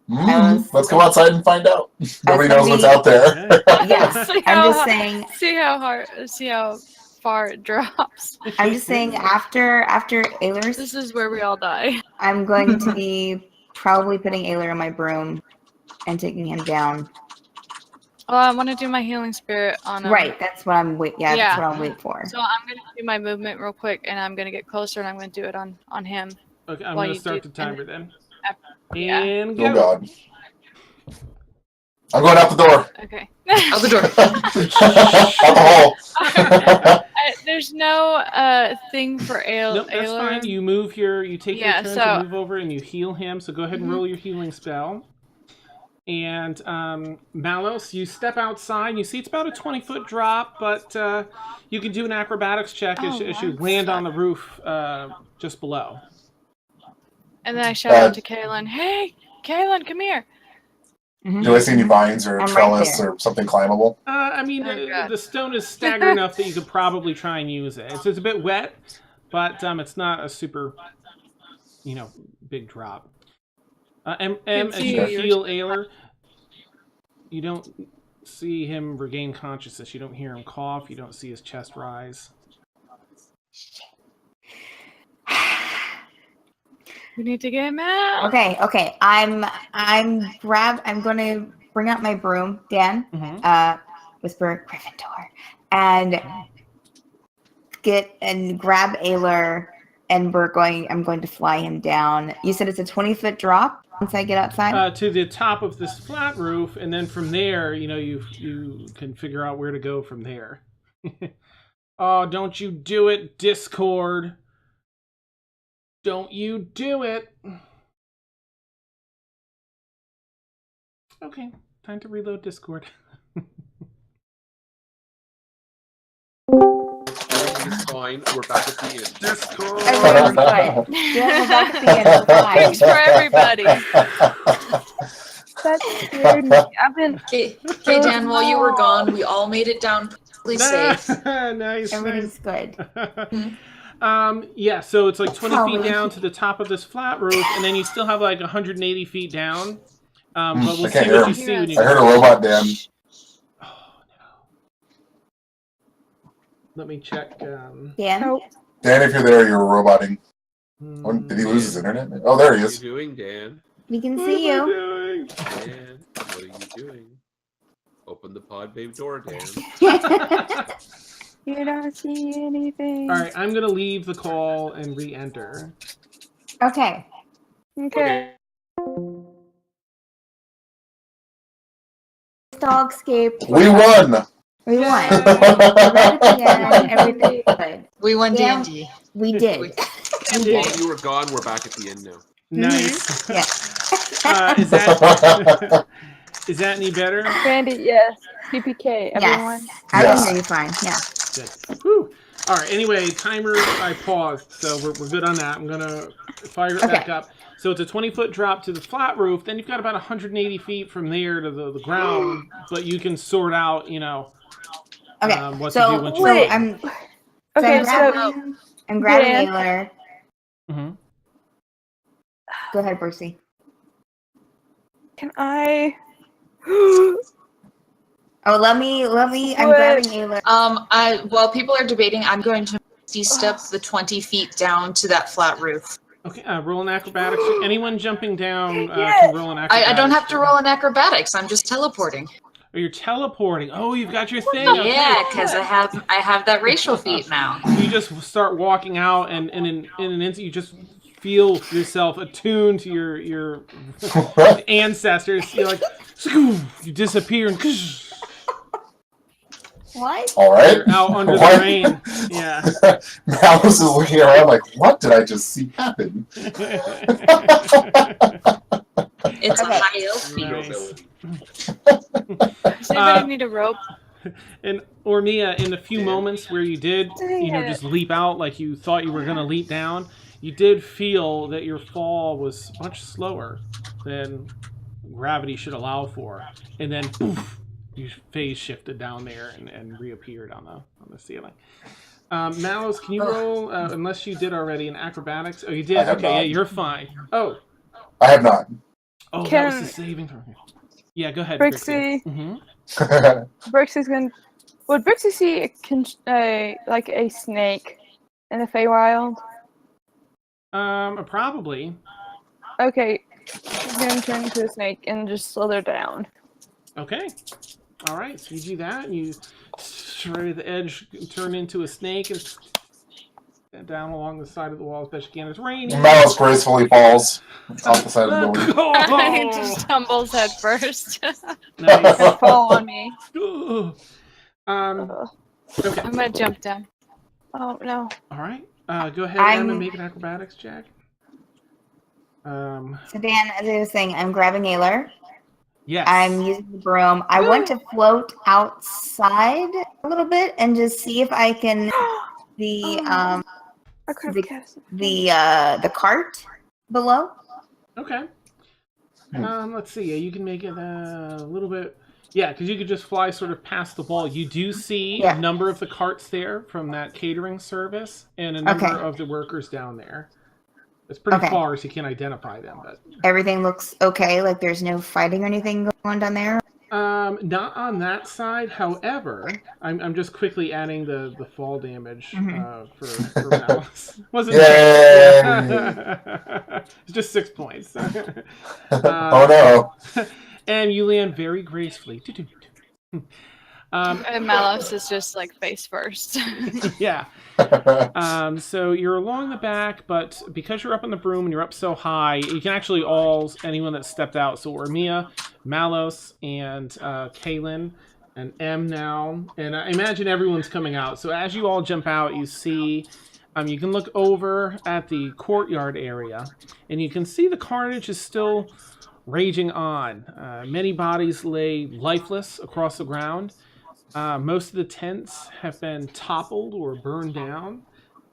Let's go outside and find out. Nobody gonna knows what's be- out there. Yes. I'm just saying. See how far it drops. I'm just saying. After Ayler's, This is where we all die. I'm going to be probably putting Ayler in my broom and taking him down. Well, I want to do my healing spirit on him. Right. That's what I'm wait. Yeah, Yeah. that's what I'll wait for. So I'm gonna do my movement real quick, and I'm gonna get closer, and I'm gonna do it on him. Okay, I'm While going to you start do- the timer then. Yeah. And Oh go. God. I'm going out the door. Okay. Out the door. Out the hole. There's no thing for Nope, that's Ayler. fine. You move here. You take your Yeah, turn so- to move over, and you heal him. So go ahead and roll your healing spell. And Malos, you step outside. You see it's about a 20-foot drop, but you can do an acrobatics check as you land on the roof just below. And then I shout out to Kaylin, "Hey, Kaylin, come here!" Do I see any vines or a I'm right trellis there. or something climbable? I mean, Oh, God. the stone is staggered enough that you could probably try and use it. It's a bit wet, but it's not a super, big drop. And as you heal Ayler, you don't see him regain consciousness. You don't hear him cough. You don't see his chest rise. We need to get him out. Okay. I'm going to bring out my broom, Dan. Whisper Gryffindor, and grab Ayler, and I'm going to fly him down. You said it's a 20-foot drop once I get outside? To the top of this flat roof, and then from there, you can figure out where to go from there. Oh, don't you do it, Discord. Don't you do it. Okay, time to reload Discord. It's fine. We're back at the end. Discord. Everyone's fine. Yeah, we're back at the end. We're fine. Thanks for everybody. That scared me. I've been. Okay, Dan, while you were gone, we all made it down perfectly safe. Nice. Everything's good. Yeah, so it's like 20 Probably. feet down to the top of this flat roof, and then you still have like 180 feet down. But we'll I see can't what hear you him. see when you I heard a robot, Dan. Oh, no. Let me check. Dan? Oh, Dan, if you're there, you're roboting. Hmm. Did he lose his internet? Oh, there he What are is. you doing, Dan? We can What see am I you. doing? Dan, what are you doing? Open the pod bay door, Dan. you don't see anything. All right, I'm gonna leave the call and re-enter. Okay. Okay. Dogscape. We won! We won. Yay. We're back at the end. Everything's good. We won Dan- D&D. We did. We While did. you were gone, we're back at the end now. Nice. Yeah. Is that is that any better? Randy, yes. PPK, everyone. Yes. I Yes. can hear you fine. Yeah. Good. Whew. All right. Anyway, timer. I paused, so we're good on that. I'm gonna fire it back Okay. up. So it's a 20-foot drop to the flat roof. Then you've got about 180 feet from there to the ground, but you can sort out, Okay. what to do So, once you wait. get there. Okay, I'm so grabbing Dan. Ayler. Mhm. Go ahead, Brucey. can I? Oh, let me. I'm What? grabbing Ayler. While people are debating, I'm going to step the 20 feet down to that flat roof. Okay, roll an acrobatics. Anyone jumping down Yes! can roll an acrobatics. I don't have to roll an acrobatics. I'm just teleporting. Oh, you're teleporting. Oh, you've got your thing. Okay. Yeah, because I have that racial feat now. You just start walking out, and in an instant, you just feel yourself attuned to your ancestors. You're like, you disappear, and What? All right. you're out under the What? rain. Yeah. Malice is looking around like, what did I just see happen? It's Okay. a high elf feat. Nice. Does anybody need a rope? And Ornia, in the few moments where you did, just leap out like you thought you were going to leap down, you did feel that your fall was much slower than gravity should allow for. And then, poof, you phase shifted down there and reappeared on the ceiling. Mallows, can you roll, unless you did already, an acrobatics? Oh, you did? I have Okay, yeah, not. you're fine. Oh, I have not. that was the saving throw. Yeah, go ahead, Brixie. Mm-hmm. Brixie's gonna. Would Brixie see like a snake in the Feywild? Probably. Okay, she's gonna turn into a snake and just slither down. Okay. All right. So you do that, and you straight at the edge, turn into a snake, and down along the side of the wall as best you can. It's raining. Malice gracefully falls off the side of the building. He just tumbles head first. Nice. Fall on me. Okay. I'm gonna jump down. Oh no. All right. Go ahead, Em, and make an acrobatics check. So Dan, as I was saying, I'm grabbing Ayler. Yes. I'm using the broom. I want to float outside a little bit and just see if I can I could the- have cast it. the cart below. Okay. Let's see. You can make it a little bit. Yeah, because you could just fly sort of past the wall. You do see a number of the carts there from that catering service, and a number of the workers down there. It's pretty far, so you can't identify them. But everything looks okay. Like there's no fighting or anything going on down there. Not on that side. However, I'm just quickly adding the fall damage for Malice. Wasn't it's just 6 points. Oh no! And you land very gracefully. And Malos is just like face first. Yeah. So you're along the back, but because you're up on the broom and you're up so high, you can actually anyone that stepped out. So Ormia, Malos, and Kaylin, and M now, and I imagine everyone's coming out. So as you all jump out, you see, you can look over at the courtyard area, and you can see the carnage is still raging on. Many bodies lay lifeless across the ground. Most of the tents have been toppled or burned down.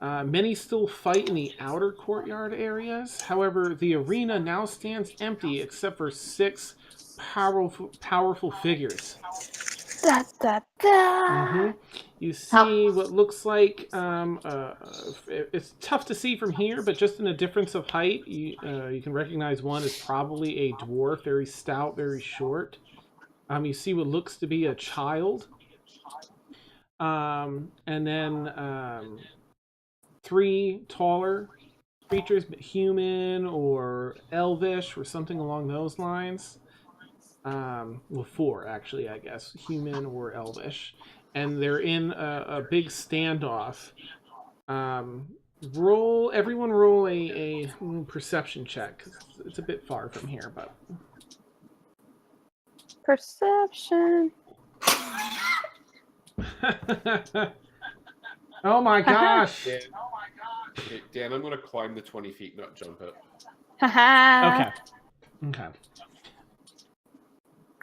Many still fight in the outer courtyard areas. However, the arena now stands empty except for 6 powerful figures. Da, da, da. You see what looks like it's tough to see from here, but just in a difference of height, you can recognize one as probably a dwarf, very stout, very short. You see what looks to be a child. And then 3 taller creatures, human or elvish or something along those lines. Well, 4 actually, I guess, human or elvish, and they're in a big standoff. Everyone roll a perception check, 'cause it's a bit far from here, but Perception. Oh my gosh. Dan, I'm going to climb the 20 feet, not jump it. Haha. Okay.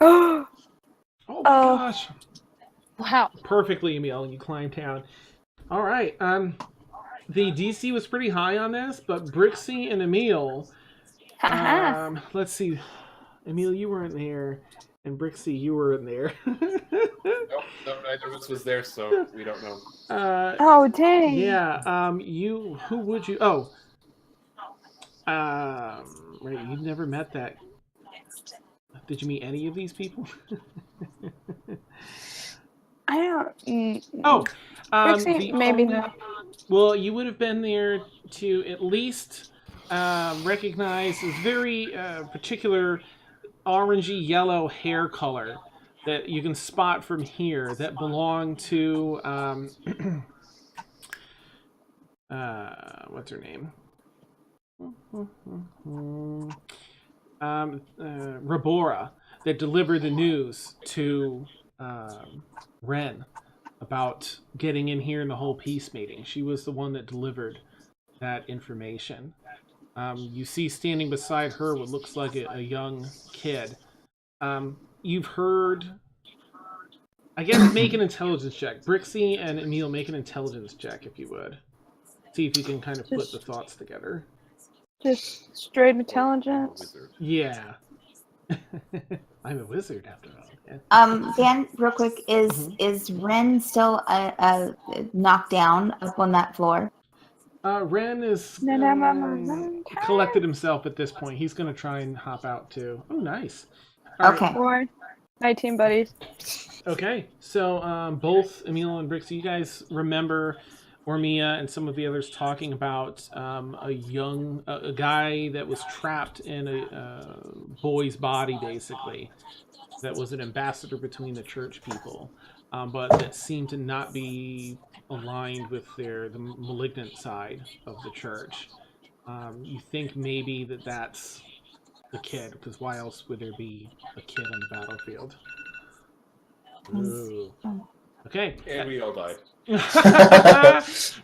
Oh. Oh my gosh. Wow. Perfectly, Emil, you climbed down. All right. The DC was pretty high on this, but Brixie and Emil. Let's see. Emil, you weren't there, and Brixie, you weren't there. Nope, neither of us was there, so we don't know. Oh dang. Yeah. Who would you? Oh. Right. You've never met that. Did you meet any of these people? I don't. Oh, Trixie, maybe not. Well, you would have been there to at least recognize this very particular orangey yellow hair color that you can spot from here that belonged to what's her name? Rabora, that delivered the news to Ren about getting in here in the whole peace meeting. She was the one that delivered that information. You see standing beside her what looks like a young kid. You've heard... I guess make an intelligence check. Brixie and Emil, make an intelligence check if you would. See if you can kind of put the thoughts together. Just straight intelligence. Yeah. I'm a wizard after all. Yeah. Dan, real quick, is Ren still knocked down up on that floor? Ren is collected himself at this point. He's going to try and hop out too. Oh, nice. All Okay. Or 19 buddies. Okay, so both Emil and Brixie, you guys remember Ormia and some of the others talking about a guy that was trapped in a boy's body, basically, that was an ambassador between the church people, but that seemed to not be aligned with the malignant side of the church. You think maybe that's the kid, because why else would there be a kid on the battlefield? Ooh. Okay. And we all died.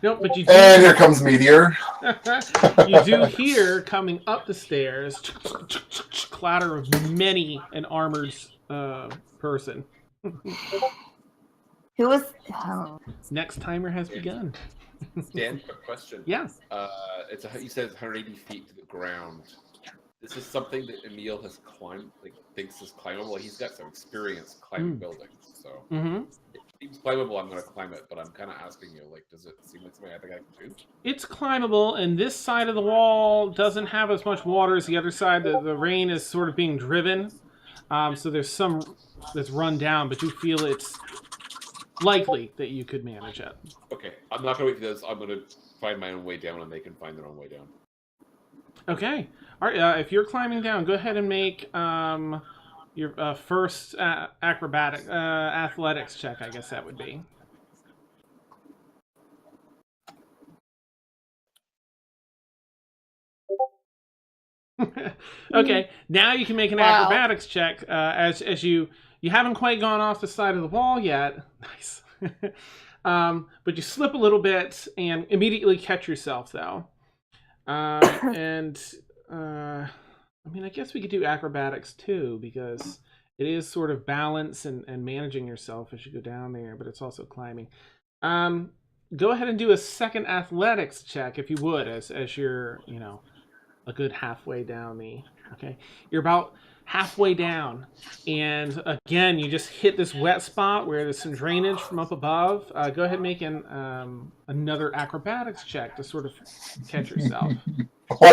No, but you do. And here comes Meteor. You do hear coming up the stairs clatter of many an armored person. Who was? Oh. Next timer has begun. Dan, quick question. Yeah. You said it's 180 feet to the ground. This is something that Emil has climbed, thinks is climbable. He's got some experience climbing buildings, so it seems climbable. I'm going to climb it, but I'm kind of asking you, does it seem like something I think I can do? It's climbable, and this side of the wall doesn't have as much water as the other side. The rain is sort of being driven, so there's some that's run down, but you feel it's likely that you could manage it. Okay, I'm not going to wait for this. I'm going to find my own way down, and they can find their own way down. Okay. All right. If you're climbing down, go ahead and make your first athletics check. I guess that would be. Okay. Now you can make an acrobatics check as you haven't quite gone off the side of the wall yet. Nice. But you slip a little bit and immediately catch yourself though. I guess we could do acrobatics too, because it is sort of balance and managing yourself as you go down there, but it's also climbing. Go ahead and do a second athletics check, if you would, as you're, a good halfway down okay. You're about halfway down, and again, you just hit this wet spot where there's some drainage from up above. Go ahead and make another acrobatics check to sort of catch yourself. Okay.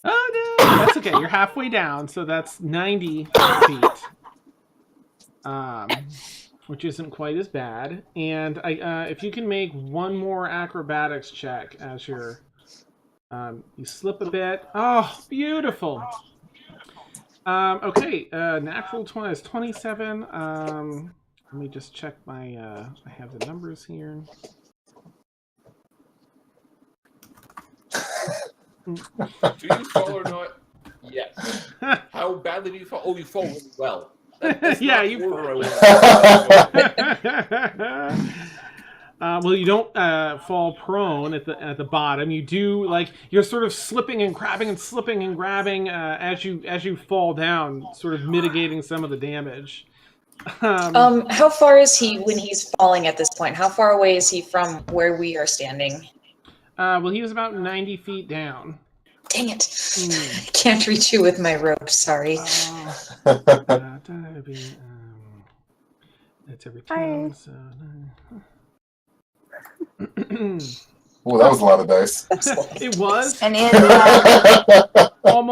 Oh no, that's okay. You're halfway down, so that's 90 feet. Which isn't quite as bad. And if you can make one more acrobatics check as you're, you slip a bit. Oh, beautiful. Okay, natural 20 is 27. Let me just check my, I have the numbers here. Do you fall or not? Yes. How badly do you fall? Oh, you fall really well. Yeah, you. Well, you don't fall prone at the bottom. You do you're sort of slipping and grabbing and slipping and grabbing as you fall down, sort of mitigating some of the damage. How far is he when he's falling at this point? How far away is he from where we are standing? Well, he was about 90 feet down. Dang it. I can't reach you with my rope, sorry. That's every time, so... Oh, that was a lot of dice. It was. And is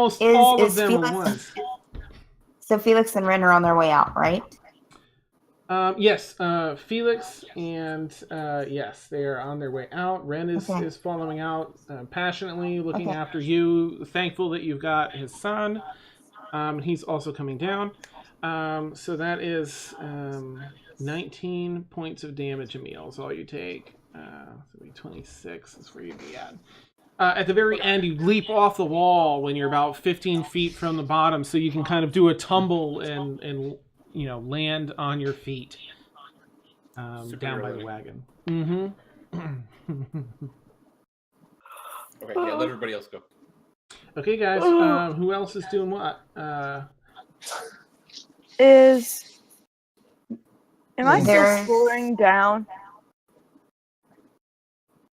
almost Is- all of is them are Felix- ones. So Felix and Ren are on their way out, right? Yes, Felix and yes, they are on their way out. Ren Okay. is following out passionately, looking Okay. after you. Thankful that you've got his son. He's also coming down. So that is 19 points of damage, Emil. Is all you take. So 26 is where you'd be at. At the very end, you leap off the wall when you're about 15 feet from the bottom, so you can kind of do a tumble and land on your feet down by the wagon. Mm-hmm. Okay, yeah, let everybody else go. Okay, guys. Who else is doing what? Am I still There's- slowing down?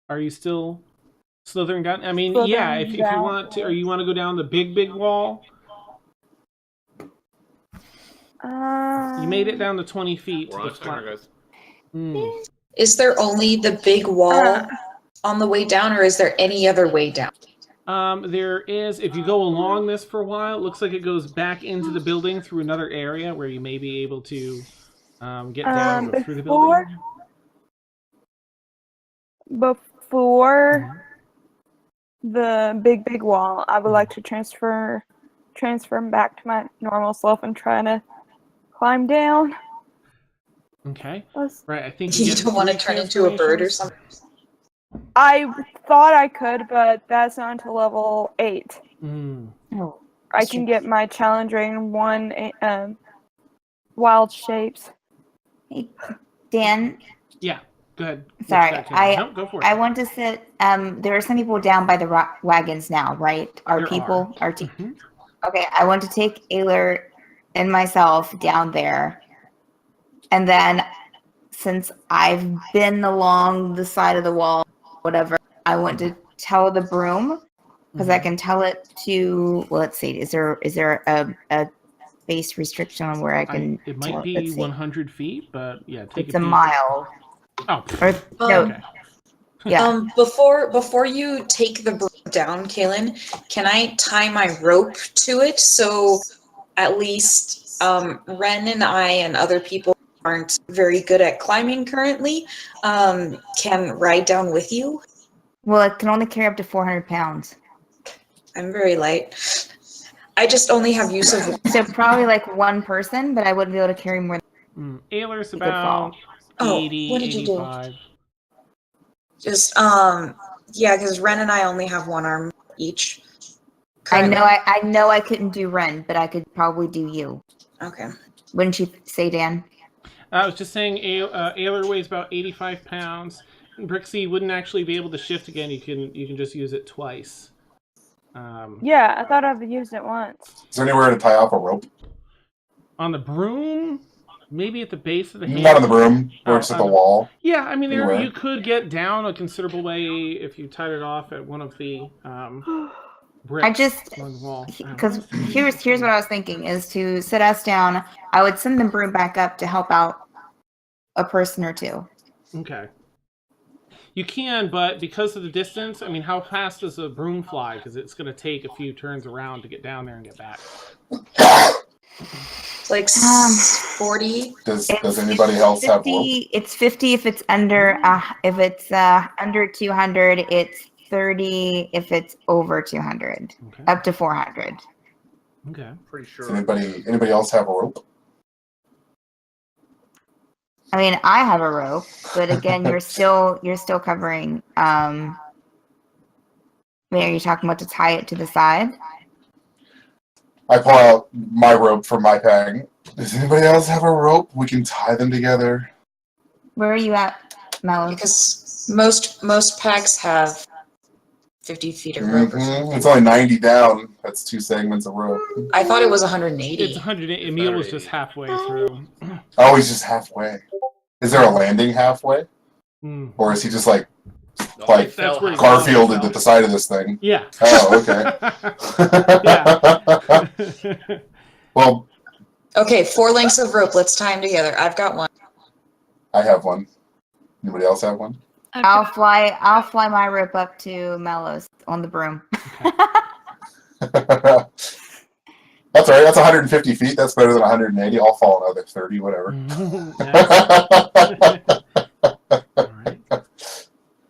Are you still slithering down? I mean, Slithering yeah. If you down. want to, or you want to go down the big wall, you made it down to 20 feet. We're to on the a timer, front. guys. Mm. Is there only the big wall on the way down, or is there any other way down? There is, if you go along this for a while, it looks like it goes back into the building through another area where you may be able to get down and go through the building. Before the big wall, I would like to transfer back to my normal self and try to climb down. Okay. Let's- Right, I think You get don't want to 3 turn into a bird or transformations. something? I thought I could, but that's not until level 8. Mm. Oh, I can get my challenge rating 1 wild shapes. hey, Dan. Yeah, go ahead. What's Sorry, that, Kayla? No, go for it. I want to sit. There are some people down by the wagons now, right? Our There people, are. our team. Mhm. Okay, I want to take Ayler and myself down there, and then since I've been along the side of the wall, whatever, I want to tell the broom because I Mhm. can tell it to. Well, let's see. Is there a space restriction on where I can? It tell might be let's see. 100 feet, but yeah, take It's a a peek. mile. Oh, Or no, okay. yeah. Before you take the broom down, Kaylin, can I tie my rope to it so at least Ren and I and other people who aren't very good at climbing currently can ride down with you? Well, it can only carry up to 400 pounds. I'm very light. I just only have use of one. So probably like one person, but I wouldn't be able to carry more. Ayler's You could fall. about Oh, 80, what did you do? 85. Just yeah, because Ren and I only have one arm each. I currently. know I couldn't do Ren, but I could probably do you. Okay. Wouldn't you say, Dan? I was just saying Ayler weighs about 85 pounds. Brixie wouldn't actually be able to shift again. You can just use it twice. Yeah, I thought I've used it once. Is there anywhere to tie off a rope? On the broom, maybe at the base of the Not on the broom, where Oh, it's at on the the- wall. Yeah, I mean, Anywhere. you could get down a considerable way if you tied it off at one of the bricks I just along the wall. because here's what I was thinking is to sit us down. I would send the broom back up to help out a person or two. Okay. You can, but because of the distance, I mean, how fast does a broom fly? Because it's going to take a few turns around to get down there and get back. It's like 40. Does anybody else have rope? 50, it's 50 if it's under under 200. It's 30 if it's over 200. Okay. Up to 400. Okay. Pretty sure. Does anybody else have a rope? I mean, I have a rope, but again, you're still covering. I mean, are you talking about to tie it to the side? I pull out my rope from my bag. Does anybody else have a rope? We can tie them together. Where are you at, Mel? Because most packs have 50 feet of rope or something. It's only 90 down. That's 2 segments of rope. I thought it was 180. It's 100. Emil was just halfway through. Oh, he's just halfway. Is there a landing halfway? Mm. Or is he just like No, Like, I fell that's where halfway. he's Garfielded at the side of this thing? Yeah. Oh, okay. Well, Okay, 4 lengths of rope. Let's tie them together. I've got one. I have one. Anybody else have one? I'll fly my rope up to Mellows on the broom. That's all right. That's 150 feet. That's better than 180. I'll fall another 30, whatever. All right.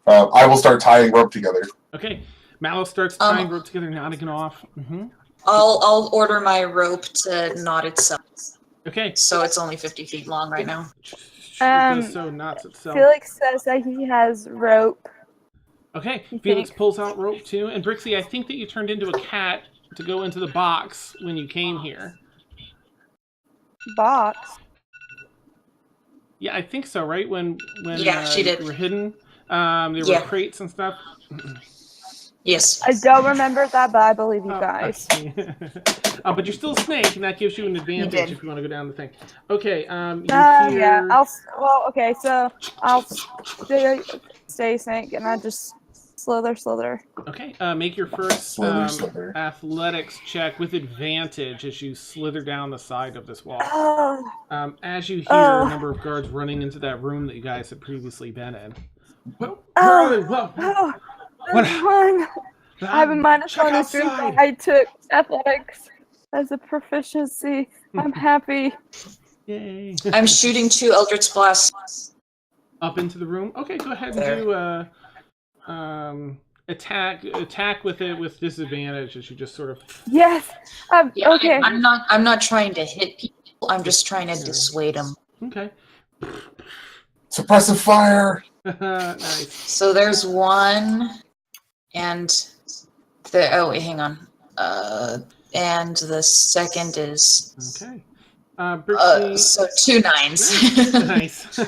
I will start tying rope together. Okay. Mallow starts tying rope together, knotting it off. I'll order my rope to knot itself. Okay. So it's only 50 feet long right now. It does so knots itself. Felix says that he has rope. Okay. You Felix think? pulls out rope too. And Brixie, I think that you turned into a cat to go into the box when you came here. Box. Yeah, I think so, right? When Yeah, she did. you were hidden, there were crates and stuff. Yes. I don't remember that, but I believe you guys. Okay. But you're still a snake, and that gives you an advantage if you want to go down the thing. Okay. Yeah. Okay. So I'll stay snake, and I just slither. Okay. Make your first Slither. athletics check with advantage as you slither down the side of this wall. Oh. As you hear a number of guards running into that room that you guys had previously been in. Where are they? What? One. I have a minus one in strength. I took athletics as a proficiency. I'm happy. Yay. I'm shooting 2 Eldritch Blasts. Up into the room. Okay, go ahead and do attack with it with disadvantage as you just sort of. Yes. Yeah, Okay. I'm not trying to hit people. I'm just trying to dissuade them. Okay. Suppressive fire. Nice. So there's one, and hang on. And the second is Okay. Brixie. so 2 9s. Nice.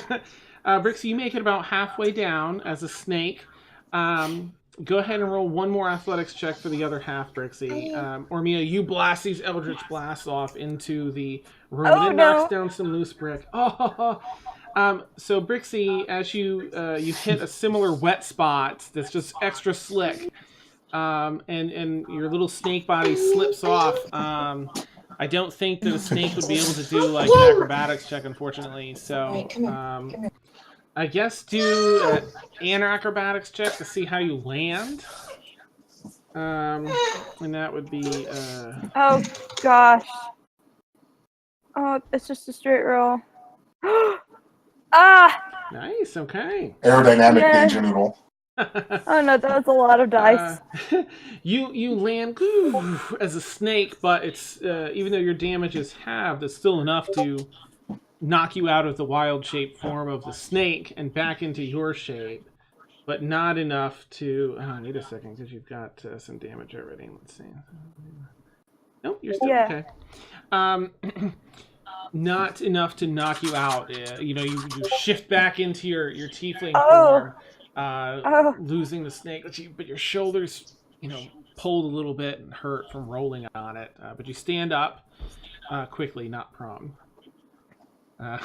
Brixie, you make it about halfway down as a snake. Go ahead and roll one more athletics check for the other half, Brixie. Ormia, you blast these Eldritch Blasts off into the room. Oh, and it knocks down some loose brick. So Brixie, as you hit a similar wet spot that's just extra slick, and your little snake body slips off. I don't think that a snake would be able to do like an acrobatics check, unfortunately. So I guess do an acrobatics check to see how you land. And that would be. Oh gosh. Oh, it's just a straight roll. Ah! Nice. Okay. Aerodynamic Yeah. Ninja Noodle. Oh no, that was a lot of dice. You land as a snake, but it's even though your damage is halved, it's still enough to knock you out of the wild shape form of the snake and back into your shape, but not enough to. Wait a second, because you've got some damage already. Let's see. Nope, you're still okay. Not enough to knock you out. You shift back into your tiefling form, losing the snake, but your shoulders, pulled a little bit and hurt from rolling on it. But you stand up quickly, not prone. All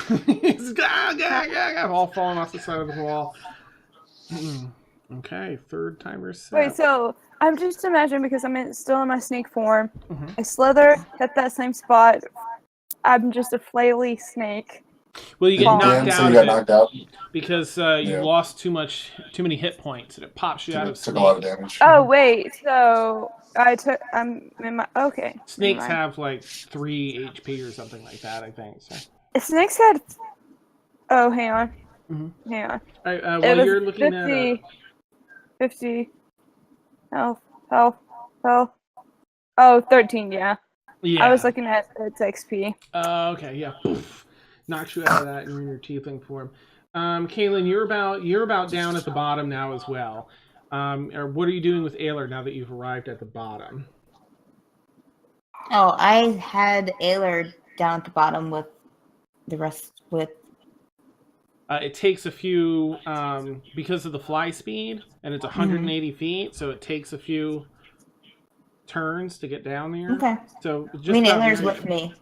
falling off the side of the wall. Okay, third timer set. Wait, so I'm just imagining because I'm still in my snake form. I slither, hit that same spot. I'm just a flaily snake. Well, you get knocked So out you got knocked out because you lost too many hit points, and it pops you out of snake. Took a lot of damage. Oh wait, so I'm in my Snakes have like 3 HP or something like that, I think. So. Snakes had. Oh, hang on. Hang on. All right, while you're looking 50, 50. Health. Oh, 13. Yeah. Yeah. I was looking at its XP. Okay, yeah. Knocks you out of that, and you're in your tiefling form. Kaylin, you're about down at the bottom now as well. Or what are you doing with Ayler now that you've arrived at the bottom? Oh, I had Ayler down at the bottom with the rest with. It takes a few because of the fly speed, and it's 180 feet, so it takes a few turns to get down there. Okay. So just Ayler's with me.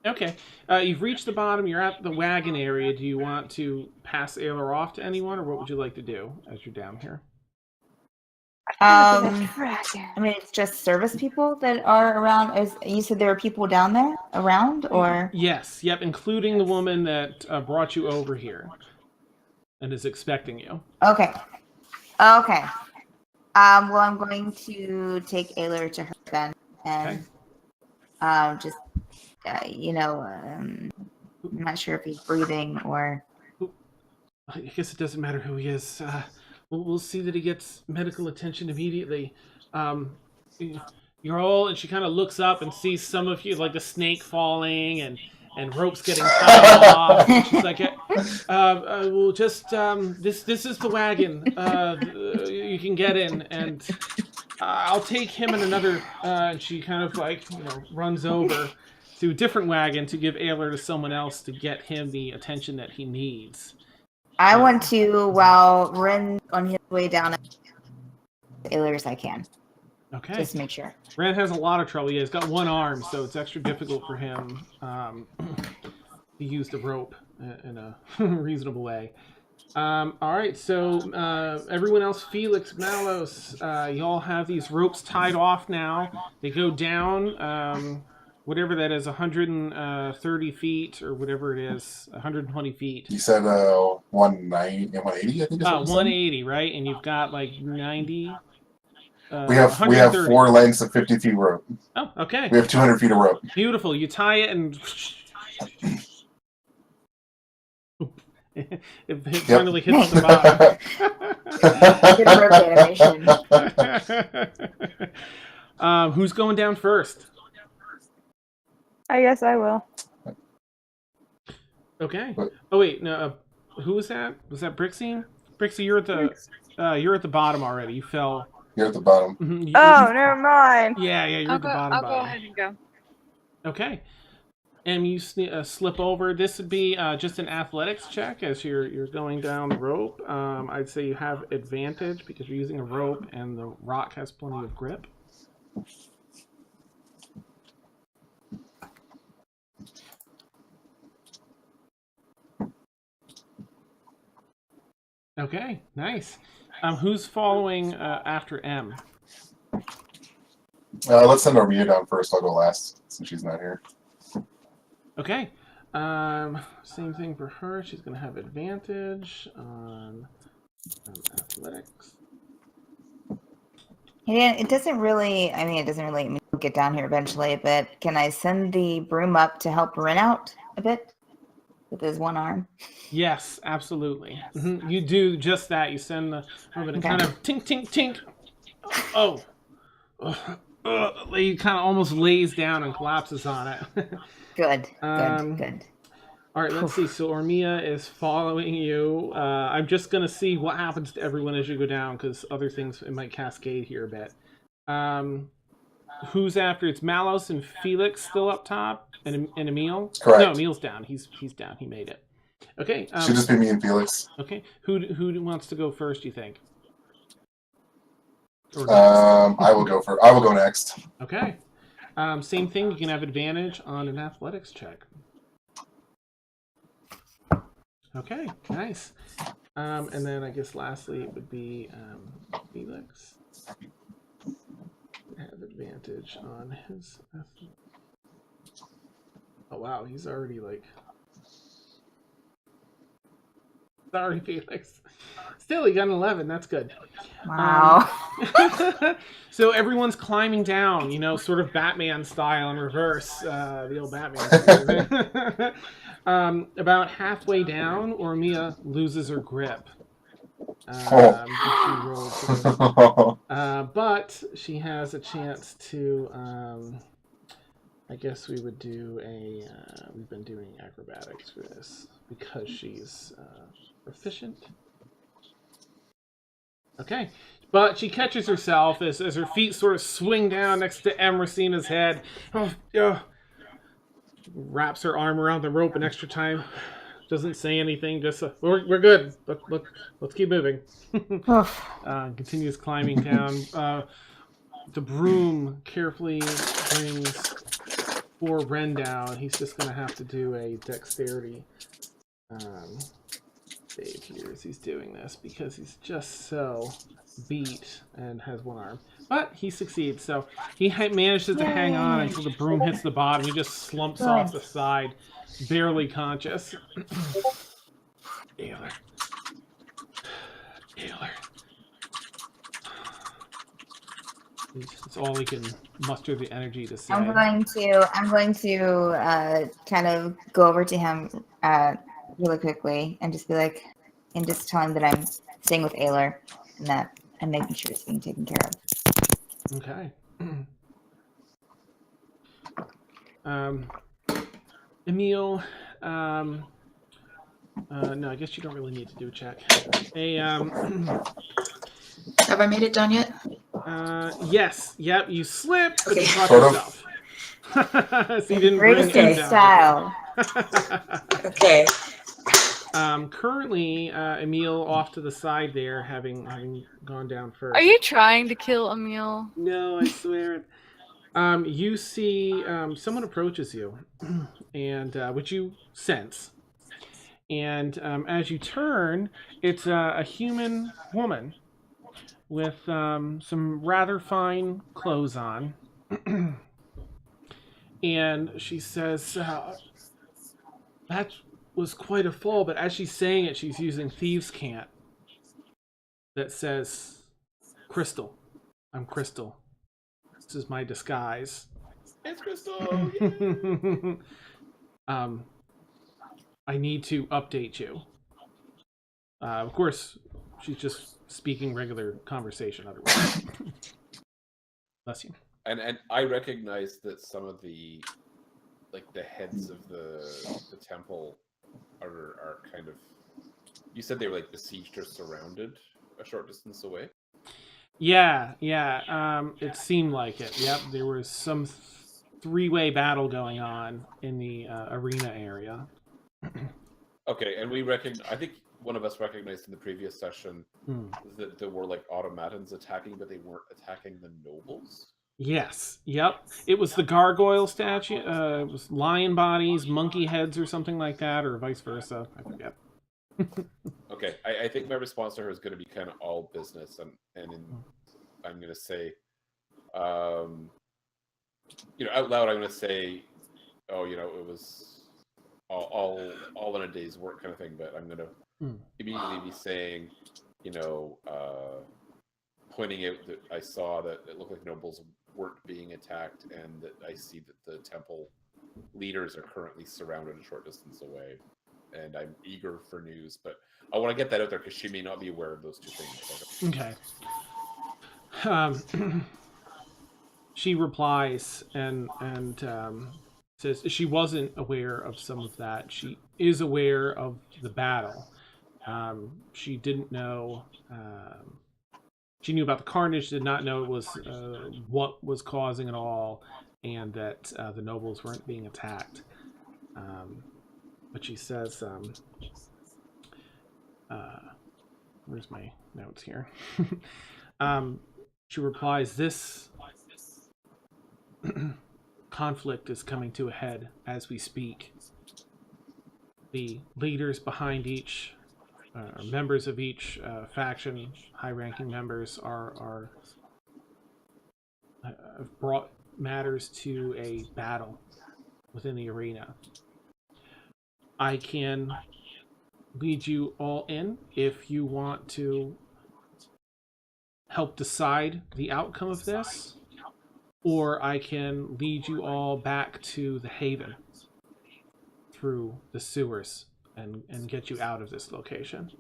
Okay. You've reached the bottom. You're at the wagon area. Do you want to pass Ayler off to anyone, or what would you like to do as you're down here? I mean, it's just service people that are around. As you said, there are people down there around, or yes, yep, including the woman that brought you over here and is expecting you. Okay. Well, I'm going to take Ayler to her then. and just I'm not sure if he's breathing or. I guess it doesn't matter who he is. We'll see that he gets medical attention immediately. You're all, and she kind of looks up and sees some of you, like the snake falling and ropes getting tied off. And she's like, "We'll just this is the wagon. You can get in, and I'll take him and another." And she kind of like runs over to a different wagon to give Ayler to someone else to get him the attention that he needs. I want to, while Ren on his way down, as Ayler as I can. Okay. Just make sure. Ren has a lot of trouble. Yeah, he's got one arm, so it's extra difficult for him to use the rope in a reasonable way. All right, so everyone else, Felix, Malos, y'all have these ropes tied off now. They go down, whatever that is, 130 feet or whatever it is, 120 feet. You said 190, 180, I think. 180, right? And you've got like 90. We have 4 lengths of 50 feet rope. Oh, okay. We have 200 feet of rope. Beautiful. You tie it and it finally hits the bottom. Who's going down first? I guess I will. Okay. Oh wait, no. Who was that? Was that Brixie? Brixie, you're at the bottom already. You fell. You're at the bottom. Mm-hmm. Never mind. Yeah, you're at the bottom. I'll go ahead and go. Okay. And you slip over. This would be just an athletics check as you're going down the rope. I'd say you have advantage because you're using a rope and the rock has plenty of grip. Okay, nice. Who's following after M? Let's send Armia down first. I'll go last since she's not here. Okay. Same thing for her. She's going to have advantage on athletics. Yeah, it doesn't really we'll get down here eventually, but can I send the broom up to help Ren out a bit with his one arm? Yes, absolutely. Mm-hmm. You do just that. You send the ribbon and kind of tink, tink, tink. Oh. He kind of almost lays down and collapses on it. Good. All right, let's see. So Ormia is following you. I'm just going to see what happens to everyone as you go down because other things, it might cascade here a bit. Who's after? It's Malos and Felix still up top and Emil? Correct. No, Emil's down. He's down. He made it. Okay. Should just be me and Felix. Okay. Who wants to go first, do you think? I will go next. Okay. Same thing. You can have advantage on an athletics check. Okay, nice. And then I guess lastly it would be Felix. Have advantage on his. Oh wow, he's already like. Sorry, Felix. Still, he got an 11. That's good. Wow. So everyone's climbing down, sort of Batman style in reverse. The old Batman. About halfway down, Ormia loses her grip. But she has a chance to. I guess we would do we've been doing acrobatics for this because she's proficient. Okay, but she catches herself as her feet sort of swing down next to Emercina's head. Wraps her arm around the rope an extra time. Doesn't say anything. Just we're good. Let's keep moving. Continues climbing down. The broom carefully brings poor Ren down. He's just gonna have to do a dexterity save here as he's doing this because he's just so beat and has one arm. But he succeeds, so he manages to hang on until the broom hits the bottom. He just slumps off the side, barely conscious. Ayler. It's all he can muster the energy to say. I'm going to kind of go over to him really quickly and just be like, and just tell him that I'm staying with Ayler and that I'm making sure it's being taken care of. Okay. Emil, no, I guess you don't really need to do a check. Have I made it done yet? Yes, yep, you slipped, but Okay. you caught Sort of. yourself. So you didn't bring Racing him down. style. Okay. Currently, Emil off to the side there, having gone down first. Are you trying to kill Emil? No, I swear. You see someone approaches you, and which you sense. And as you turn, it's a human woman with some rather fine clothes on. And she says, that was quite a fall, but as she's saying it, she's using thieves' cant that says, Crystal. I'm Crystal. This is my disguise. It's Crystal! I need to update you. Of course, she's just speaking regular conversation otherwise. Bless you. And I recognize that some of the heads of the temple are kind of, you said they were besieged or surrounded a short distance away? Yeah. It seemed like it. Yep, there was some three-way battle going on in the arena area. Okay, and I think one of us recognized in the previous session that there were automatons attacking, but they weren't attacking the nobles. Yes. Yep. It was the gargoyle statue. It was lion bodies, monkey heads, or something like that, or vice versa. I forget. Okay, I think my response to her is going to be kind of all business, and I'm going to say, out loud, I'm going to say, it was all in a day's work kind of thing, but I'm going to immediately be saying, pointing out that I saw that it looked like nobles weren't being attacked, and that I see that the temple leaders are currently surrounded a short distance away, and I'm eager for news, but I want to get that out there because she may not be aware of those two things. Okay. She replies and says she wasn't aware of some of that. She is aware of the battle. She didn't know. She knew about the carnage, did not know it was what was causing it all, and that the nobles weren't being attacked. But she says, where's my notes here? She replies, this conflict is coming to a head as we speak. The leaders behind each, members of each faction, high-ranking members, are have brought matters to a battle within the arena. I can lead you all in if you want to help decide the outcome of this, or I can lead you all back to the Haven through the sewers and get you out of this location.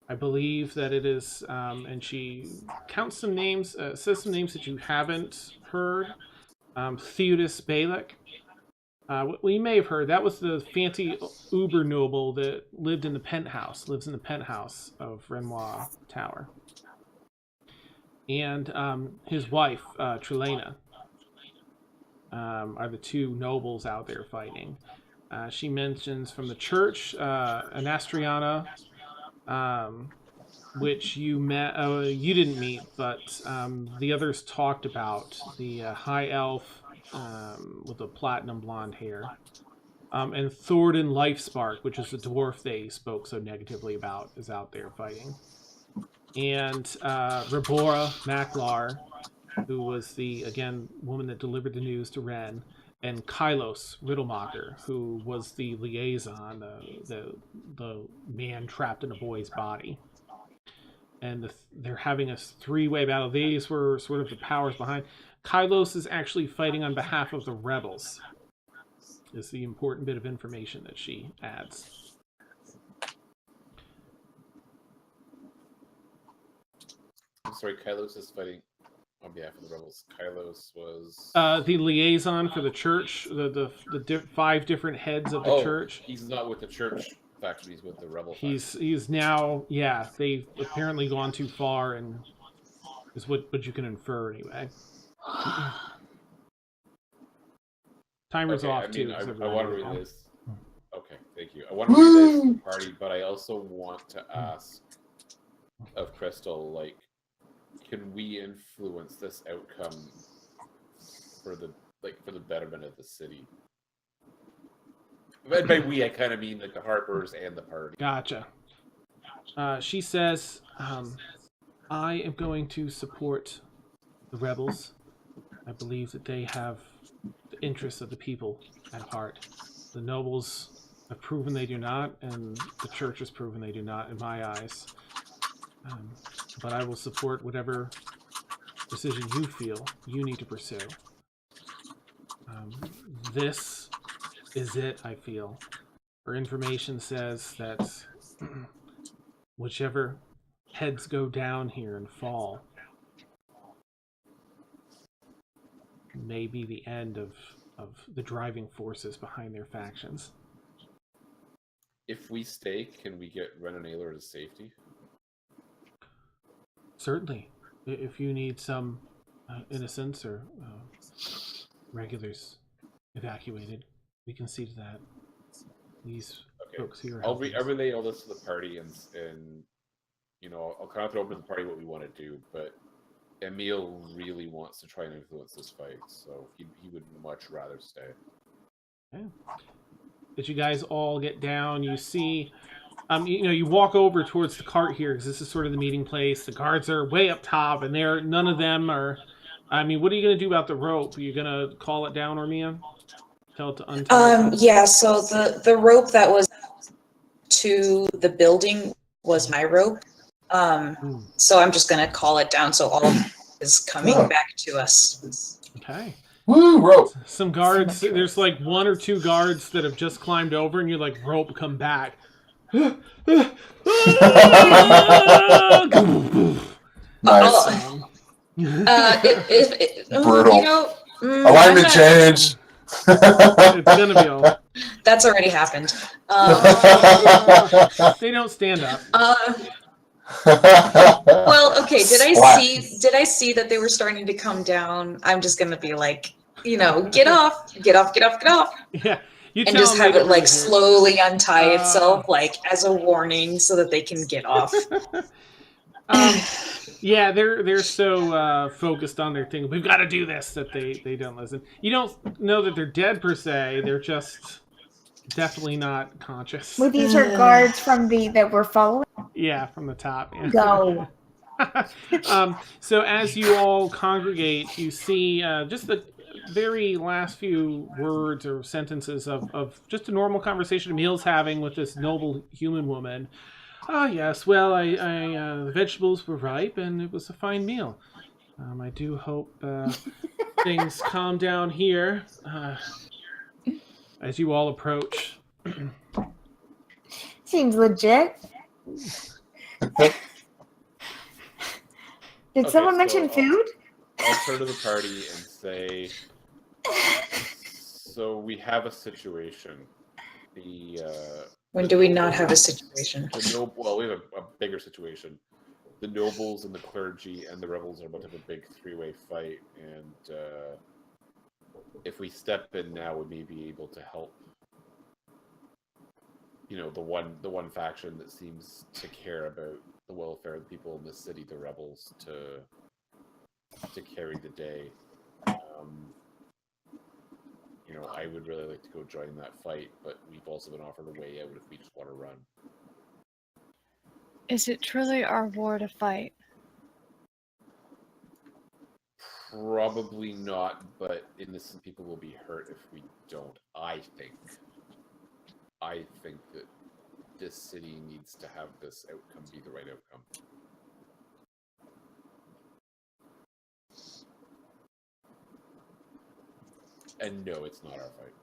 I believe that it is, and she counts some names, says some names that you haven't heard. Theodos Balak. We may have heard, that was the fancy uber noble that lives in the penthouse of Renoir Tower. And his wife, Trilena, are the two nobles out there fighting. She mentions from the church, Anastriana, which you met. You didn't meet, but the others talked about the high elf with the platinum blonde hair, and Thornton Lifespark, which is the dwarf they spoke so negatively about, is out there fighting. And Rabora Maklar, who was the, again, woman that delivered the news to Ren, and Kylos Riddlemacher, who was the liaison, the man trapped in a boy's body. and they're having a three-way battle. These were sort of the powers behind. Kylos is actually fighting on behalf of the rebels. Is the important bit of information that she adds. I'm sorry, Kylos is fighting on behalf of the rebels. Kylos was The liaison for the church, the 5 different heads of the church. He's not with the church faction, he's with the rebel faction. He's now, yeah, they've apparently gone too far, and is what you can infer anyway. Timer's off too. I want to read this. Okay, thank you. I want to read this to the party, but I also want to ask of Crystal, like, can we influence this outcome for the betterment of the city? By we, I kind of mean like the Harpers and the party. Gotcha. She says, I am going to support the rebels. I believe that they have the interests of the people at heart. The nobles have proven they do not, and the church has proven they do not, in my eyes. But I will support whatever decision you feel you need to pursue. This is it, I feel. Her information says that whichever heads go down here and fall may be the end of the driving forces behind their factions. If we stay, can we get Ren and Ayler to safety? Certainly. If you need some innocents or regulars evacuated, we can see to that. These folks here. I'll relay all this to the party, and you know, I'll kind of throw open to the party what we want to do. But Emil really wants to try and influence this fight, so he would much rather stay. Okay. As you guys all get down, you see, you know, you walk over towards the cart here because this is sort of the meeting place. The guards are way up top, and none of them are. I mean, what are you going to do about the rope? Are you going to call it down, Ormia? Tell it to untie? Yeah, so the rope that was to the building was my rope. So I'm just going to call it down so all of it is coming back to us. Okay. Woo, rope. Some guards, there's like 1 or 2 guards that have just climbed over, and you're like, rope, come back. Nice. Brutal. You know, alignment change. It's gonna be all. That's already happened. They don't stand up. Well, okay. Did I see that they were starting to come down? I'm just gonna be like, you know, get off. Yeah, you and tell just have it like slowly untie itself, like as a warning, so that they can get off. Yeah, they're so focused on their thing. We've got to do this that they don't listen. You don't know that they're dead per se. They're just definitely not conscious. Well, these are guards from that we're following. Yeah, from the top. Yeah. Go. So as you all congregate, you see just the very last few words or sentences of just a normal conversation Emil's having with this noble human woman. Ah, yes. Well, the vegetables were ripe, and it was a fine meal. I do hope things calm down here as you all approach. Seems legit. Did someone mention food? I'll turn to the party and say, so we have a situation. When do we not have a situation? Well, we have a bigger situation. The nobles and the clergy and the rebels are about to have a big 3-way fight, and if we step in now, we may be able to help. You know, the one faction that seems to care about the welfare of the people in the city, the rebels, to carry the day. You know, I would really like to go join that fight, but we've also been offered a way out if we just want to run. Is it truly our war to fight? Probably not, but innocent people will be hurt if we don't, I think. I think that this city needs to have this outcome be the right outcome. And no, it's not our fight.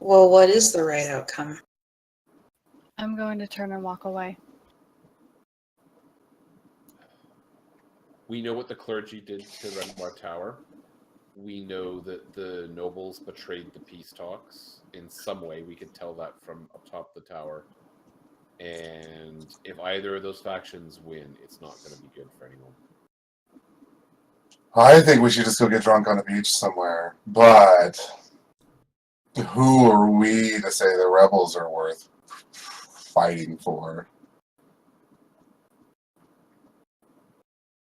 Well, what is the right outcome? I'm going to turn and walk away. We know what the clergy did to Renoir Tower. We know that the nobles betrayed the peace talks in some way. We could tell that from up top the tower. And if either of those factions win, it's not going to be good for anyone. I think we should just go get drunk on a beach somewhere. But who are we to say the rebels are worth fighting for?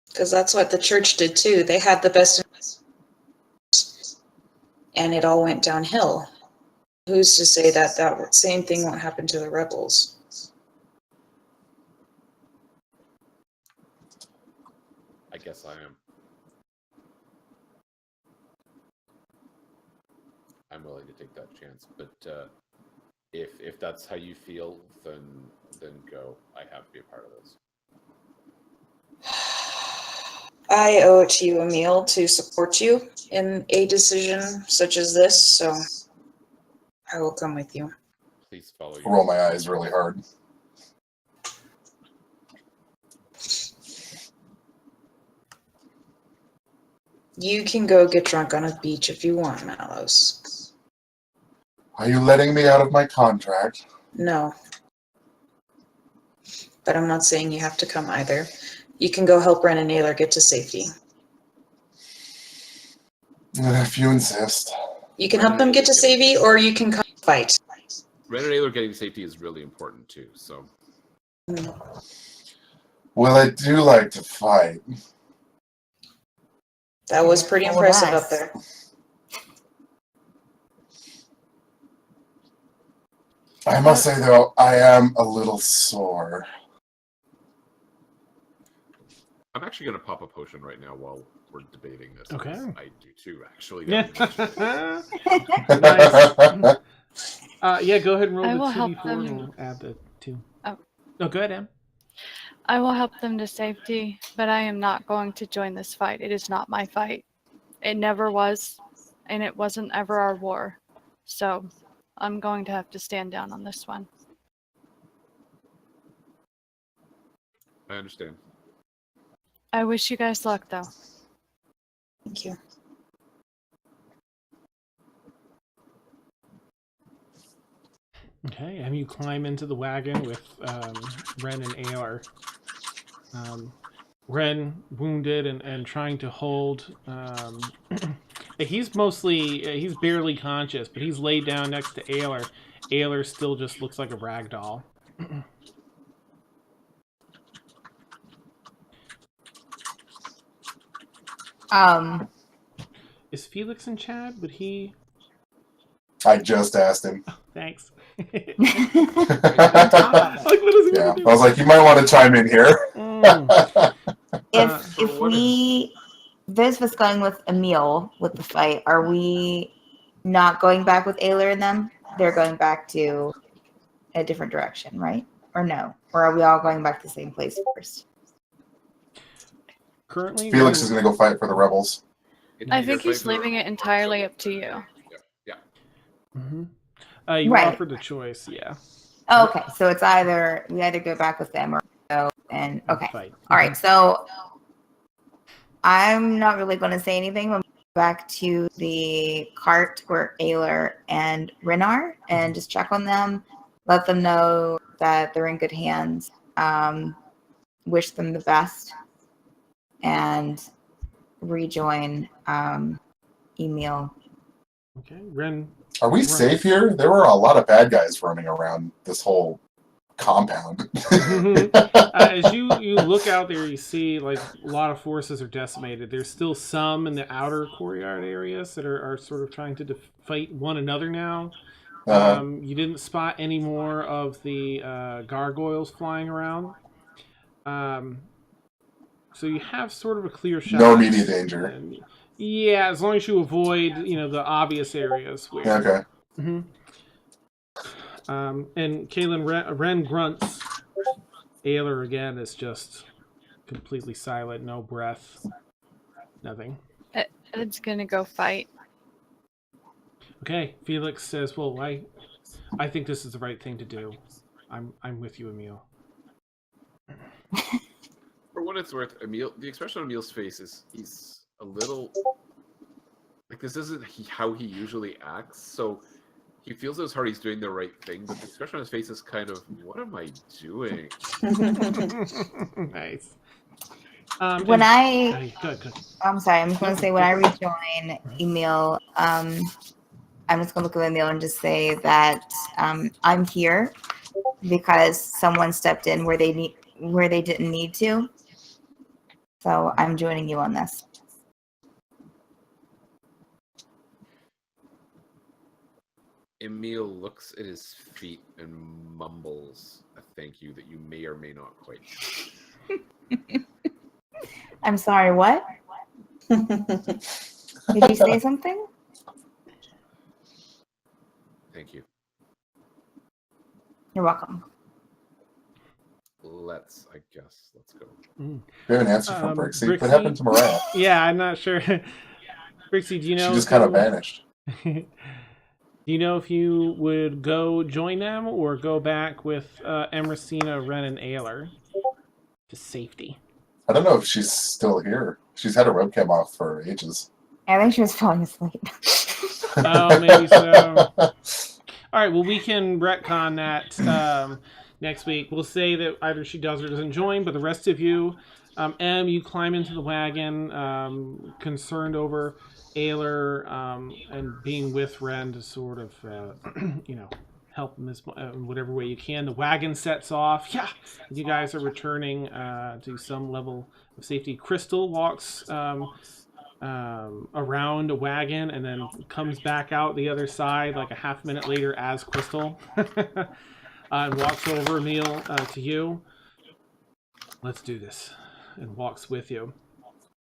Because that's what the church did too. They had the best, and it all went downhill. Who's to say that that same thing won't happen to the rebels? I guess I am. I'm willing to take that chance, but if that's how you feel, then go. I have to be a part of this. I owe it to you, Emil, to support you in a decision such as this, so I will come with you. Please follow I roll my eyes really hard. You can go get drunk on a beach if you want, Mallows. Are you letting me out of my contract? No. But I'm not saying you have to come either. You can go help Ren and Ayler get to safety. If you insist. You can help them get to safety, or you can come fight. Ren and Ayler getting safety is really important too, so. Well, I do like to fight. That was pretty Oh, impressive nice. up there. I must say, though, I am a little sore. I'm actually going to pop a potion right now while we're debating this. Okay. I do too, actually. Yeah. Nice. Yeah, go ahead and roll I the will 2d4 help and them. we'll add the 2. Oh. No, go ahead, Em. I will help them to safety, but I am not going to join this fight. It is not my fight. It never was, and it wasn't ever our war. So I'm going to have to stand down on this one. I understand. I wish you guys luck, though. Thank you. Okay, and you climb into the wagon with Ren and Ayler. Ren, wounded and trying to hold. He's barely conscious, but he's laid down next to Ayler. Ayler still just looks like a rag doll. Is Felix in chat? Would he? I just asked him. Oh, thanks. Yeah, Like, what is he I gonna do? was like, you might want to chime in here. If Viz was going with Emil with the fight, are we not going back with Ayler and them? They're going back to a different direction, right? Or no? Or are we all going back to the same place first? Currently, Felix is going to go fight for the rebels. I think he's leaving it entirely up to you. Yeah. Mm-hmm. You Right. offered the choice, yeah. Oh, okay, so it's we either go back with them or go and okay. Fight. All right, so I'm not really going to say anything. We'll go back to the cart where Ayler and Ren are and just check on them, let them know that they're in good hands, wish them the best, and rejoin Emil. Okay, Ren. Are we safe here? There were a lot of bad guys running around this whole compound. As you look out there, you see like a lot of forces are decimated. There's still some in the outer courtyard areas that are sort of trying to fight one another now. You didn't spot any more of the gargoyles flying around. So you have sort of a clear shot. No immediate danger. And, yeah, as long as you avoid, the obvious areas where. Okay. Mm-hmm. And Kaylin, Ren grunts. Ayler again is just completely silent, no breath, nothing. Ed's gonna go fight. Okay, Felix says, "Well, I think this is the right thing to do. I'm with you, Emil." For what it's worth, Emil, the expression on Emil's face is he's a little like this isn't how he usually acts. So he feels as hard he's doing the right thing, but the expression on his face is kind of, "What am I doing?" Nice. When Good. I'm sorry, I'm just gonna say when I rejoin Emil, I'm just gonna look at Emil and just say that I'm here because someone stepped in where they didn't need to. So I'm joining you on this. Emil looks at his feet and mumbles a thank you that you may or may not quite. I'm sorry, what? Did you say something? Thank you. You're welcome. Let's go. We have an answer from Brixie. Brixie? What happened to Mariah? Yeah, I'm not sure. Brixie, do you know? She just kind of vanished. Do you know if you would go join them or go back with Emercina, Ren, and Ayler to safety? I don't know if she's still here. She's had her webcam off for ages. I think she was falling asleep. Oh, maybe so. All right, well, we can retcon that next week. We'll say that either she does or doesn't join, but the rest of you, you climb into the wagon, concerned over Ayler and being with Ren to sort of, help him in whatever way you can. The wagon sets off. Yeah, you guys are returning to some level of safety. Crystal walks around a wagon and then comes back out the other side like a half minute later as Crystal and walks over, Emil, to you. Let's do this. And walks with you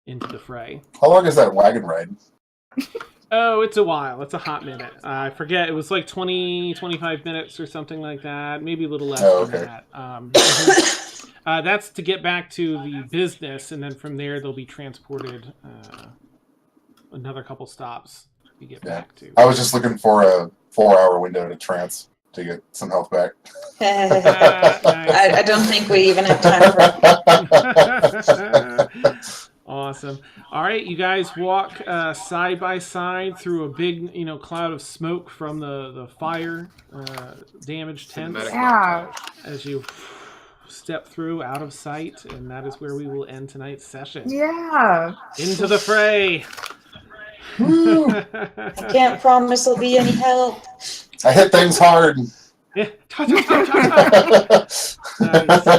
into the fray. How long is that wagon ride? Oh, it's a while. It's a hot minute. I forget. It was like 20, 25 minutes or something like that. Maybe a little less than that. That's to get back to the business, and then from there they'll be transported another couple stops to get back to. I was just looking for a 4-hour window to trance to get some health back. Nice. I don't think we even have time for Awesome. All right, you guys walk side by side through a big, cloud of smoke from the fire damaged tents. Yeah. As you step through out of sight, and that is where we will end tonight's session. Yeah. Into the fray. I can't promise there'll be any help. I hit things hard. Yeah. Nice.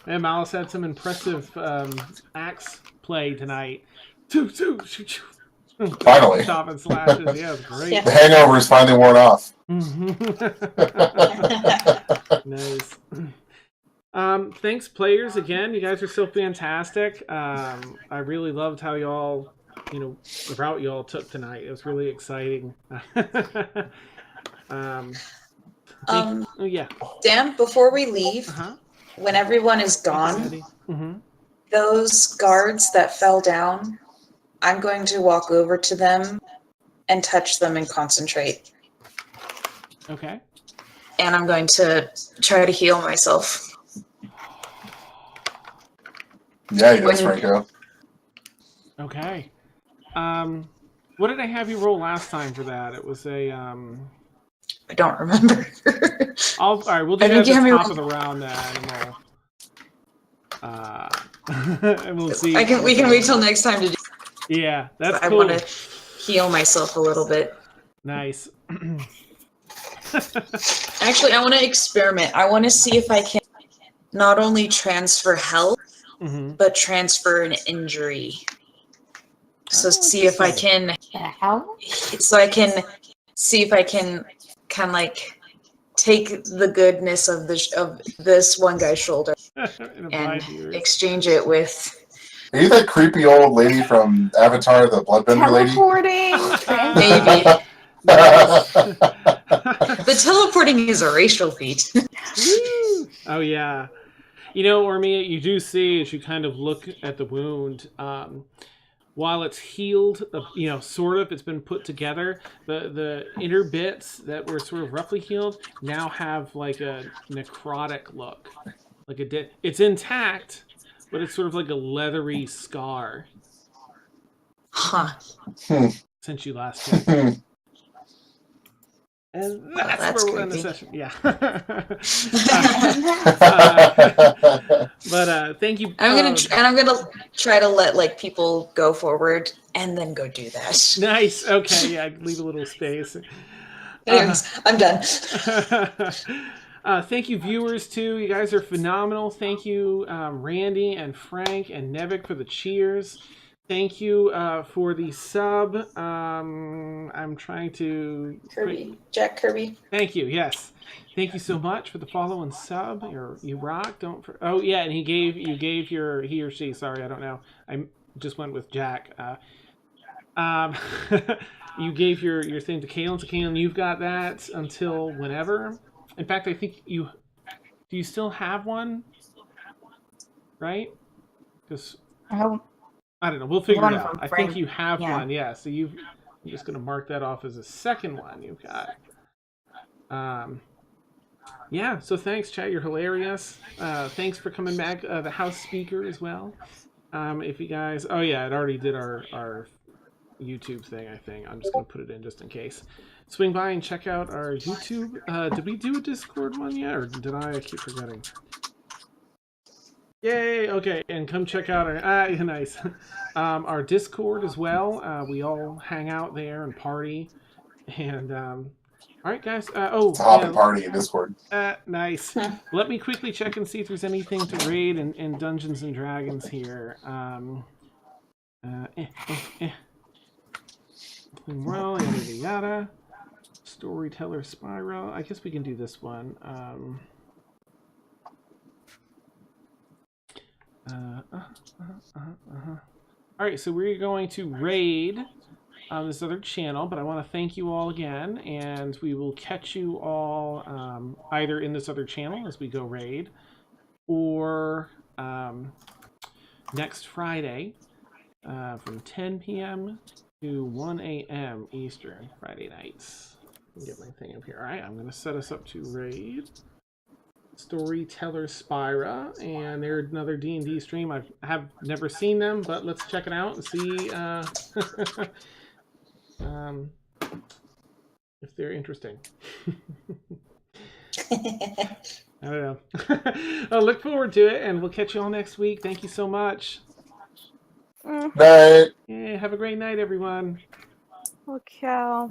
And Malice had some impressive axe play tonight. Finally. Chop and slashes. Yeah, it was great. Yeah. The hangover is finally worn off. Nice. Thanks, players, again. You guys are so fantastic. I really loved how y'all, the route y'all took tonight. It was really exciting. Yeah. Dan, before we leave, when everyone is gone, those guards that fell down, I'm going to walk over to them and touch them and concentrate. Okay. And I'm going to try to heal myself. Yeah, he does, Franco. Okay. What did I have you roll last time for that? It was a I don't remember. all right, we'll do that at the top of the round then, and we'll see. We can wait till next time to do. Yeah, that's cool. I want to heal myself a little bit. Nice. Actually, I want to experiment. I want to see if I can not only transfer health, but transfer an injury. So see if I can. So I can see if I can kind of like take the goodness of this one guy's shoulder and exchange it with. Are you that creepy old lady from Avatar, the Bloodbender lady? Maybe. The teleporting is a racial feat. Oh yeah. Ormia, you do see as you kind of look at the wound, while it's healed, sort of, it's been put together. The inner bits that were sort of roughly healed now have like a necrotic look, like it's intact, but it's sort of like a leathery scar. Huh. Since you last checked. And that's where we'll end the session. Yeah. But thank you. I'm gonna try to let like people go forward and then go do that. Nice. Okay. Yeah. Leave a little space. Anyways, I'm done. Thank you, viewers, too. You guys are phenomenal. Thank you, Randy and Frank and Nevik, for the cheers. Thank you for the sub. I'm trying to... Jack Kirby. Thank you, yes. Thank you so much for the follow and sub. You rock. Oh, yeah, and you gave he or she, sorry, I don't know. I just went with Jack. You gave your thing to Kaylin. So, Kaylin, you've got that until whenever. In fact, I think do you still have one? Right? Because... I don't know. We'll figure it out. I think you have one. Yeah. So I'm just going to mark that off as a second one you've got. Yeah. So thanks, chat. You're hilarious. Thanks for coming back. The house speaker as well. If you guys, it already did our YouTube thing. I think I'm just going to put it in just in case. Swing by and check out our YouTube. Did we do a Discord one yet, or did I keep forgetting? Yay! Okay, and come check out our nice our Discord as well. We all hang out there and party. And all right, guys. Party in Discord. Nice. Let me quickly check and see if there's anything to raid in Dungeons and Dragons here. Well, yada yada. Storyteller Spiral. I guess we can do this one. Alright, so we're going to raid on this other channel, but I want to thank you all again, and we will catch you all either in this other channel as we go raid, or next Friday from 10 p.m. to 1 a.m. Eastern, Friday nights. Let me get my thing up here. Alright, I'm going to set us up to raid Storyteller Spira, and they're another D&D stream. I have never seen them, but let's check it out and see if they're interesting. I don't know. I'll look forward to it, and we'll catch you all next week. Thank you so much. Night. Yeah, have a great night, everyone. Okay.